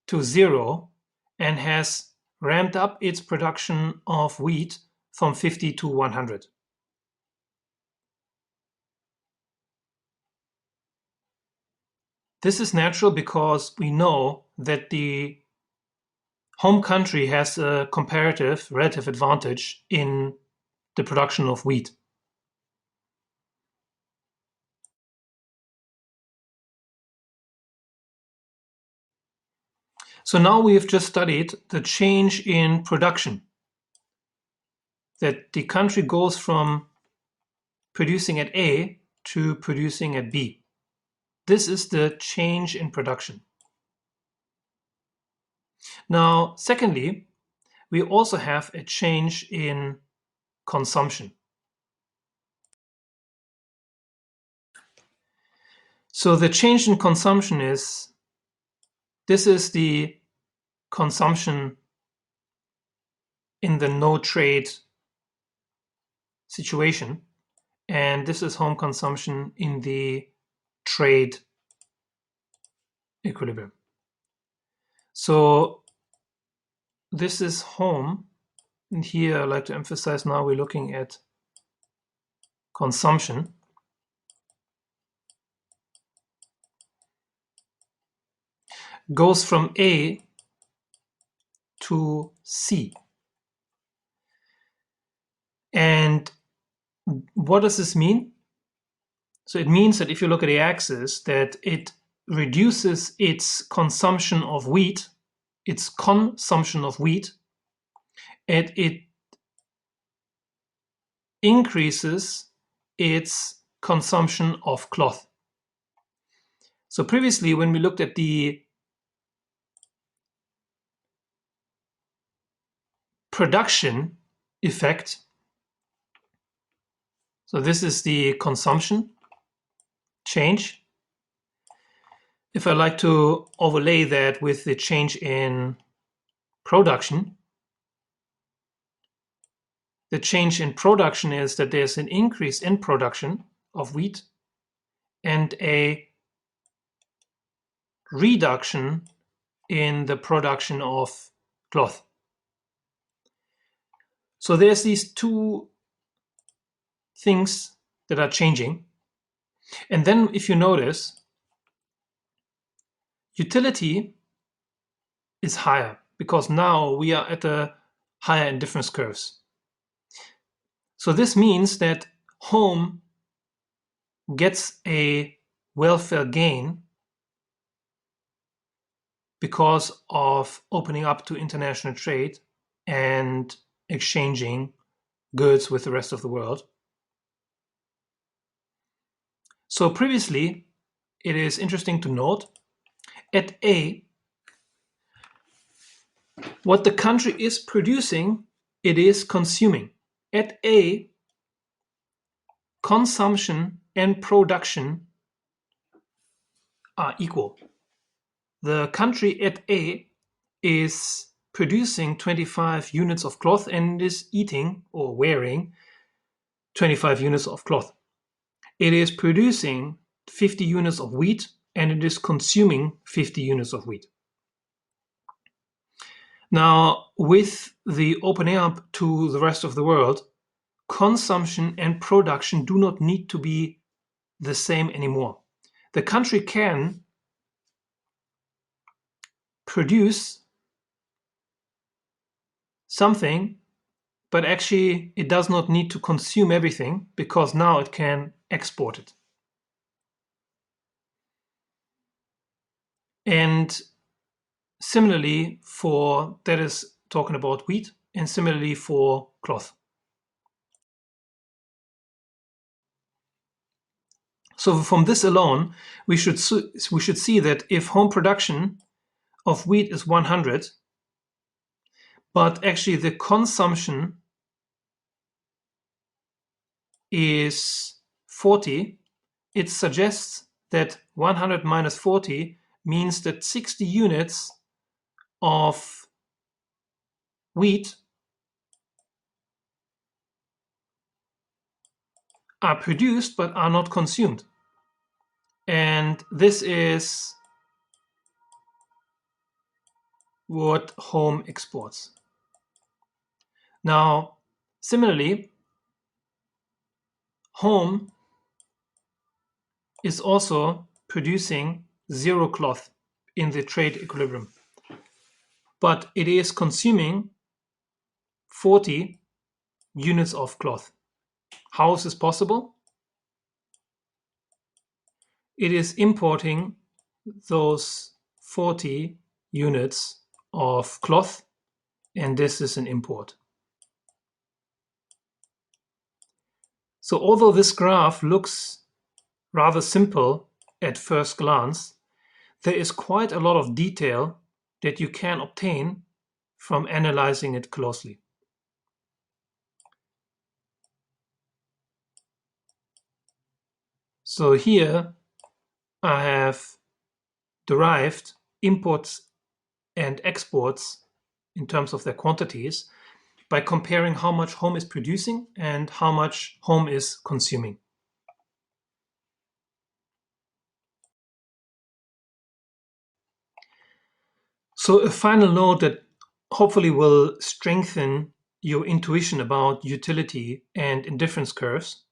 to 0 and has ramped up its production of wheat from 50 to 100. This is natural because we know that the home country has a comparative relative advantage in the production of wheat. So now we have just studied the change in production, that the country goes from producing at A to producing at B. This is the change in production. Now, secondly, we also have a change in consumption. So the change in consumption is, this is the consumption in the no trade situation, and this is home consumption in the trade equilibrium. So this is home, and here I'd like to emphasize now we're looking at consumption. Goes from A to C. And what does this mean? So it means that if you look at the axis, that it reduces its consumption of wheat, and it increases its consumption of cloth. So previously, when we looked at the production effect, so this is the consumption change. If I like to overlay that with the change in production, the change in production is that there's an increase in production of wheat and a reduction in the production of cloth. So there's these two things that are changing. And then if you notice, utility is higher because now we are at a higher indifference curves. So this means that home gets a welfare gain because of opening up to international trade and exchanging goods with the rest of the world. So previously, it is interesting to note, at A, what the country is producing, it is consuming. At A, consumption and production are equal. The country at A is producing 25 units of cloth and is eating or wearing 25 units of cloth. It is producing 50 units of wheat and it is consuming 50 units of wheat. Now, with the opening up to the rest of the world, consumption and production do not need to be the same anymore. The country can produce something, but actually it does not need to consume everything because now it can export it. And similarly that is talking about wheat, and similarly for cloth. So from this alone, we should see that if home production of wheat is 100, but actually the consumption is 40, it suggests that 100 minus 40 means that 60 units of wheat are produced but are not consumed. And this is what home exports. Now, similarly, home is also producing zero cloth in the trade equilibrium, but it is consuming 40 units of cloth. How is this possible? It is importing those 40 units of cloth, and this is an import. So although this graph looks rather simple at first glance, there is quite a lot of detail that you can obtain from analyzing it closely. So here I have derived imports and exports in terms of their quantities by comparing how much home is producing and how much home is consuming. So a final note that hopefully will strengthen your intuition about utility and indifference curves.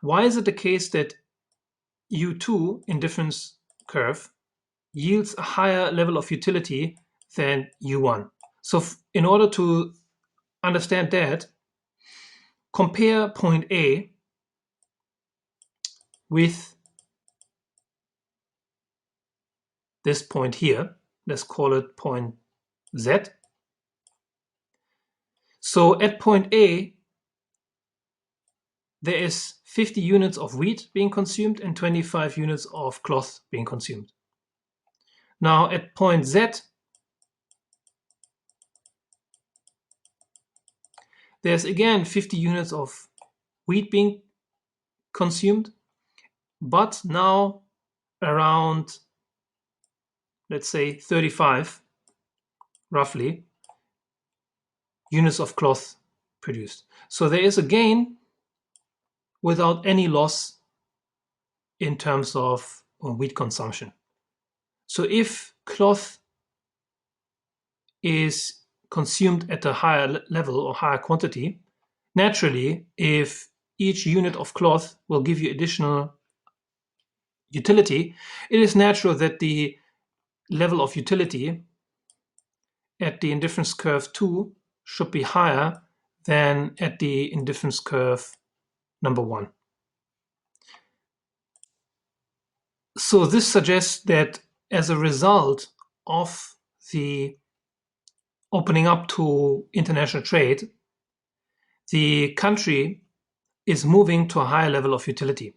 Why is it the case that U2 indifference curve yields a higher level of utility than U1? So in order to understand that, compare point A with this point here. Let's call it point Z. So at point A, there is 50 units of wheat being consumed and 25 units of cloth being consumed. Now at point Z, there's again 50 units of wheat being consumed, but now around, let's say 35 roughly units of cloth produced. So there is a gain without any loss in terms of wheat consumption. So if cloth is consumed at a higher level or higher quantity, naturally, if each unit of cloth will give you additional utility, it is natural that the level of utility at the indifference curve 2 should be higher than at the indifference curve number 1. So this suggests that as a result of the opening up to international trade, the country is moving to a higher level of utility.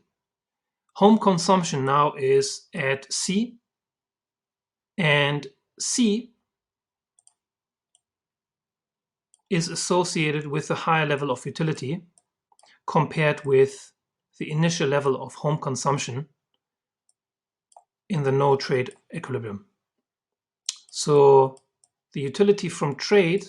Home consumption now is at C, and C is associated with a higher level of utility compared with the initial level of home consumption in the no trade equilibrium. So the utility from trade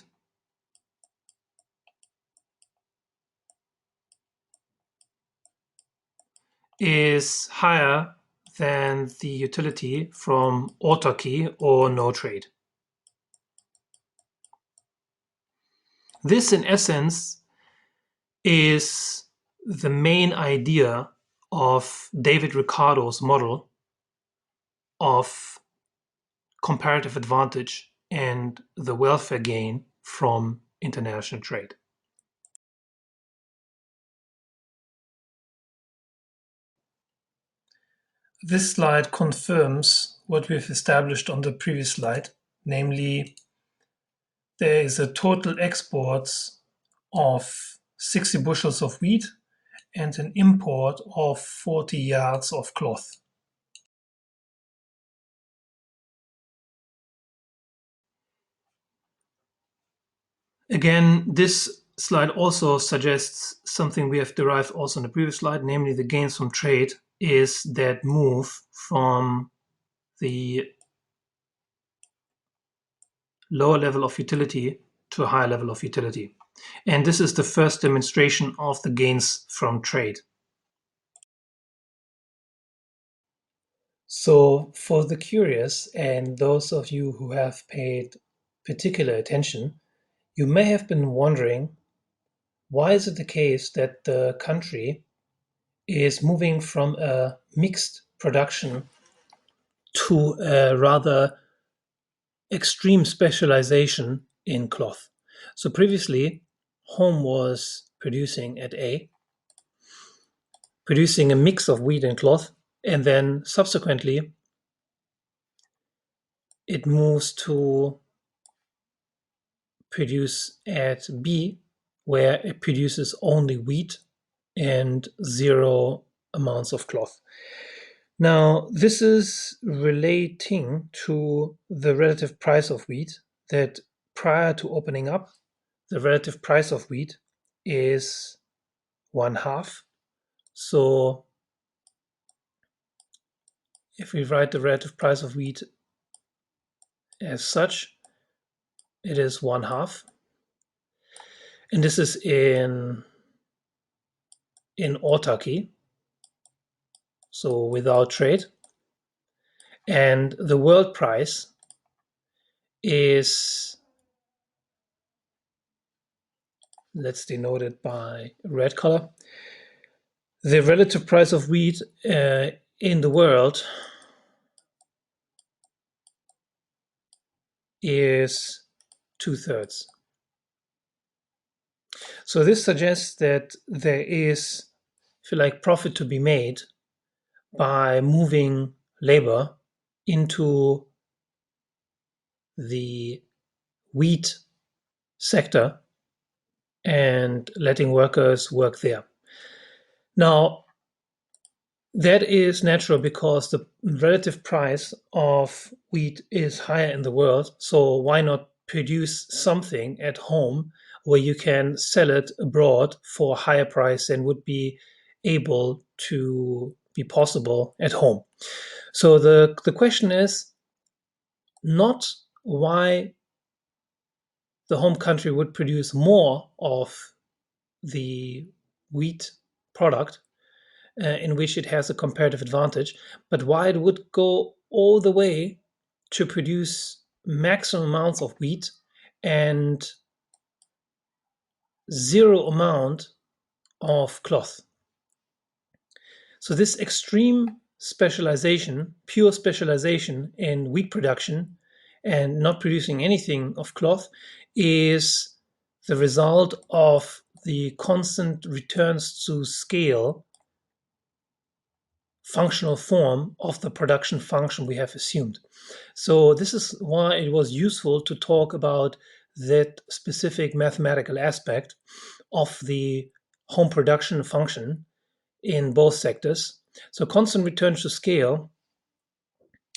is higher than the utility from autarky or no trade. This, in essence, is the main idea of David Ricardo's model of comparative advantage and the welfare gain from international trade. This slide confirms what we've established on the previous slide, namely there is a total exports of 60 bushels of wheat and an import of 40 yards of cloth. Again, this slide also suggests something we have derived also in the previous slide, namely the gains from trade is that move from the lower level of utility to a higher level of utility. And this is the first demonstration of the gains from trade. So for the curious and those of you who have paid particular attention, you may have been wondering, why is it the case that the country is moving from a mixed production to a rather extreme specialization in cloth? So previously, home was producing at A, producing a mix of wheat and cloth, and then subsequently it moves to produce at B, where it produces only wheat and zero amounts of cloth. Now, this is relating to the relative price of wheat, that prior to opening up, the relative price of wheat is 1/2. So if we write the relative price of wheat as such, it is 1/2. And this is in autarky, so without trade. And the world price is, let's denote it by red color. The relative price of wheat in the world is 2/3. So this suggests that there is, if you like, profit to be made by moving labor into the wheat sector and letting workers work there. Now, that is natural because the relative price of wheat is higher in the world. So why not produce something at home where you can sell it abroad for a higher price than would be able to be possible at home? So the question is not why the home country would produce more of the wheat product in which it has a comparative advantage, but why it would go all the way to produce maximum amounts of wheat and zero amount of cloth. So this extreme specialization, pure specialization in wheat production and not producing anything of cloth is the result of the constant returns to scale functional form of the production function we have assumed. So this is why it was useful to talk about that specific mathematical aspect of the home production function in both sectors. So constant returns to scale,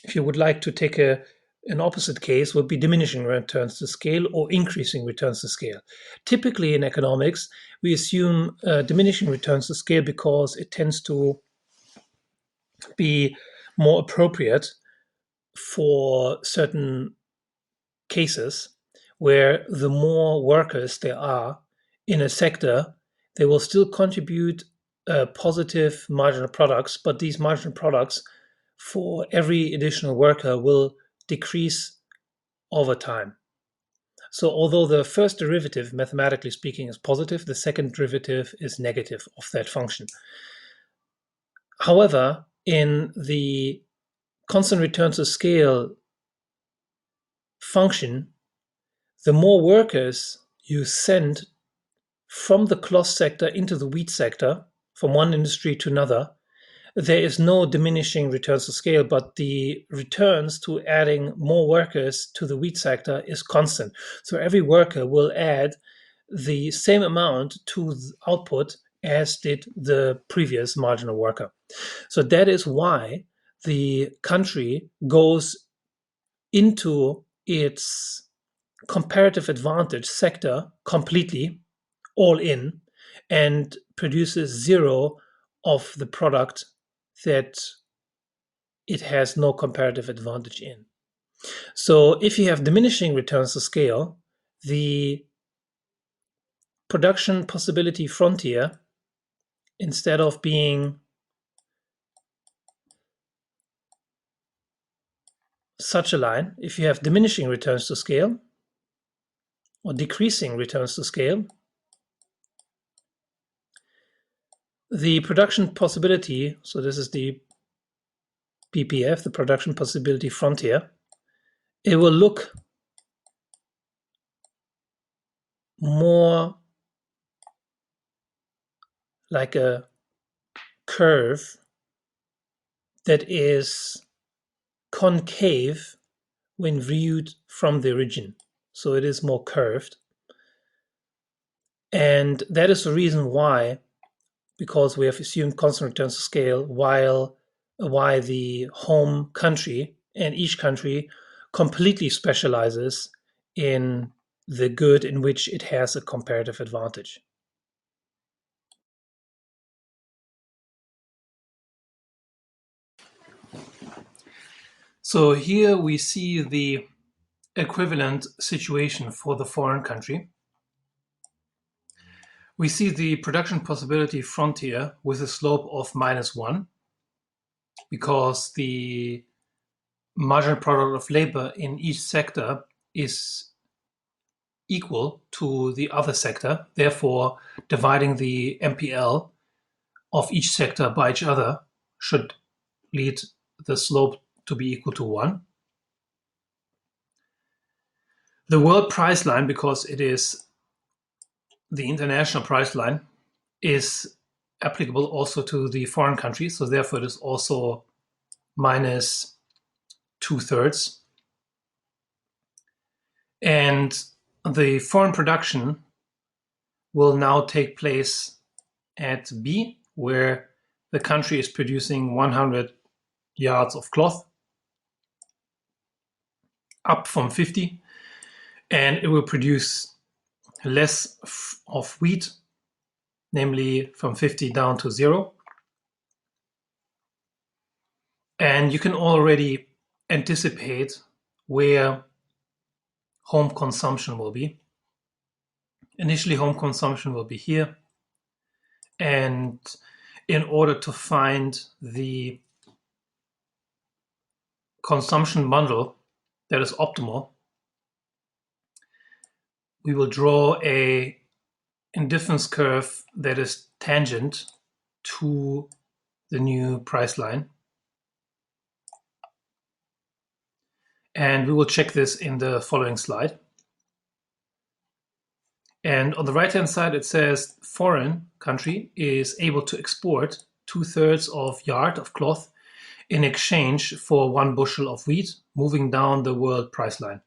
if you would like to take an opposite case, would be diminishing returns to scale or increasing returns to scale. Typically in economics, we assume diminishing returns to scale because it tends to be more appropriate for certain cases where the more workers there are in a sector, they will still contribute positive marginal products, but these marginal products for every additional worker will decrease over time. So although the first derivative, mathematically speaking, is positive, the second derivative is negative of that function. However, in the constant return to scale function, the more workers you send from the cloth sector into the wheat sector, from one industry to another, there is no diminishing returns to scale, but the returns to adding more workers to the wheat sector is constant. So every worker will add the same amount to the output as did the previous marginal worker. So that is why the country goes into its comparative advantage sector completely, all in, and produces zero of the product that it has no comparative advantage in. So if you have diminishing returns to scale, the production possibility frontier, instead of being such a line, if you have diminishing returns to scale or decreasing returns to scale, the production possibility, so this is the PPF, the production possibility frontier, it will look more like a curve that is concave when viewed from the origin. So it is more curved. And that is the reason why, because we have assumed constant returns to scale, why the home country and each country completely specializes in the good in which it has a comparative advantage. So here we see the equivalent situation for the foreign country. We see the production possibility frontier with a slope of -1 because the marginal product of labor in each sector is equal to the other sector. Therefore, dividing the MPL of each sector by each other should lead the slope to be equal to 1. The world price line, because it is the international price line, is applicable also to the foreign countries. So therefore it is also minus 2/3. And the foreign production will now take place at B, where the country is producing 100 yards of cloth, up from 50, and it will produce less of wheat, namely from 50 down to 0. And you can already anticipate where home consumption will be. Initially, home consumption will be here. And in order to find the consumption bundle that is optimal, we will draw a indifference curve that is tangent to the new price line. And we will check this in the following slide. And on the right-hand side, it says foreign country is able to export 2/3 of yard of cloth in exchange for 1 bushel of wheat, moving down the world price line.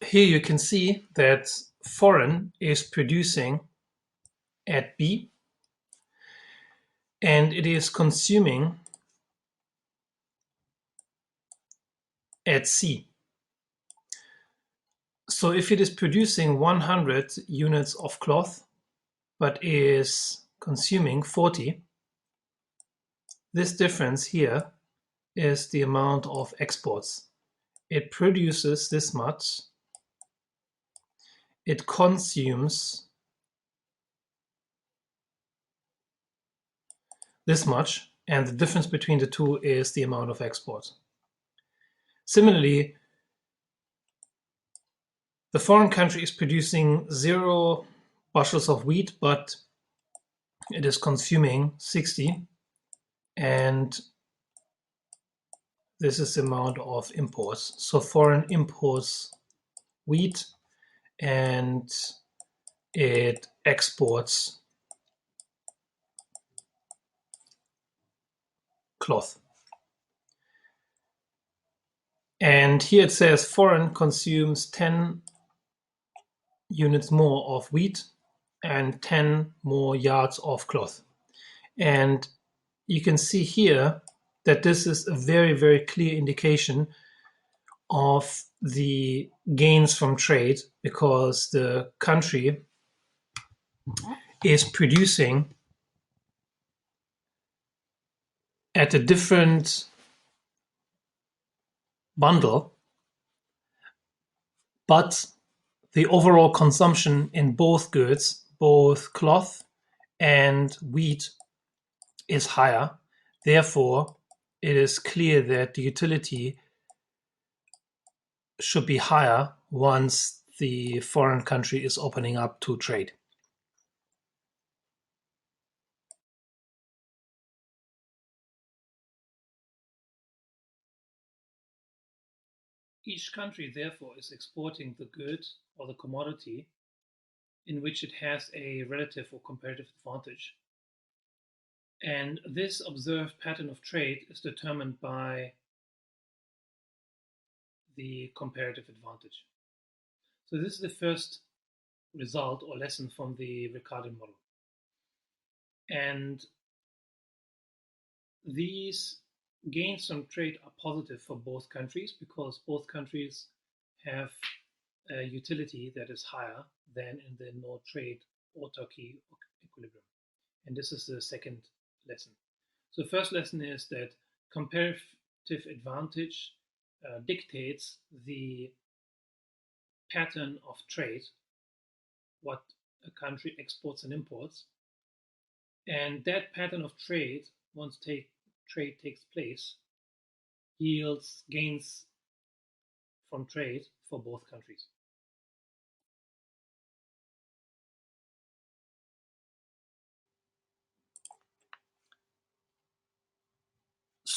Here you can see that foreign is producing at B, and it is consuming at C. So if it is producing 100 units of cloth, but is consuming 40, this difference here is the amount of exports. It produces this much, it consumes this much, and the difference between the two is the amount of export. Similarly, the foreign country is producing 0 bushels of wheat, but it is consuming 60, and this is the amount of imports. So foreign imports wheat and it exports cloth. And here it says foreign consumes 10 units more of wheat and 10 more yards of cloth. And you can see here that this is a very, very clear indication of the gains from trade, because the country is producing at a different bundle, but the overall consumption in both goods, both cloth and wheat, is higher. Therefore, it is clear that the utility should be higher once the foreign country is opening up to trade. Each country, therefore, is exporting the good or the commodity in which it has a relative or comparative advantage. And this observed pattern of trade is determined by the comparative advantage. So this is the first result or lesson from the Ricardian model. And these gains from trade are positive for both countries, because both countries have a utility that is higher than in the no trade autarky equilibrium. And this is the second lesson. So the first lesson is that comparative advantage dictates the pattern of trade, what a country exports and imports. And that pattern of trade, once trade takes place, yields gains from trade for both countries.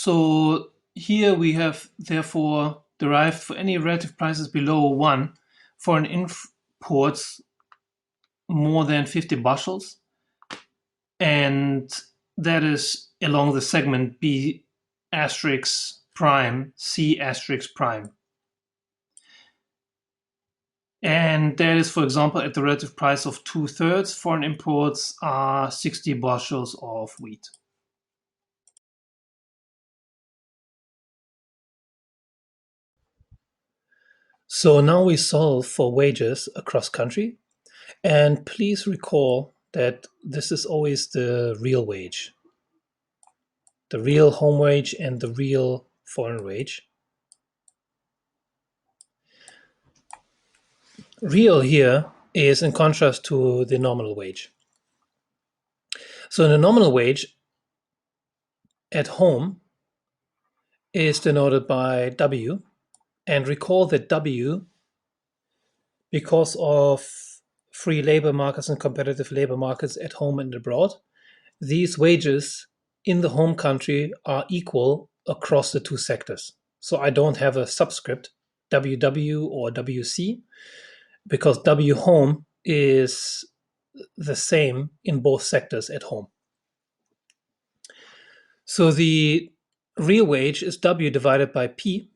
So here we have therefore derived for any relative prices below 1 for an imports more than 50 bushels, and that is along the segment B asterisk prime, C asterisk prime. And that is, for example, at the relative price of 2/3 foreign imports are 60 bushels of wheat. So now we solve for wages across country. And please recall that this is always the real wage, the real home wage and the real foreign wage. Real here is in contrast to the nominal wage. So the nominal wage at home is denoted by W. And recall that W, because of free labor markets and competitive labor markets at home and abroad, these wages in the home country are equal across the two sectors. So I don't have a subscript, WW or WC, because W home is the same in both sectors at home. So the real wage is W divided by P,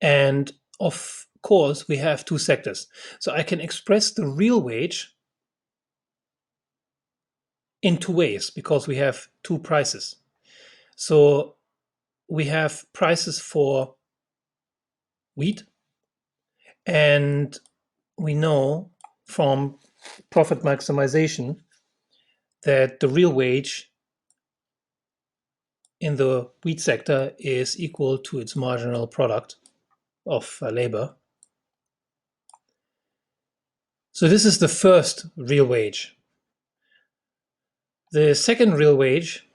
and of course we have two sectors. So I can express the real wage in two ways because we have two prices. So we have prices for wheat, and we know from profit maximization that the real wage in the wheat sector is equal to its marginal product of labor. So this is the first real wage. The second real wage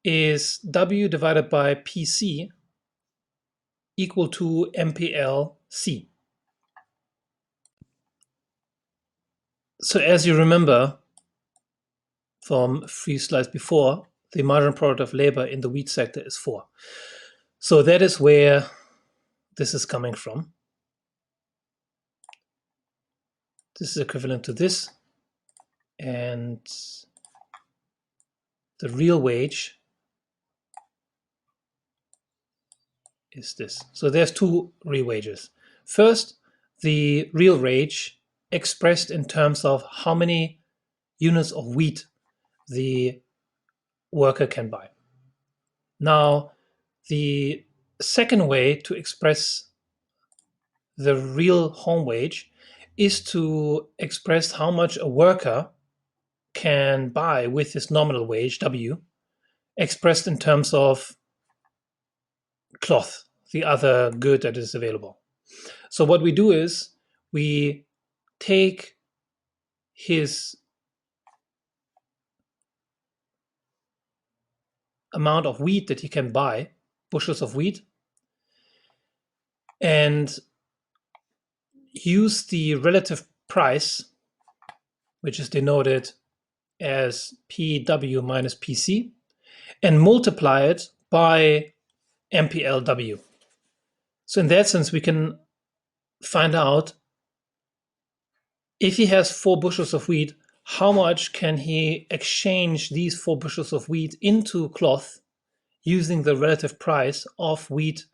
is W divided by PC equal to MPLC. So as you remember from 3 slides before, the marginal product of labor in the wheat sector is 4. So that is where this is coming from. This is equivalent to this, and the real wage is this. So there's two real wages. First, the real wage expressed in terms of how many units of wheat the worker can buy. Now, the second way to express the real home wage is to express how much a worker can buy with his nominal wage, W, expressed in terms of cloth, the other good that is available. So what we do is we take his amount of wheat that he can buy, bushels of wheat, and use the relative price, which is denoted as PW minus PC, and multiply it by MPLW. So in that sense, we can find out if he has 4 bushels of wheat, how much can he exchange these 4 bushels of wheat into cloth using the relative price of wheat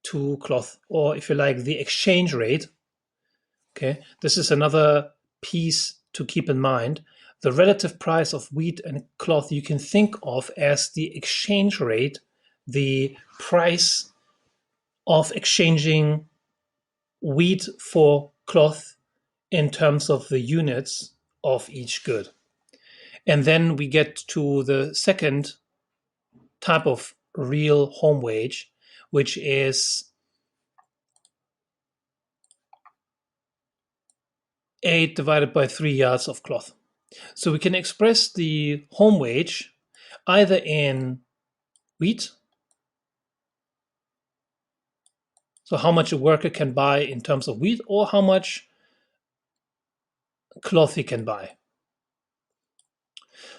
to cloth, or if you like, the exchange rate. Okay, this is another piece to keep in mind. The relative price of wheat and cloth you can think of as the exchange rate, the price of exchanging wheat for cloth in terms of the units of each good. And then we get to the second type of real home wage, which is 8 divided by 3 yards of cloth. So we can express the home wage either in wheat, so how much a worker can buy in terms of wheat, or how much cloth he can buy.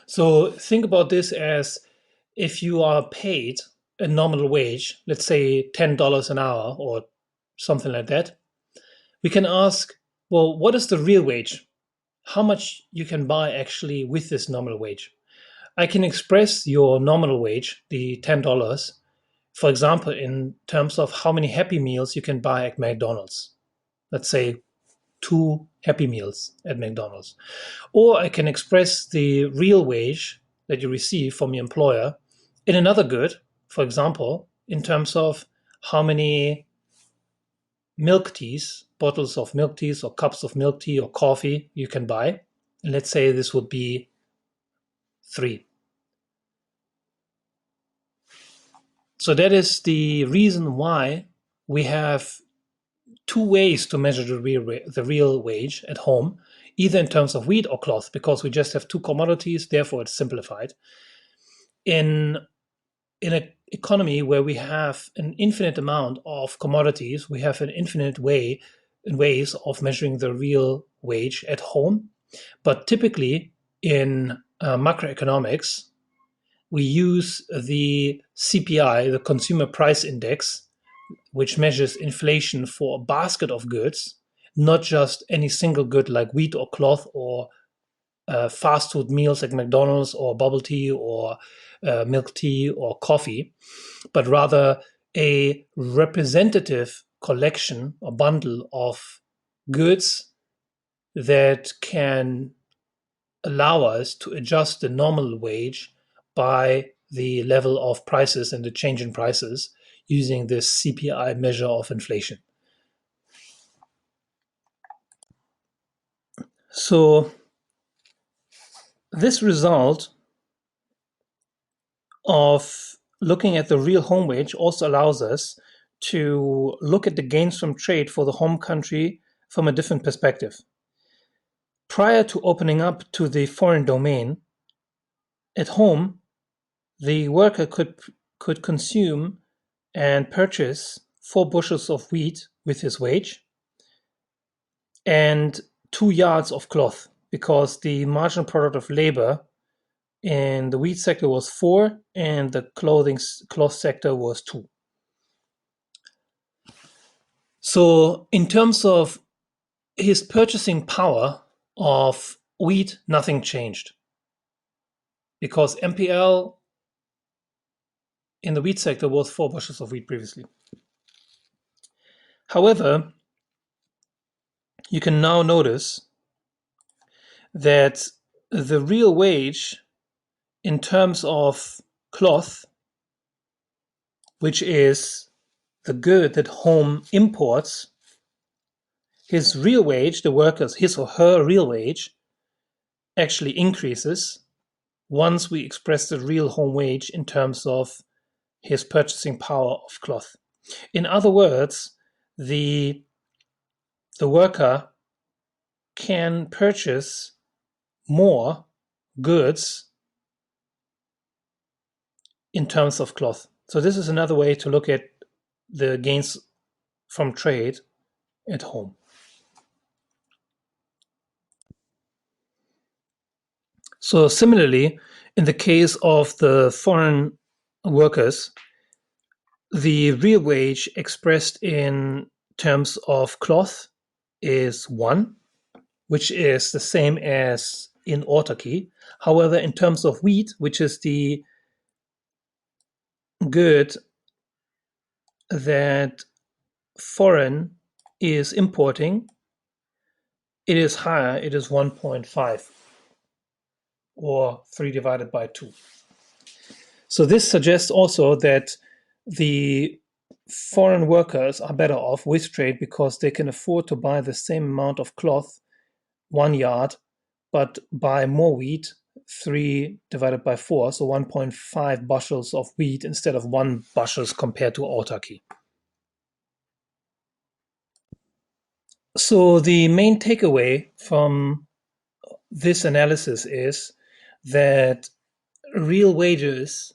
So think about this as if you are paid a nominal wage, let's say $10 an hour or something like that, we can ask, well, what is the real wage? How much you can buy actually with this nominal wage? I can express your nominal wage, the $10, for example, in terms of how many Happy Meals you can buy at McDonald's. Let's say 2 Happy Meals at McDonald's. Or I can express the real wage that you receive from your employer in another good, for example, in terms of how many milk teas, bottles of milk teas or cups of milk tea or coffee you can buy. And let's say this would be 3. So that is the reason why we have 2 ways to measure the real wage at home, either in terms of wheat or cloth, because we just have 2 commodities, therefore it's simplified. In an economy where we have an infinite amount of commodities, we have an infinite ways of measuring the real wage at home. But typically in macroeconomics, we use the CPI, the Consumer Price Index, which measures inflation for a basket of goods, not just any single good like wheat or cloth or fast food meals like McDonald's or bubble tea or milk tea or coffee, but rather a representative collection or bundle of goods that can allow us to adjust the nominal wage by the level of prices and the change in prices using this CPI measure of inflation. So this result of looking at the real home wage also allows us to look at the gains from trade for the home country from a different perspective. Prior to opening up to the foreign domain, at home, the worker could consume and purchase 4 bushels of wheat with his wage and 2 yards of cloth, because the marginal product of labor in the wheat sector was 4 and the cloth sector was 2. So in terms of his purchasing power of wheat, nothing changed, because MPL in the wheat sector was 4 bushels of wheat previously. However, you can now notice that the real wage in terms of cloth, which is the good that home imports, his real wage, the workers, his or her real wage, actually increases once we express the real home wage in terms of his purchasing power of cloth. In other words, the worker can purchase more goods in terms of cloth. So this is another way to look at the gains from trade at home. So similarly, in the case of the foreign workers, the real wage expressed in terms of cloth is 1, which is the same as in autarky. However, in terms of wheat, which is the good that foreign is importing, it is higher, it is 1.5 or 3 divided by 2. So this suggests also that the foreign workers are better off with trade because they can afford to buy the same amount of cloth, 1 yard, but buy more wheat, 3 divided by 4, so 1.5 bushels of wheat instead of 1 bushels compared to autarky. So the main takeaway from this analysis is that real wages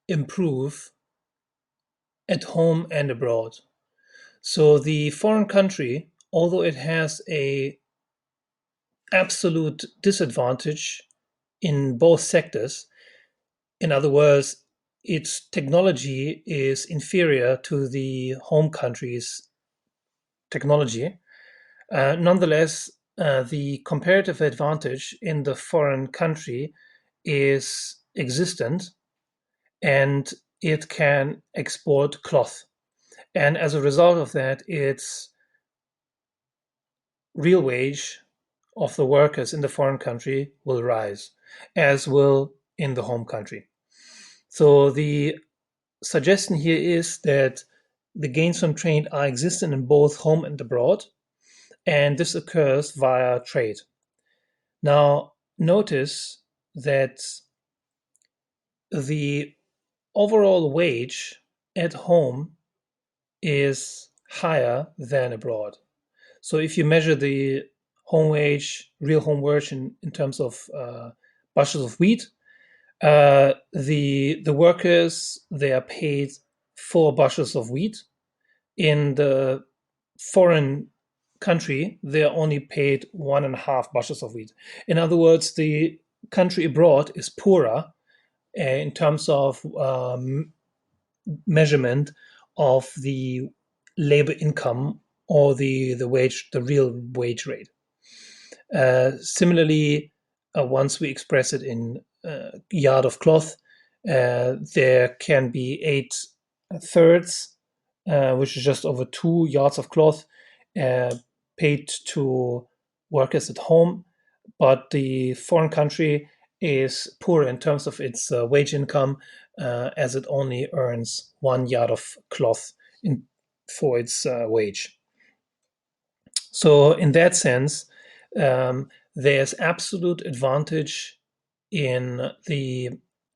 improve at home and abroad. So the foreign country, although it has a absolute disadvantage in both sectors, in other words, its technology is inferior to the home country's technology. Nonetheless, the comparative advantage in the foreign country is existent, and it can export cloth. And as a result of that, its real wage of the workers in the foreign country will rise, as will in the home country. So the suggestion here is that the gains from trade are existent in both home and abroad, and this occurs via trade. Now, notice that the overall wage at home is higher than abroad. So if you measure the home wage, real home wage in terms of bushels of wheat, the workers, they are paid 4 bushels of wheat. In the foreign country, they are only paid 1.5 bushels of wheat. In other words, the country abroad is poorer in terms of measurement of the labor income or the wage, the real wage rate. Similarly, once we express it in yard of cloth, there can be 8 thirds, which is just over 2 yards of cloth, uh, paid to workers at home. But the foreign country is poor in terms of its wage income, as it only earns 1 yard of cloth for its wage. So, in that sense, there's absolute advantage in the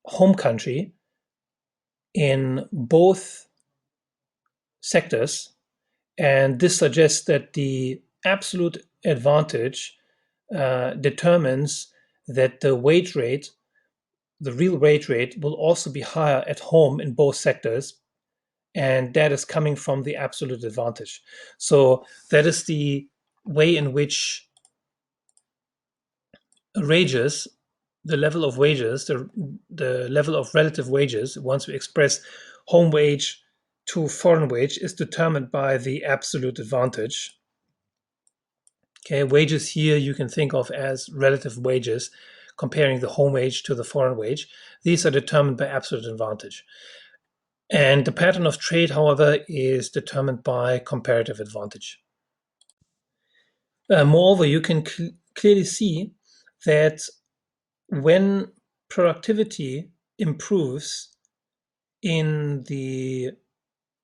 home country in both sectors, and this suggests that the absolute advantage determines that the wage rate, the real wage rate, will also be higher at home in both sectors, and that is coming from the absolute advantage. So that is the way in which wages, the level of wages, the level of relative wages, once we express home wage to foreign wage, is determined by the absolute advantage. Okay, wages here you can think of as relative wages, comparing the home wage to the foreign wage. These are determined by absolute advantage. And the pattern of trade, however, is determined by comparative advantage. Moreover, you can clearly see that when productivity improves in the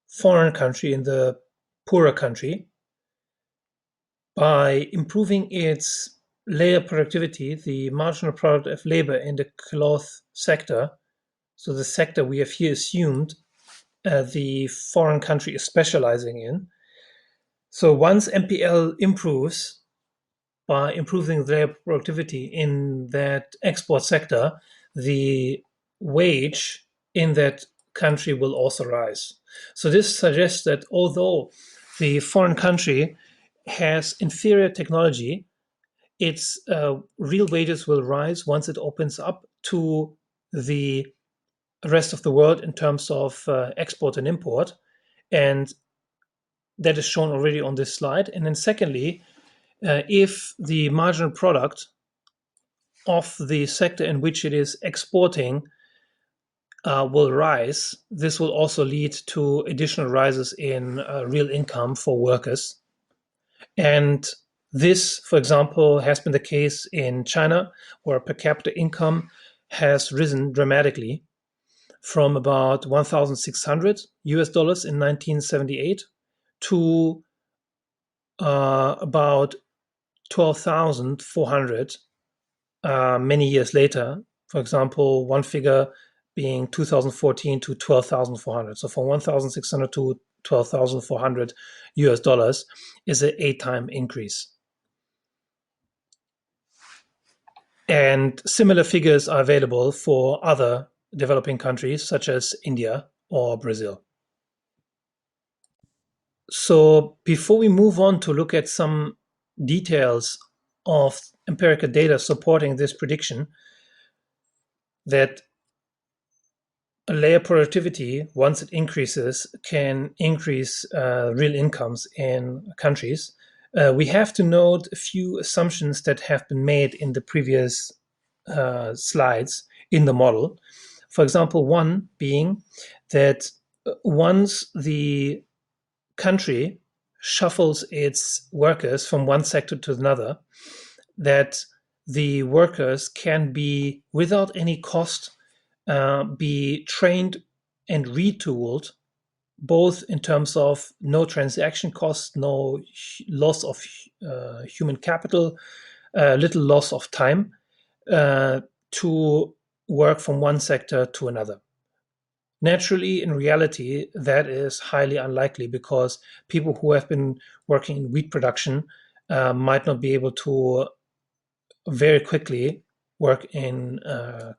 foreign country, in the poorer country, by improving its labor productivity, the marginal product of labor in the cloth sector, so the sector we have here assumed the foreign country is specializing in. So once MPL improves by improving their productivity in that export sector, the wage in that country will also rise. So this suggests that although the foreign country has inferior technology, its real wages will rise once it opens up to the rest of the world in terms of export and import. And that is shown already on this slide. And then secondly, if the marginal product of the sector in which it is exporting will rise, this will also lead to additional rises in real income for workers. And this, for example, has been the case in China, where per capita income has risen dramatically from about 1,600 US dollars in 1978 to about 12,400 many years later. For example, one figure being 2014 to 12,400. So from 1,600 to 12,400 US dollars is an 8-time increase. And similar figures are available for other developing countries such as India or Brazil. So before we move on to look at some details of empirical data supporting this prediction, that layer productivity, once it increases, can increase real incomes in countries. We have to note a few assumptions that have been made in the previous slides in the model. For example, one being that once the country shuffles its workers from one sector to another, that the workers can be, without any cost, be trained and retooled, both in terms of no transaction costs, no loss of human capital, little loss of time, uh, to work from one sector to another. Naturally, in reality, that is highly unlikely because people who have been working in wheat production might not be able to very quickly work in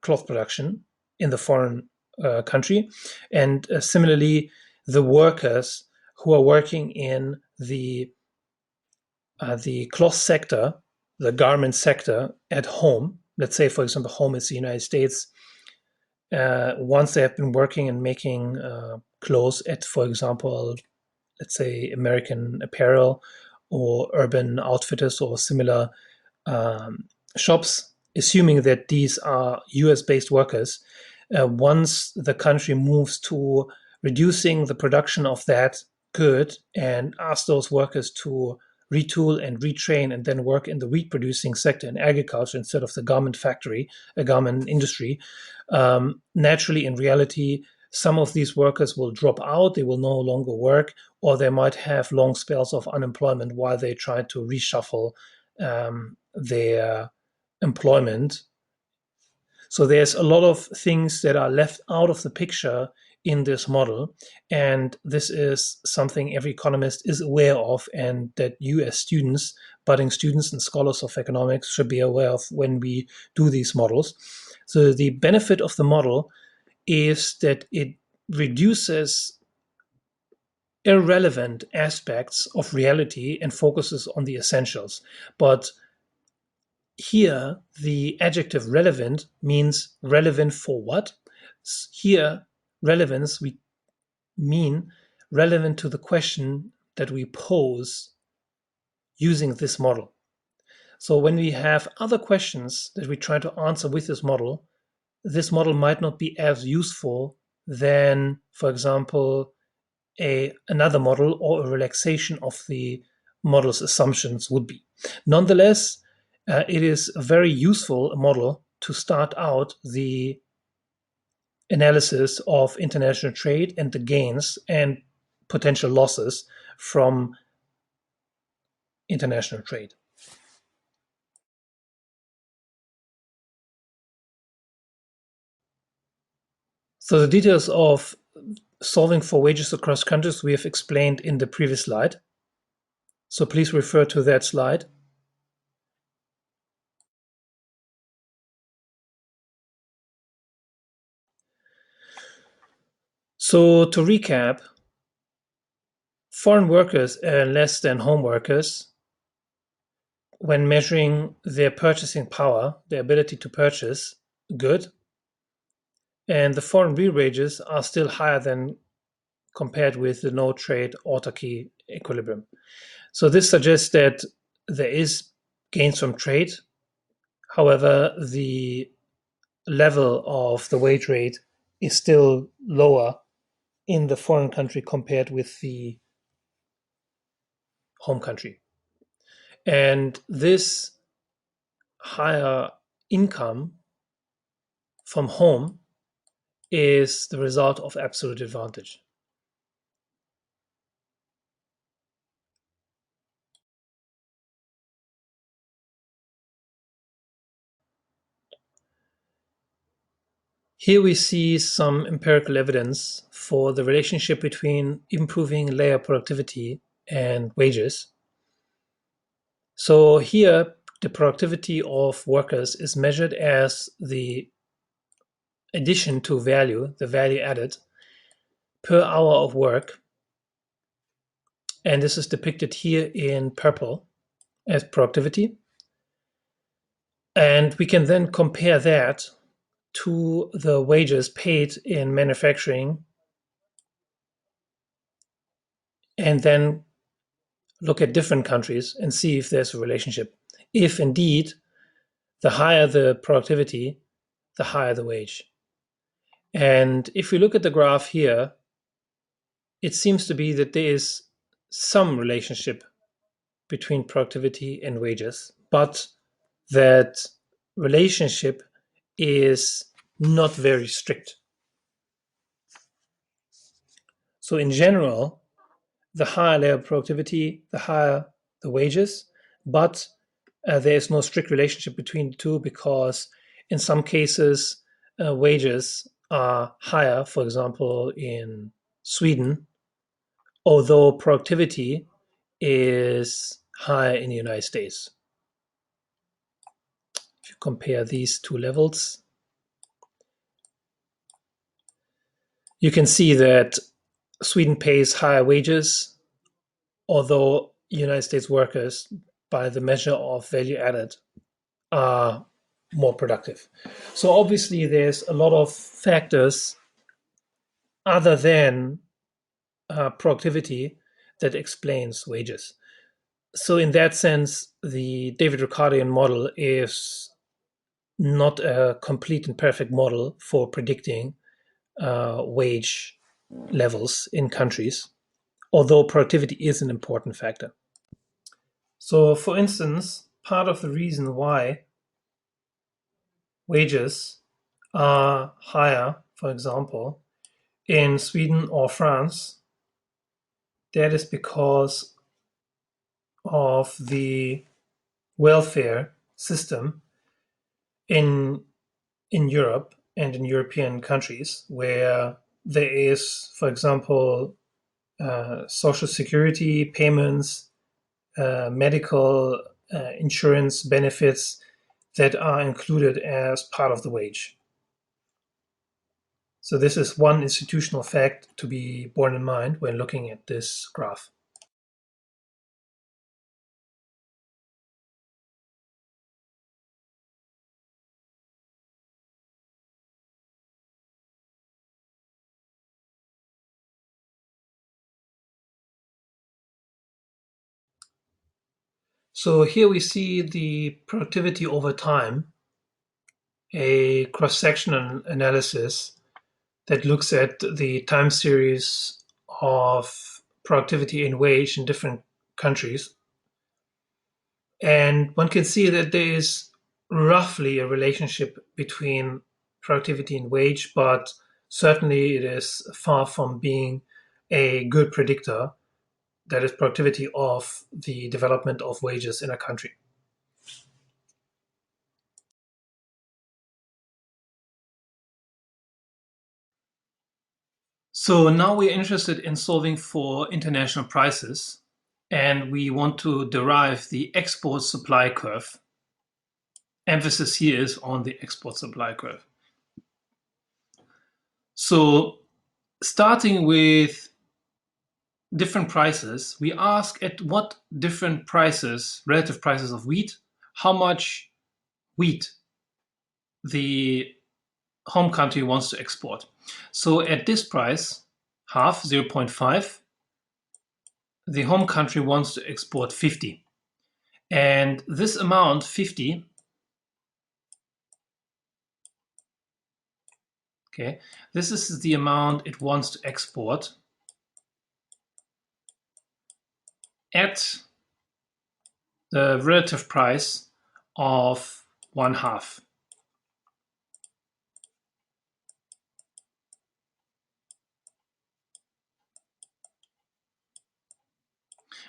cloth production in the foreign country. And similarly, the workers who are working in the cloth sector, the garment sector at home, let's say, for example, home is the United States, once they have been working and making clothes at, for example, let's say American Apparel or Urban Outfitters or similar um, shops, assuming that these are US based workers, once the country moves to reducing the production of that good and ask those workers to retool and retrain and then work in the wheat producing sector in agriculture instead of the garment factory, a garment industry, naturally, in reality, some of these workers will drop out, they will no longer work, or they might have long spells of unemployment while they try to reshuffle their employment. So there's a lot of things that are left out of the picture in this model. And this is something every economist is aware of, and that you, as students, budding students and scholars of economics, should be aware of when we do these models. So the benefit of the model is that it reduces irrelevant aspects of reality and focuses on the essentials. But here, the adjective relevant means relevant for what? Here, relevance, we mean relevant to the question that we pose using this model. So when we have other questions that we try to answer with this model might not be as useful than, for example, another model or a relaxation of the model's assumptions would be. Nonetheless, it is a very useful model to start out the analysis of international trade and the gains and potential losses from international trade. So the details of solving for wages across countries we have explained in the previous slide. So please refer to that slide. So to recap, foreign workers earn less than home workers when measuring their purchasing power, their ability to purchase good, and the foreign real wages are still higher than compared with the no trade autarky equilibrium. So this suggests that there is gains from trade. However, the level of the wage rate is still lower in the foreign country compared with the home country. And this higher income from home is the result of absolute advantage. Here we see some empirical evidence for the relationship between improving layer productivity and wages. So here, the productivity of workers is measured as the addition to value, the value added, per hour of work. And this is depicted here in purple as productivity. And we can then compare that to the wages paid in manufacturing and then look at different countries and see if there's a relationship. If indeed the higher the productivity, the higher the wage. And if we look at the graph here, it seems to be that there is some relationship between productivity and wages, but that relationship is not very strict. So, in general, the higher labor productivity, the higher the wages, but there is no strict relationship between the two because in some cases, wages are higher, for example, in Sweden, although productivity is higher in the United States. If you compare these two levels, you can see that Sweden pays higher wages, although United States workers, by the measure of value added, are more productive. So obviously, there's a lot of factors other than productivity that explains wages. So in that sense, the David Ricardian model is not a complete and perfect model for predicting wage levels in countries, although productivity is an important factor. So, for instance, part of the reason why wages are higher, for example, in Sweden or France, that is because of the welfare system in Europe and in European countries, where there is, for example, social security payments, medical insurance benefits that are included as part of the wage. So this is one institutional fact to be borne in mind when looking at this graph. So here we see the productivity over time, a cross-sectional analysis that looks at the time series of productivity and wage in different countries. And one can see that there is roughly a relationship between productivity and wage, but certainly it is far from being a good predictor, that is, productivity of the development of wages in a country. So now we're interested in solving for international prices, and we want to derive the export supply curve. Emphasis here is on the export supply curve. So starting with different prices, we ask at what different prices, relative prices of wheat, how much wheat the home country wants to export. So at this price, half, 0.5, the home country wants to export 50. And this amount, 50, okay, this is the amount it wants to export at the relative price of 1/2.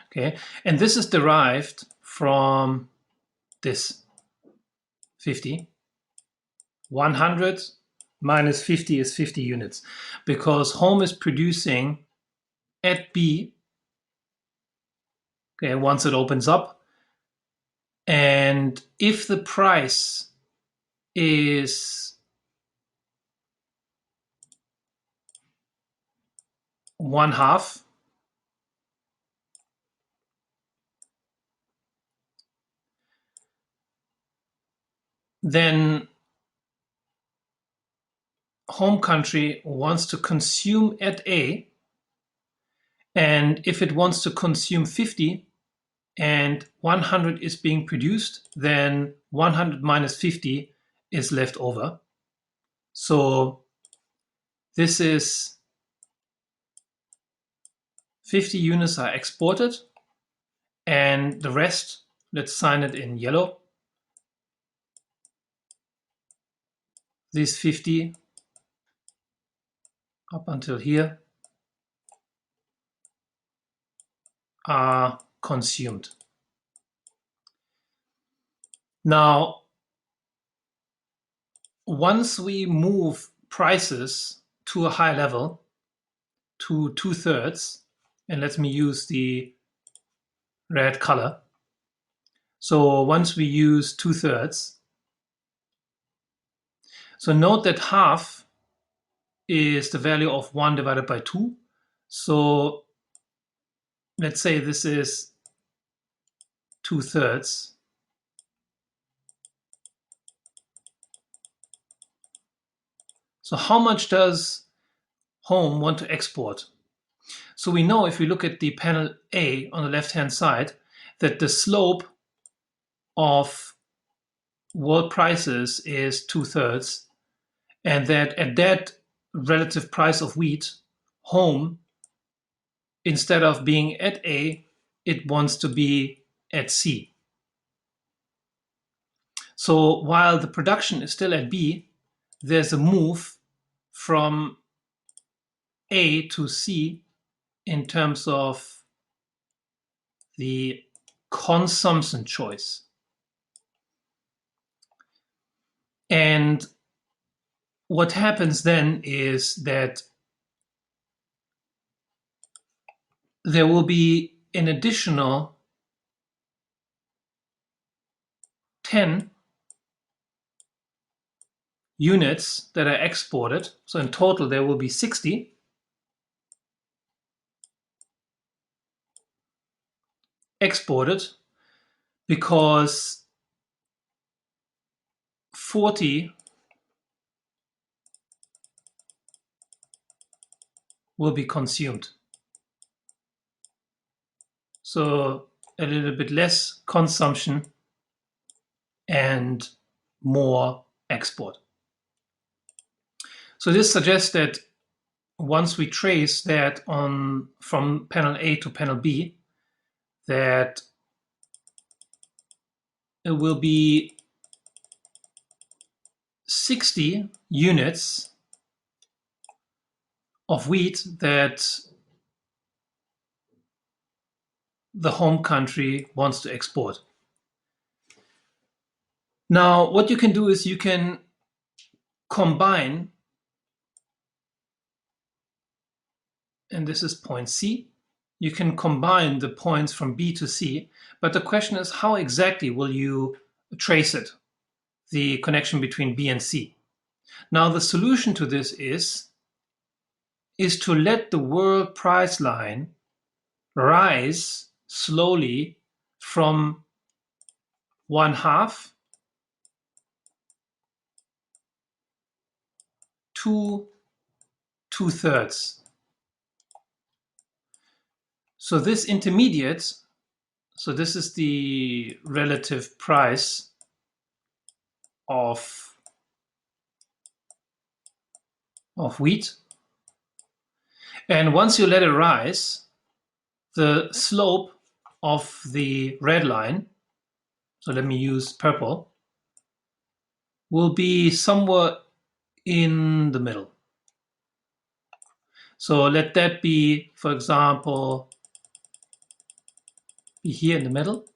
Okay, and this is derived from this 50. 100 minus 50 is 50 units because home is producing at B, okay, once it opens up. And if the price is 1/2, then home country wants to consume at A, and if it wants to consume 50 and 100 is being produced, then 100 minus 50 is left over. So this is 50 units are exported, and the rest, let's sign it in yellow. These 50 up until here are consumed. Now, once we move prices to a high level, to 2/3, and let me use the red color. So once we use 2/3, so note that half is the value of 1 divided by 2. So let's say this is 2/3. So how much does home want to export? So we know if we look at the panel A on the left-hand side that the slope of world prices is 2/3, and that at that relative price of wheat, home, instead of being at A, it wants to be at C. So while the production is still at B, there's a move from A to C in terms of the consumption choice. And what happens then is that there will be an additional 10 units that are exported. So in total, there will be 60. Exported because 40 will be consumed. So a little bit less consumption and more export. So this suggests that once we trace that from panel A to panel B, that it will be 60 units of wheat that the home country wants to export. Now, what you can do is you can combine, and this is point C. You can combine the points from B to C, but the question is how exactly will you trace it, the connection between B and C? Now, the solution to this is to let the world price line rise slowly from 1/2 to 2/3. So this intermediate, so this is the relative price of wheat. And once you let it rise, the slope of the red line, so let me use purple, will be somewhere in the middle. So let that be, for example, be here in the middle.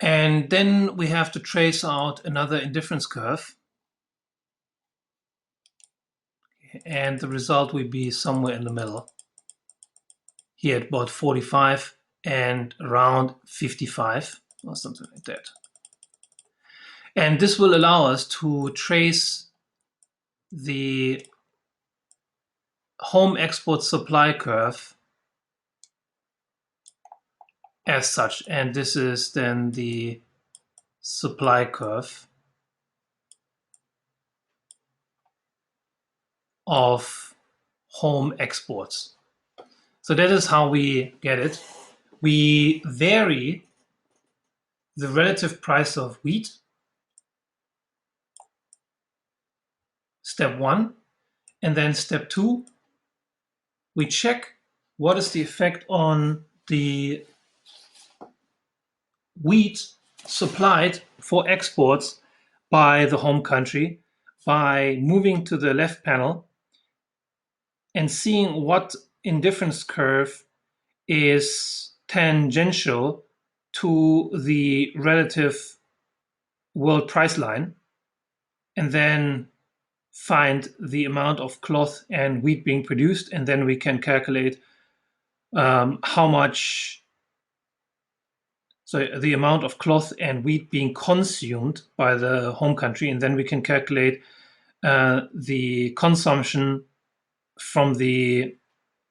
And then we have to trace out another indifference curve. And the result will be somewhere in the middle. Here at about 45 and around 55 or something like that. And this will allow us to trace the home export supply curve as such. And this is then the supply curve. of home exports. So that is how we get it. We vary the relative price of wheat, step one, and then step two, we check what is the effect on the wheat supplied for exports by the home country by moving to the left panel and seeing what indifference curve is tangential to the relative world price line, and then find the amount of cloth and wheat being produced, and then we can calculate how much, so the amount of cloth and wheat being consumed by the home country, and then we can calculate the consumption from the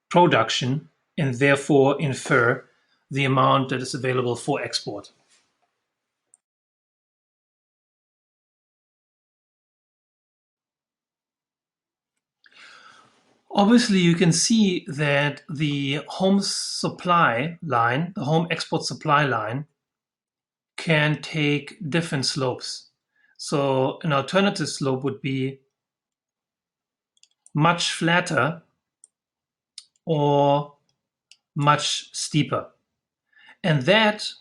production and therefore infer the amount that is available for export. Obviously, you can see that the home supply line, the home export supply line, can take different slopes. So an alternative slope would be much flatter or much steeper. And that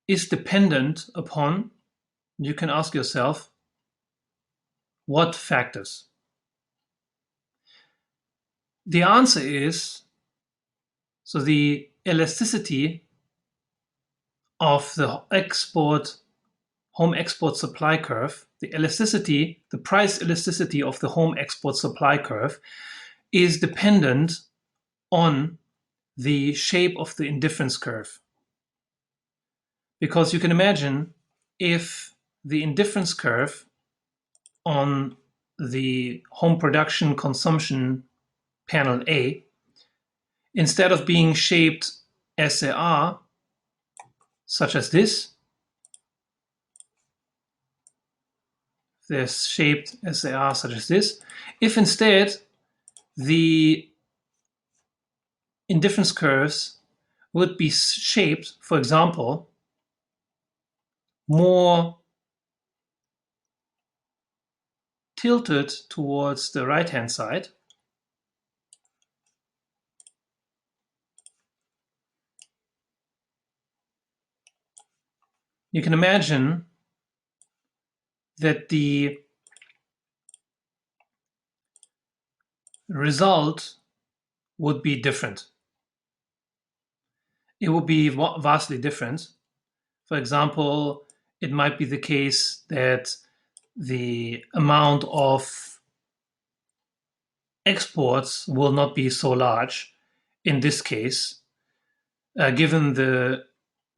is dependent upon, you can ask yourself, what factors? The answer is, so the elasticity of the home export supply curve, the elasticity, the price elasticity of the home export supply curve is dependent on the shape of the indifference curve. Because you can imagine if the indifference curve on the home production consumption panel A, instead of being shaped as they are, such as this, they're shaped as they are, such as this, if instead the indifference curves would be shaped, for example, more tilted towards the right-hand side, you can imagine that the result would be different. It would be vastly different. For example, it might be the case that the amount of exports will not be so large in this case, given the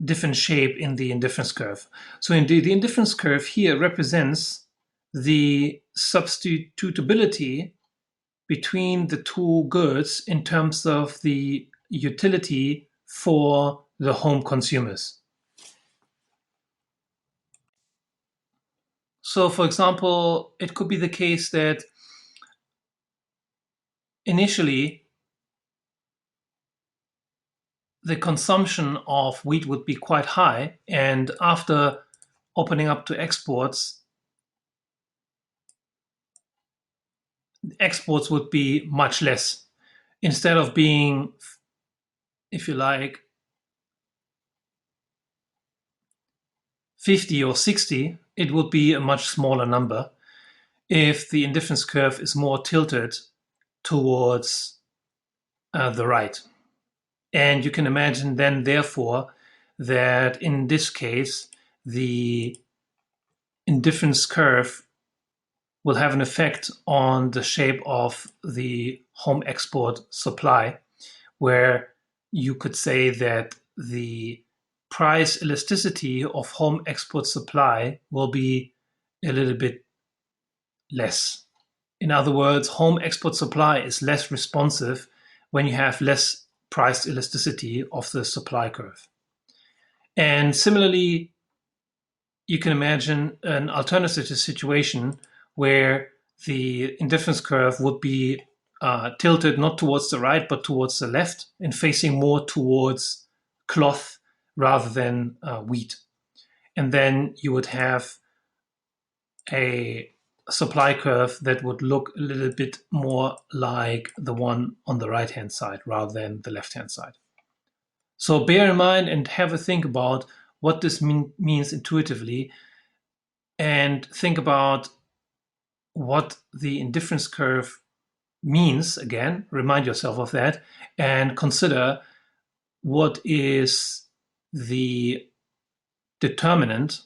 different shape in the indifference curve. So indeed, the indifference curve here represents the substitutability between the two goods in terms of the utility for the home consumers. So, for example, it could be the case that initially the consumption of wheat would be quite high, and after opening up to exports would be much less. Instead of being, if you like, 50 or 60, it would be a much smaller number if the indifference curve is more tilted towards the right. And you can imagine then, therefore, that in this case, the indifference curve will have an effect on the shape of the home export supply, where you could say that the price elasticity of home export supply will be a little bit less. In other words, home export supply is less responsive when you have less price elasticity of the supply curve. And similarly, you can imagine an alternative situation where the indifference curve would be tilted not towards the right but towards the left and facing more towards cloth rather than wheat. And then you would have a supply curve that would look a little bit more like the one on the right hand side rather than the left hand side. So bear in mind and have a think about what this means intuitively, and think about what the indifference curve means. Again, remind yourself of that and consider what is the determinant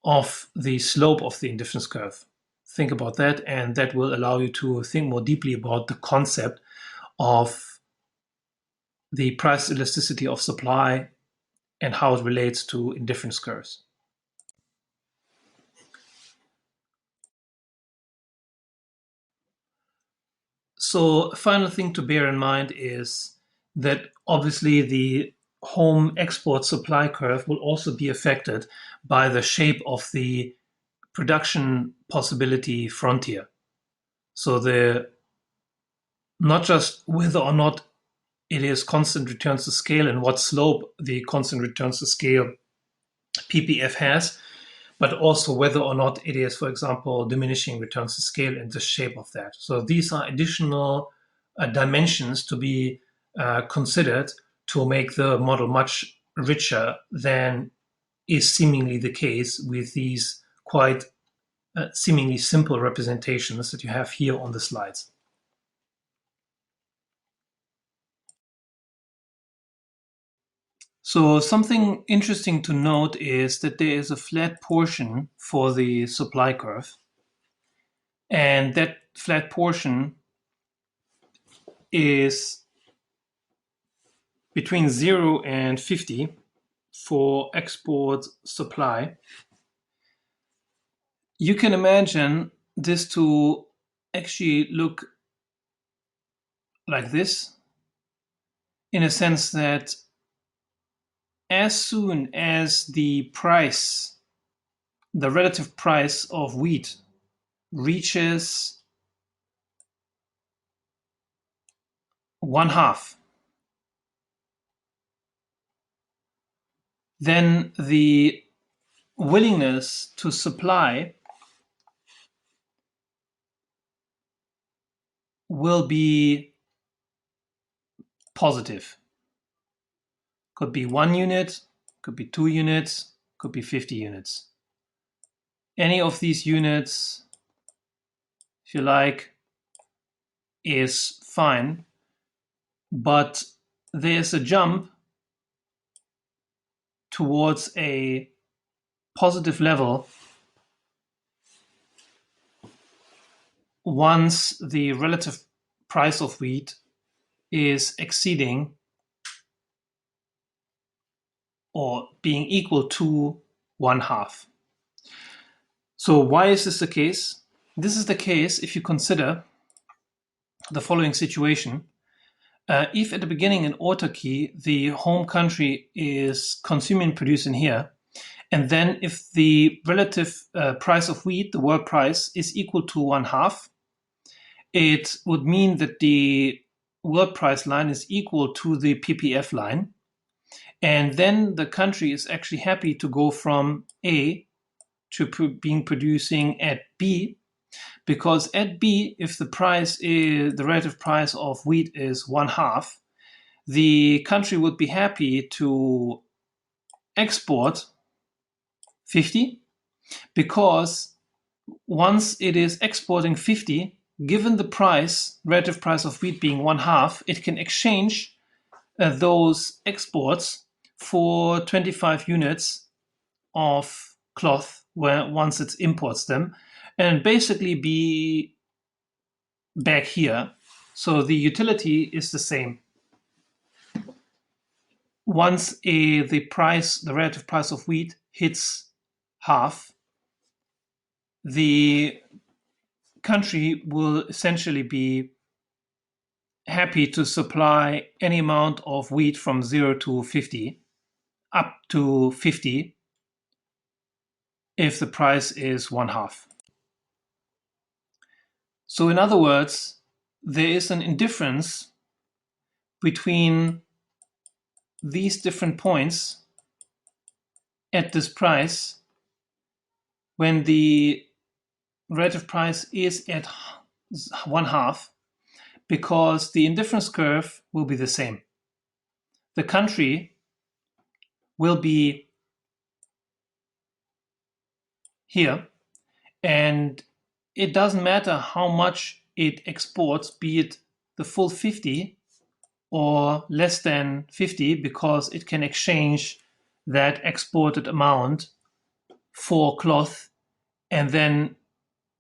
of the slope of the indifference curve. Think about that, and that will allow you to think more deeply about the concept of the price elasticity of supply and how it relates to indifference curves. So, a final thing to bear in mind is that obviously the home export supply curve will also be affected by the shape of the production possibility frontier. So the not just whether or not it is constant returns to scale and what slope the constant returns to scale PPF has, but also whether or not it is, for example, diminishing returns to scale and the shape of that. So these are additional dimensions to be considered to make the model much richer than is seemingly the case with these quite seemingly simple representations that you have here on the slides. So something interesting to note is that there is a flat portion for the supply curve, and that flat portion is between 0 and 50 for export supply. You can imagine this to actually look like this, in a sense that as soon as the relative price of wheat reaches 1/2, then the willingness to supply will be positive. Could be 1 unit, could be 2 units, could be 50 units. Any of these units, if you like, is fine, but there's a jump towards a positive level once the relative price of wheat is exceeding or being equal to 1/2. So why is this the case? This is the case if you consider the following situation. If at the beginning in autarky, the home country is consuming and producing here, and then if the relative price of wheat, the world price, is equal to 1/2, it would mean that the world price line is equal to the PPF line. And then the country is actually happy to go from A to being producing at B, because at B, if the relative price of wheat is 1/2, the country would be happy to export 50, because once it is exporting 50, given the relative price of wheat being 1/2, it can exchange those exports for 25 units of cloth once it imports them, and basically be back here. So the utility is the same. Once the relative price of wheat hits 1/2, the country will essentially be happy to supply any amount of wheat from 0 to 50, up to 50, if the price is 1/2. So in other words, there is an indifference between these different points at this price when the relative price is at 1/2, because the indifference curve will be the same. The country will be here, and it doesn't matter how much it exports, be it the full 50 or less than 50, because it can exchange that exported amount for cloth and then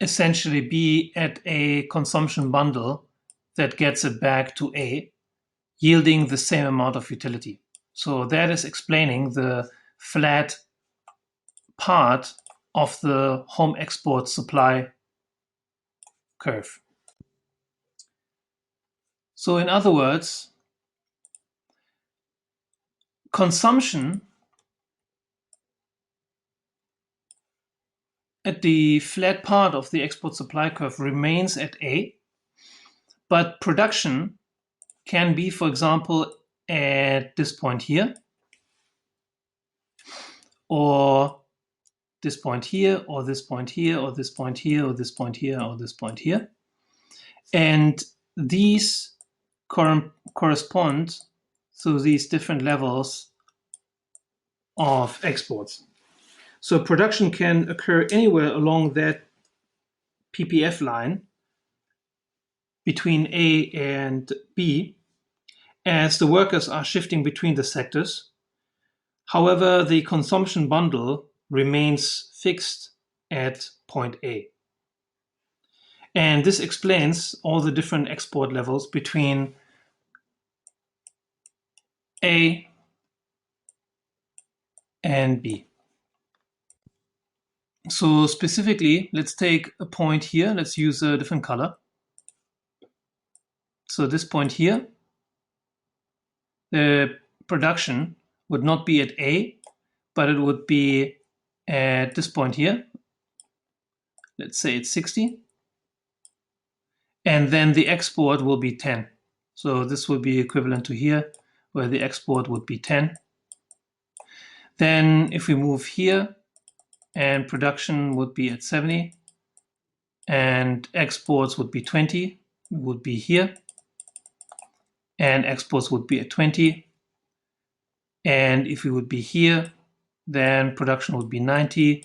essentially be at a consumption bundle that gets it back to A, yielding the same amount of utility. So that is explaining the flat part of the home export supply curve. So in other words, consumption at the flat part of the export supply curve remains at A, but production can be, for example, at this point here, or this point here, or this point here, or this point here, or this point here, or this point here. And these correspond to these different levels of exports. So production can occur anywhere along that PPF line between A and B, as the workers are shifting between the sectors. However, the consumption bundle remains fixed at point A. And this explains all the different export levels between A and B. So specifically, let's take a point here. Let's use a different color. So this point here, the production would not be at A, but it would be at this point here. Let's say it's 60. And then the export will be 10. So this will be equivalent to here, where the export would be 10. Then if we move here, and production would be at 70, and exports would be 20, would be here, and exports would be at 20. And if we would be here, then production would be 90,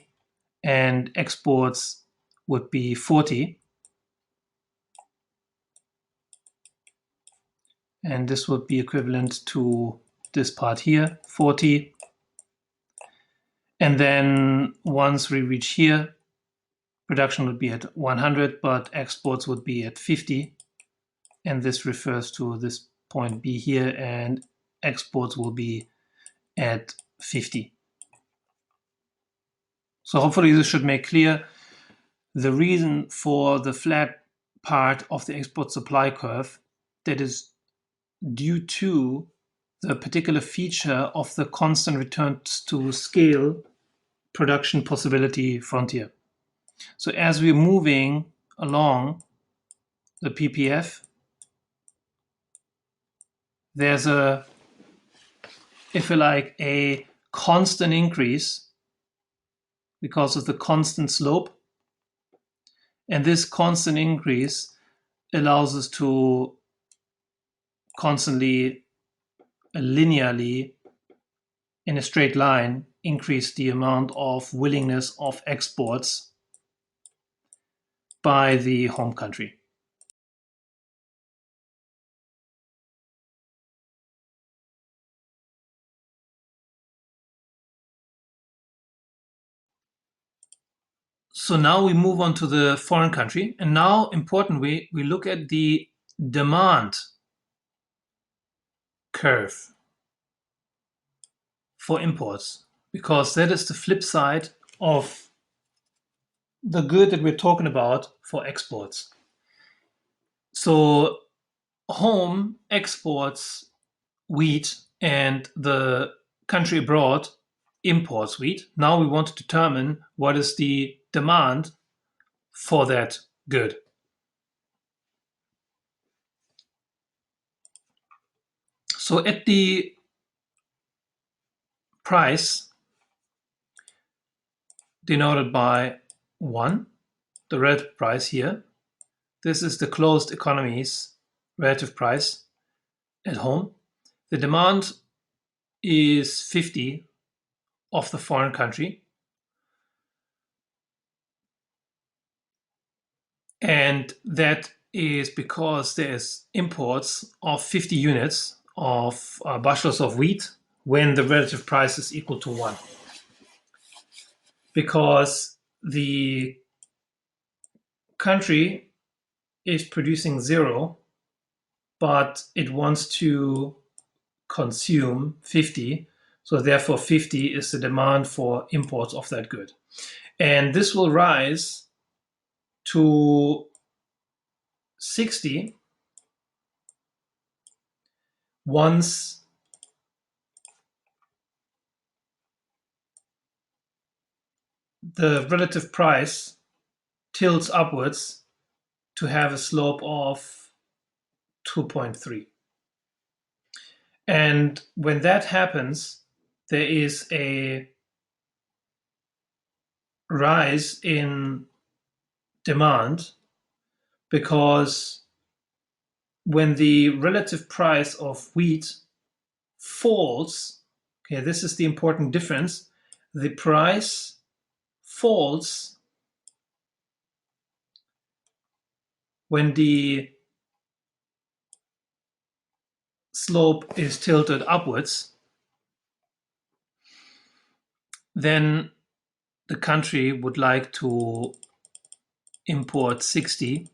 and exports would be 40. And this would be equivalent to this part here, 40. And then once we reach here, production would be at 100, but exports would be at 50. And this refers to this point B here, and exports will be at 50. So hopefully this should make clear the reason for the flat part of the export supply curve, that is due to the particular feature of the constant return to scale production possibility frontier. So as we're moving along the PPF, there's a, if you like, a constant increase because of the constant slope. And this constant increase allows us to constantly, linearly, in a straight line, increase the amount of willingness of exports by the home country. So now we move on to the foreign country, and now importantly we look at the demand curve for imports, because that is the flip side of the good that we're talking about for exports. So home exports wheat and the country abroad imports wheat. Now we want to determine what is the demand for that good. So at the price denoted by 1, the relative price here, this is the closed economy's relative price at home. The demand is 50 of the foreign country. And that is because there's imports of 50 units of bushels of wheat when the relative price is equal to 1. Because the country is producing 0, but it wants to consume 50. So therefore 50 is the demand for imports of that good. And this will rise to 60 once the relative price tilts upwards to have a slope of 2.3. And when that happens, there is a rise in demand, because when the relative price of wheat falls, okay, this is the important difference, the price falls when the slope is tilted upwards. Then the country would like to import 60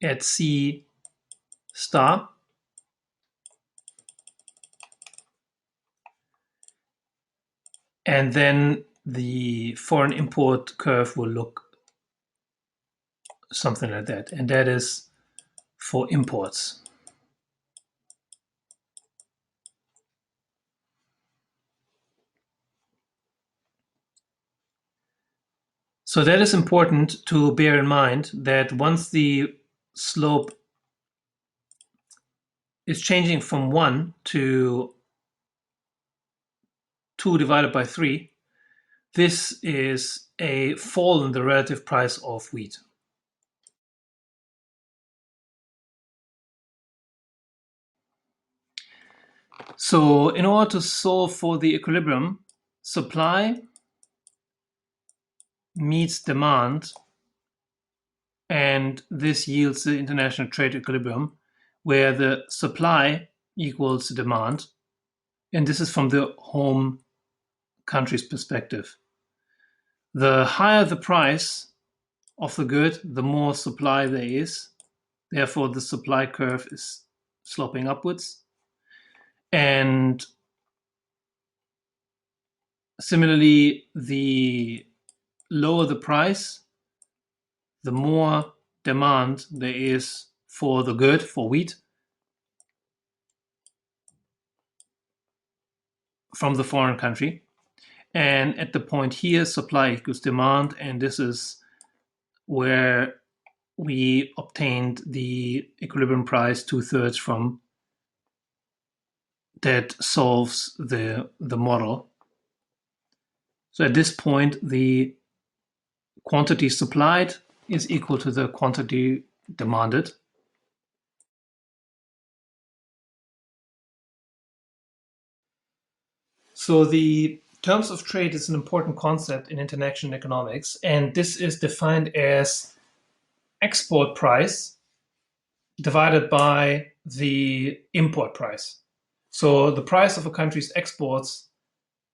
at C star, and then the foreign import curve will look something like that, and that is for imports. So that is important to bear in mind, that once the slope is changing from 1 to 2 divided by 3, this is a fall in the relative price of wheat. So in order to solve for the equilibrium, supply meets demand, and this yields the international trade equilibrium, where the supply equals the demand, and this is from the home country's perspective. The higher the price of the good, the more supply there is. Therefore, the supply curve is sloping upwards. And similarly, the lower the price, the more demand there is for the good, for wheat, from the foreign country. And at the point here, supply equals demand, and this is where we obtained the equilibrium price 2/3 from, that solves the model. So at this point, the quantity supplied is equal to the quantity demanded. So the terms of trade is an important concept in international economics, and this is defined as export price divided by the import price. So the price of a country's exports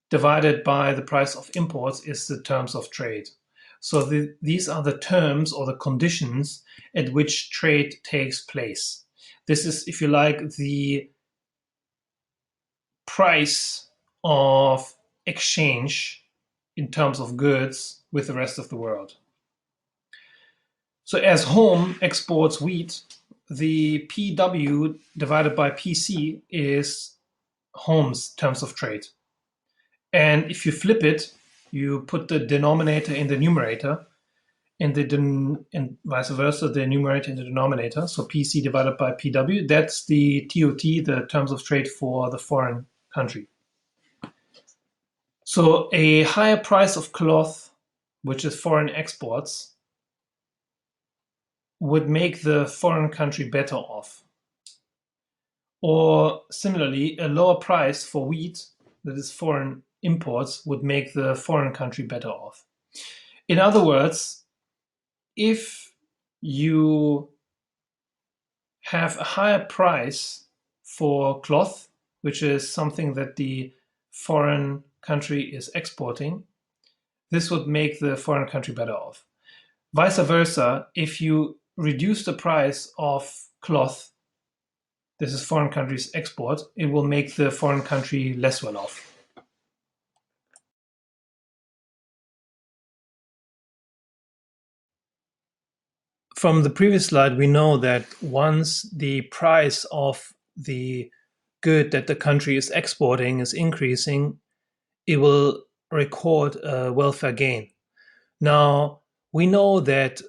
divided by the price of imports is the terms of trade. So these are the terms or the conditions at which trade takes place. This is, if you like, the price of exchange in terms of goods with the rest of the world. So as home exports wheat, the PW divided by PC is home's terms of trade. And if you flip it, you put the denominator in the numerator, and vice versa, the numerator and the denominator. So PC divided by PW, that's the TOT, the terms of trade for the foreign country. So a higher price of cloth, which is foreign exports, would make the foreign country better off. Or similarly, a lower price for wheat, that is foreign imports, would make the foreign country better off. In other words, if you have a higher price for cloth, which is something that the foreign country is exporting, this would make the foreign country better off. Vice versa, if you reduce the price of cloth, this is foreign country's export, it will make the foreign country less well off. From the previous slide, we know that once the price of the good that the country is exporting is increasing, it will record a welfare gain. Now, we know that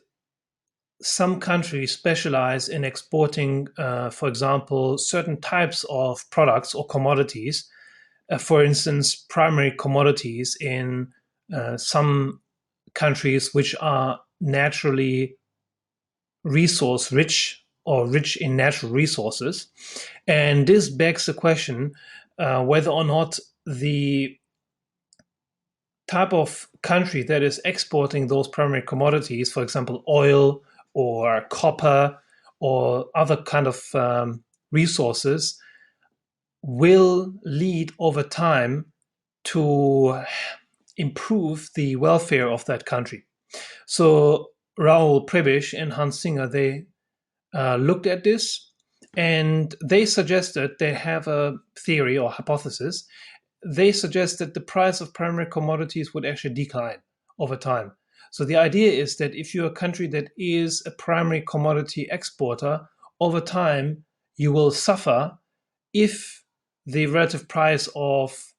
some countries specialize in exporting, for example, certain types of products or commodities. For instance, primary commodities in some countries which are naturally resource rich or rich in natural resources. And this begs the question whether or not the type of country that is exporting those primary commodities, for example, oil or copper or other kind of resources, will lead over time to improve the welfare of that country. So Raoul Prebisch and Hans Singer, they looked at this and they suggested, they have a theory or hypothesis. They suggest that the price of primary commodities would actually decline over time. So the idea is that if you're a country that is a primary commodity exporter, over time you will suffer if the relative price of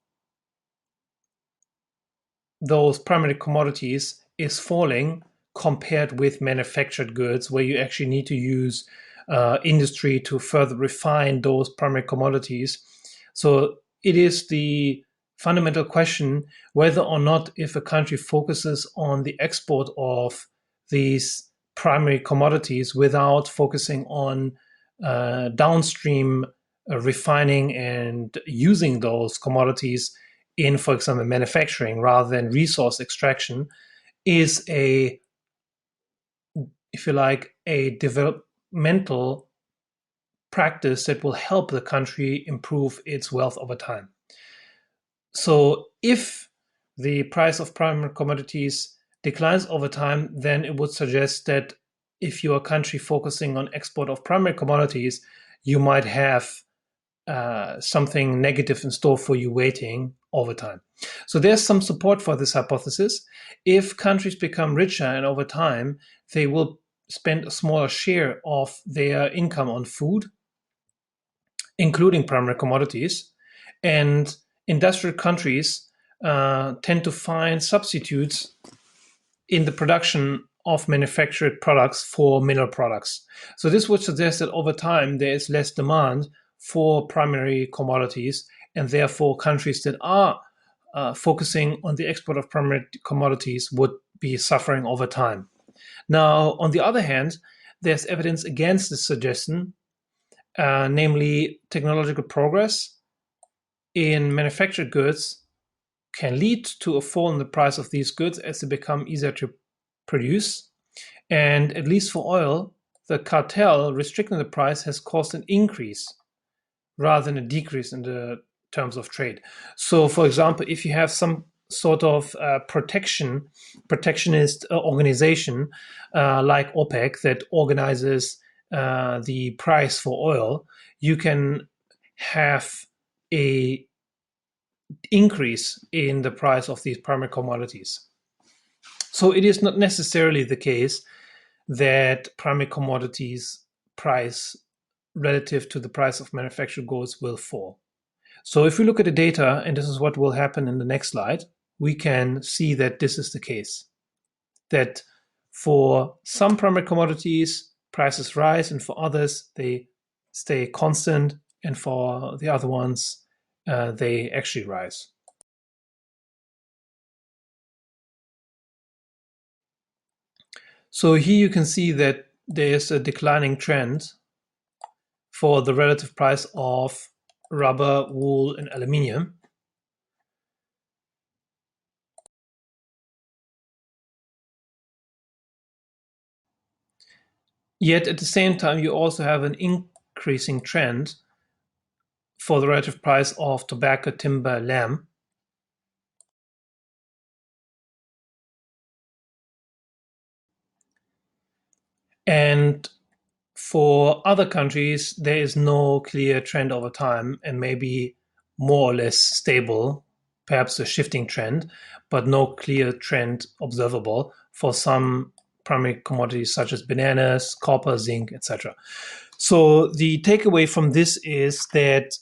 those primary commodities is falling compared with manufactured goods, where you actually need to use industry to further refine those primary commodities. So it is the fundamental question whether or not, if a country focuses on the export of these primary commodities without focusing on downstream refining and using those commodities in, for example, manufacturing rather than resource extraction, is a, if you like, a developmental practice that will help the country improve its wealth over time. So if the price of primary commodities declines over time, then it would suggest that if you're a country focusing on export of primary commodities, you might have something negative in store for you waiting over time. So there's some support for this hypothesis. If countries become richer and over time they will spend a smaller share of their income on food, including primary commodities, and industrial countries tend to find substitutes in the production of manufactured products for mineral products. So this would suggest that over time there is less demand for primary commodities, and therefore countries that are focusing on the export of primary commodities would be suffering over time. Now, on the other hand, there's evidence against this suggestion, namely technological progress in manufactured goods can lead to a fall in the price of these goods as they become easier to produce. And at least for oil, the cartel restricting the price has caused an increase rather than a decrease in the terms of trade. So, for example, if you have some sort of protectionist organization like OPEC that organizes the price for oil, you can have a increase in the price of these primary commodities. So it is not necessarily the case that primary commodities price relative to the price of manufactured goods will fall. So if we look at the data, and this is what will happen in the next slide, we can see that this is the case. That For some primary commodities, prices rise, and for others, they stay constant, and for the other ones, they actually rise. So here you can see that there's a declining trend for the relative price of rubber, wool, and aluminium. Yet at the same time, you also have an increasing trend for the relative price of tobacco, timber, lamb. And for other countries, there is no clear trend over time and maybe more or less stable, perhaps a shifting trend, but no clear trend observable for some primary commodities such as bananas, copper, zinc, etc. So the takeaway from this is that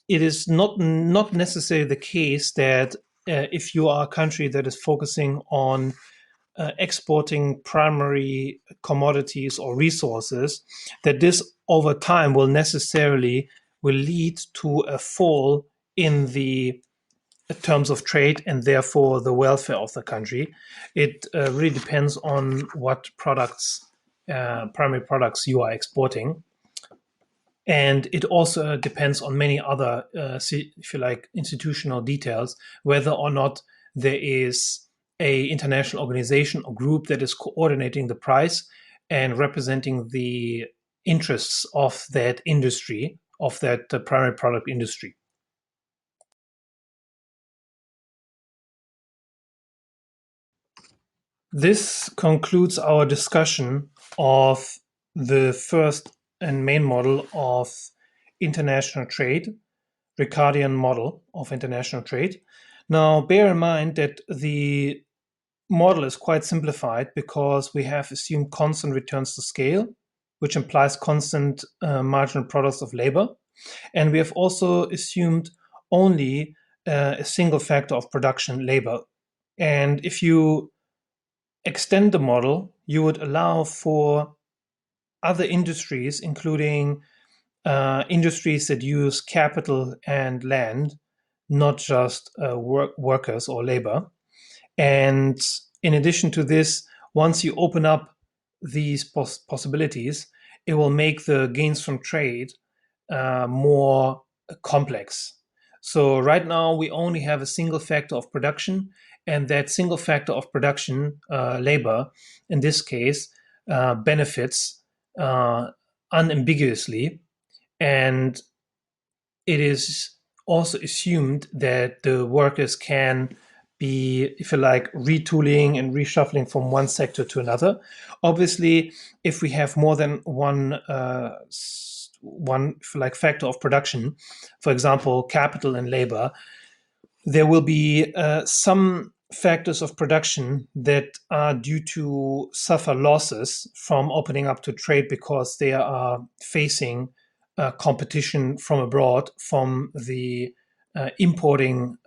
it is not necessarily the case that if you are a country that is focusing on exporting primary commodities or resources, that this over time will lead to a fall in the terms of trade and therefore the welfare of the country. It really depends on what products, primary products you are exporting. And it also depends on many other, if you like, institutional details, whether or not there is a international organization or group that is coordinating the price and representing the interests of that industry, of that primary product industry. This concludes our discussion of the first and main model of international trade, Ricardian model of international trade. Now, bear in mind that the model is quite simplified because we have assumed constant returns to scale, which implies constant marginal products of labor. And we have also assumed only a single factor of production, labor. And if you extend the model, you would allow for other industries, including industries that use capital and land, not just workers or labor. And in addition to this, once you open up these possibilities, it will make the gains from trade more complex. So right now we only have a single factor of production, and that single factor of production, labor, in this case, benefits unambiguously, and it is also assumed that the workers can be, if you like, retooling and reshuffling from one sector to another. Obviously, if we have more than one, if you like, factor of production, for example, capital and labor, there will be some factors of production that are due to suffer losses from opening up to trade because they are facing competition from abroad, from the importing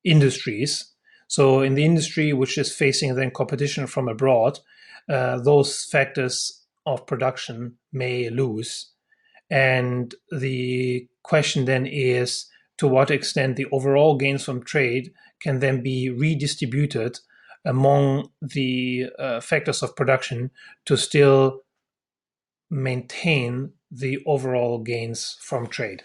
industries. So, in the industry which is facing then competition from abroad, those factors of production may lose. And the question then is to what extent the overall gains from trade can then be redistributed among the factors of production to still maintain the overall gains from trade.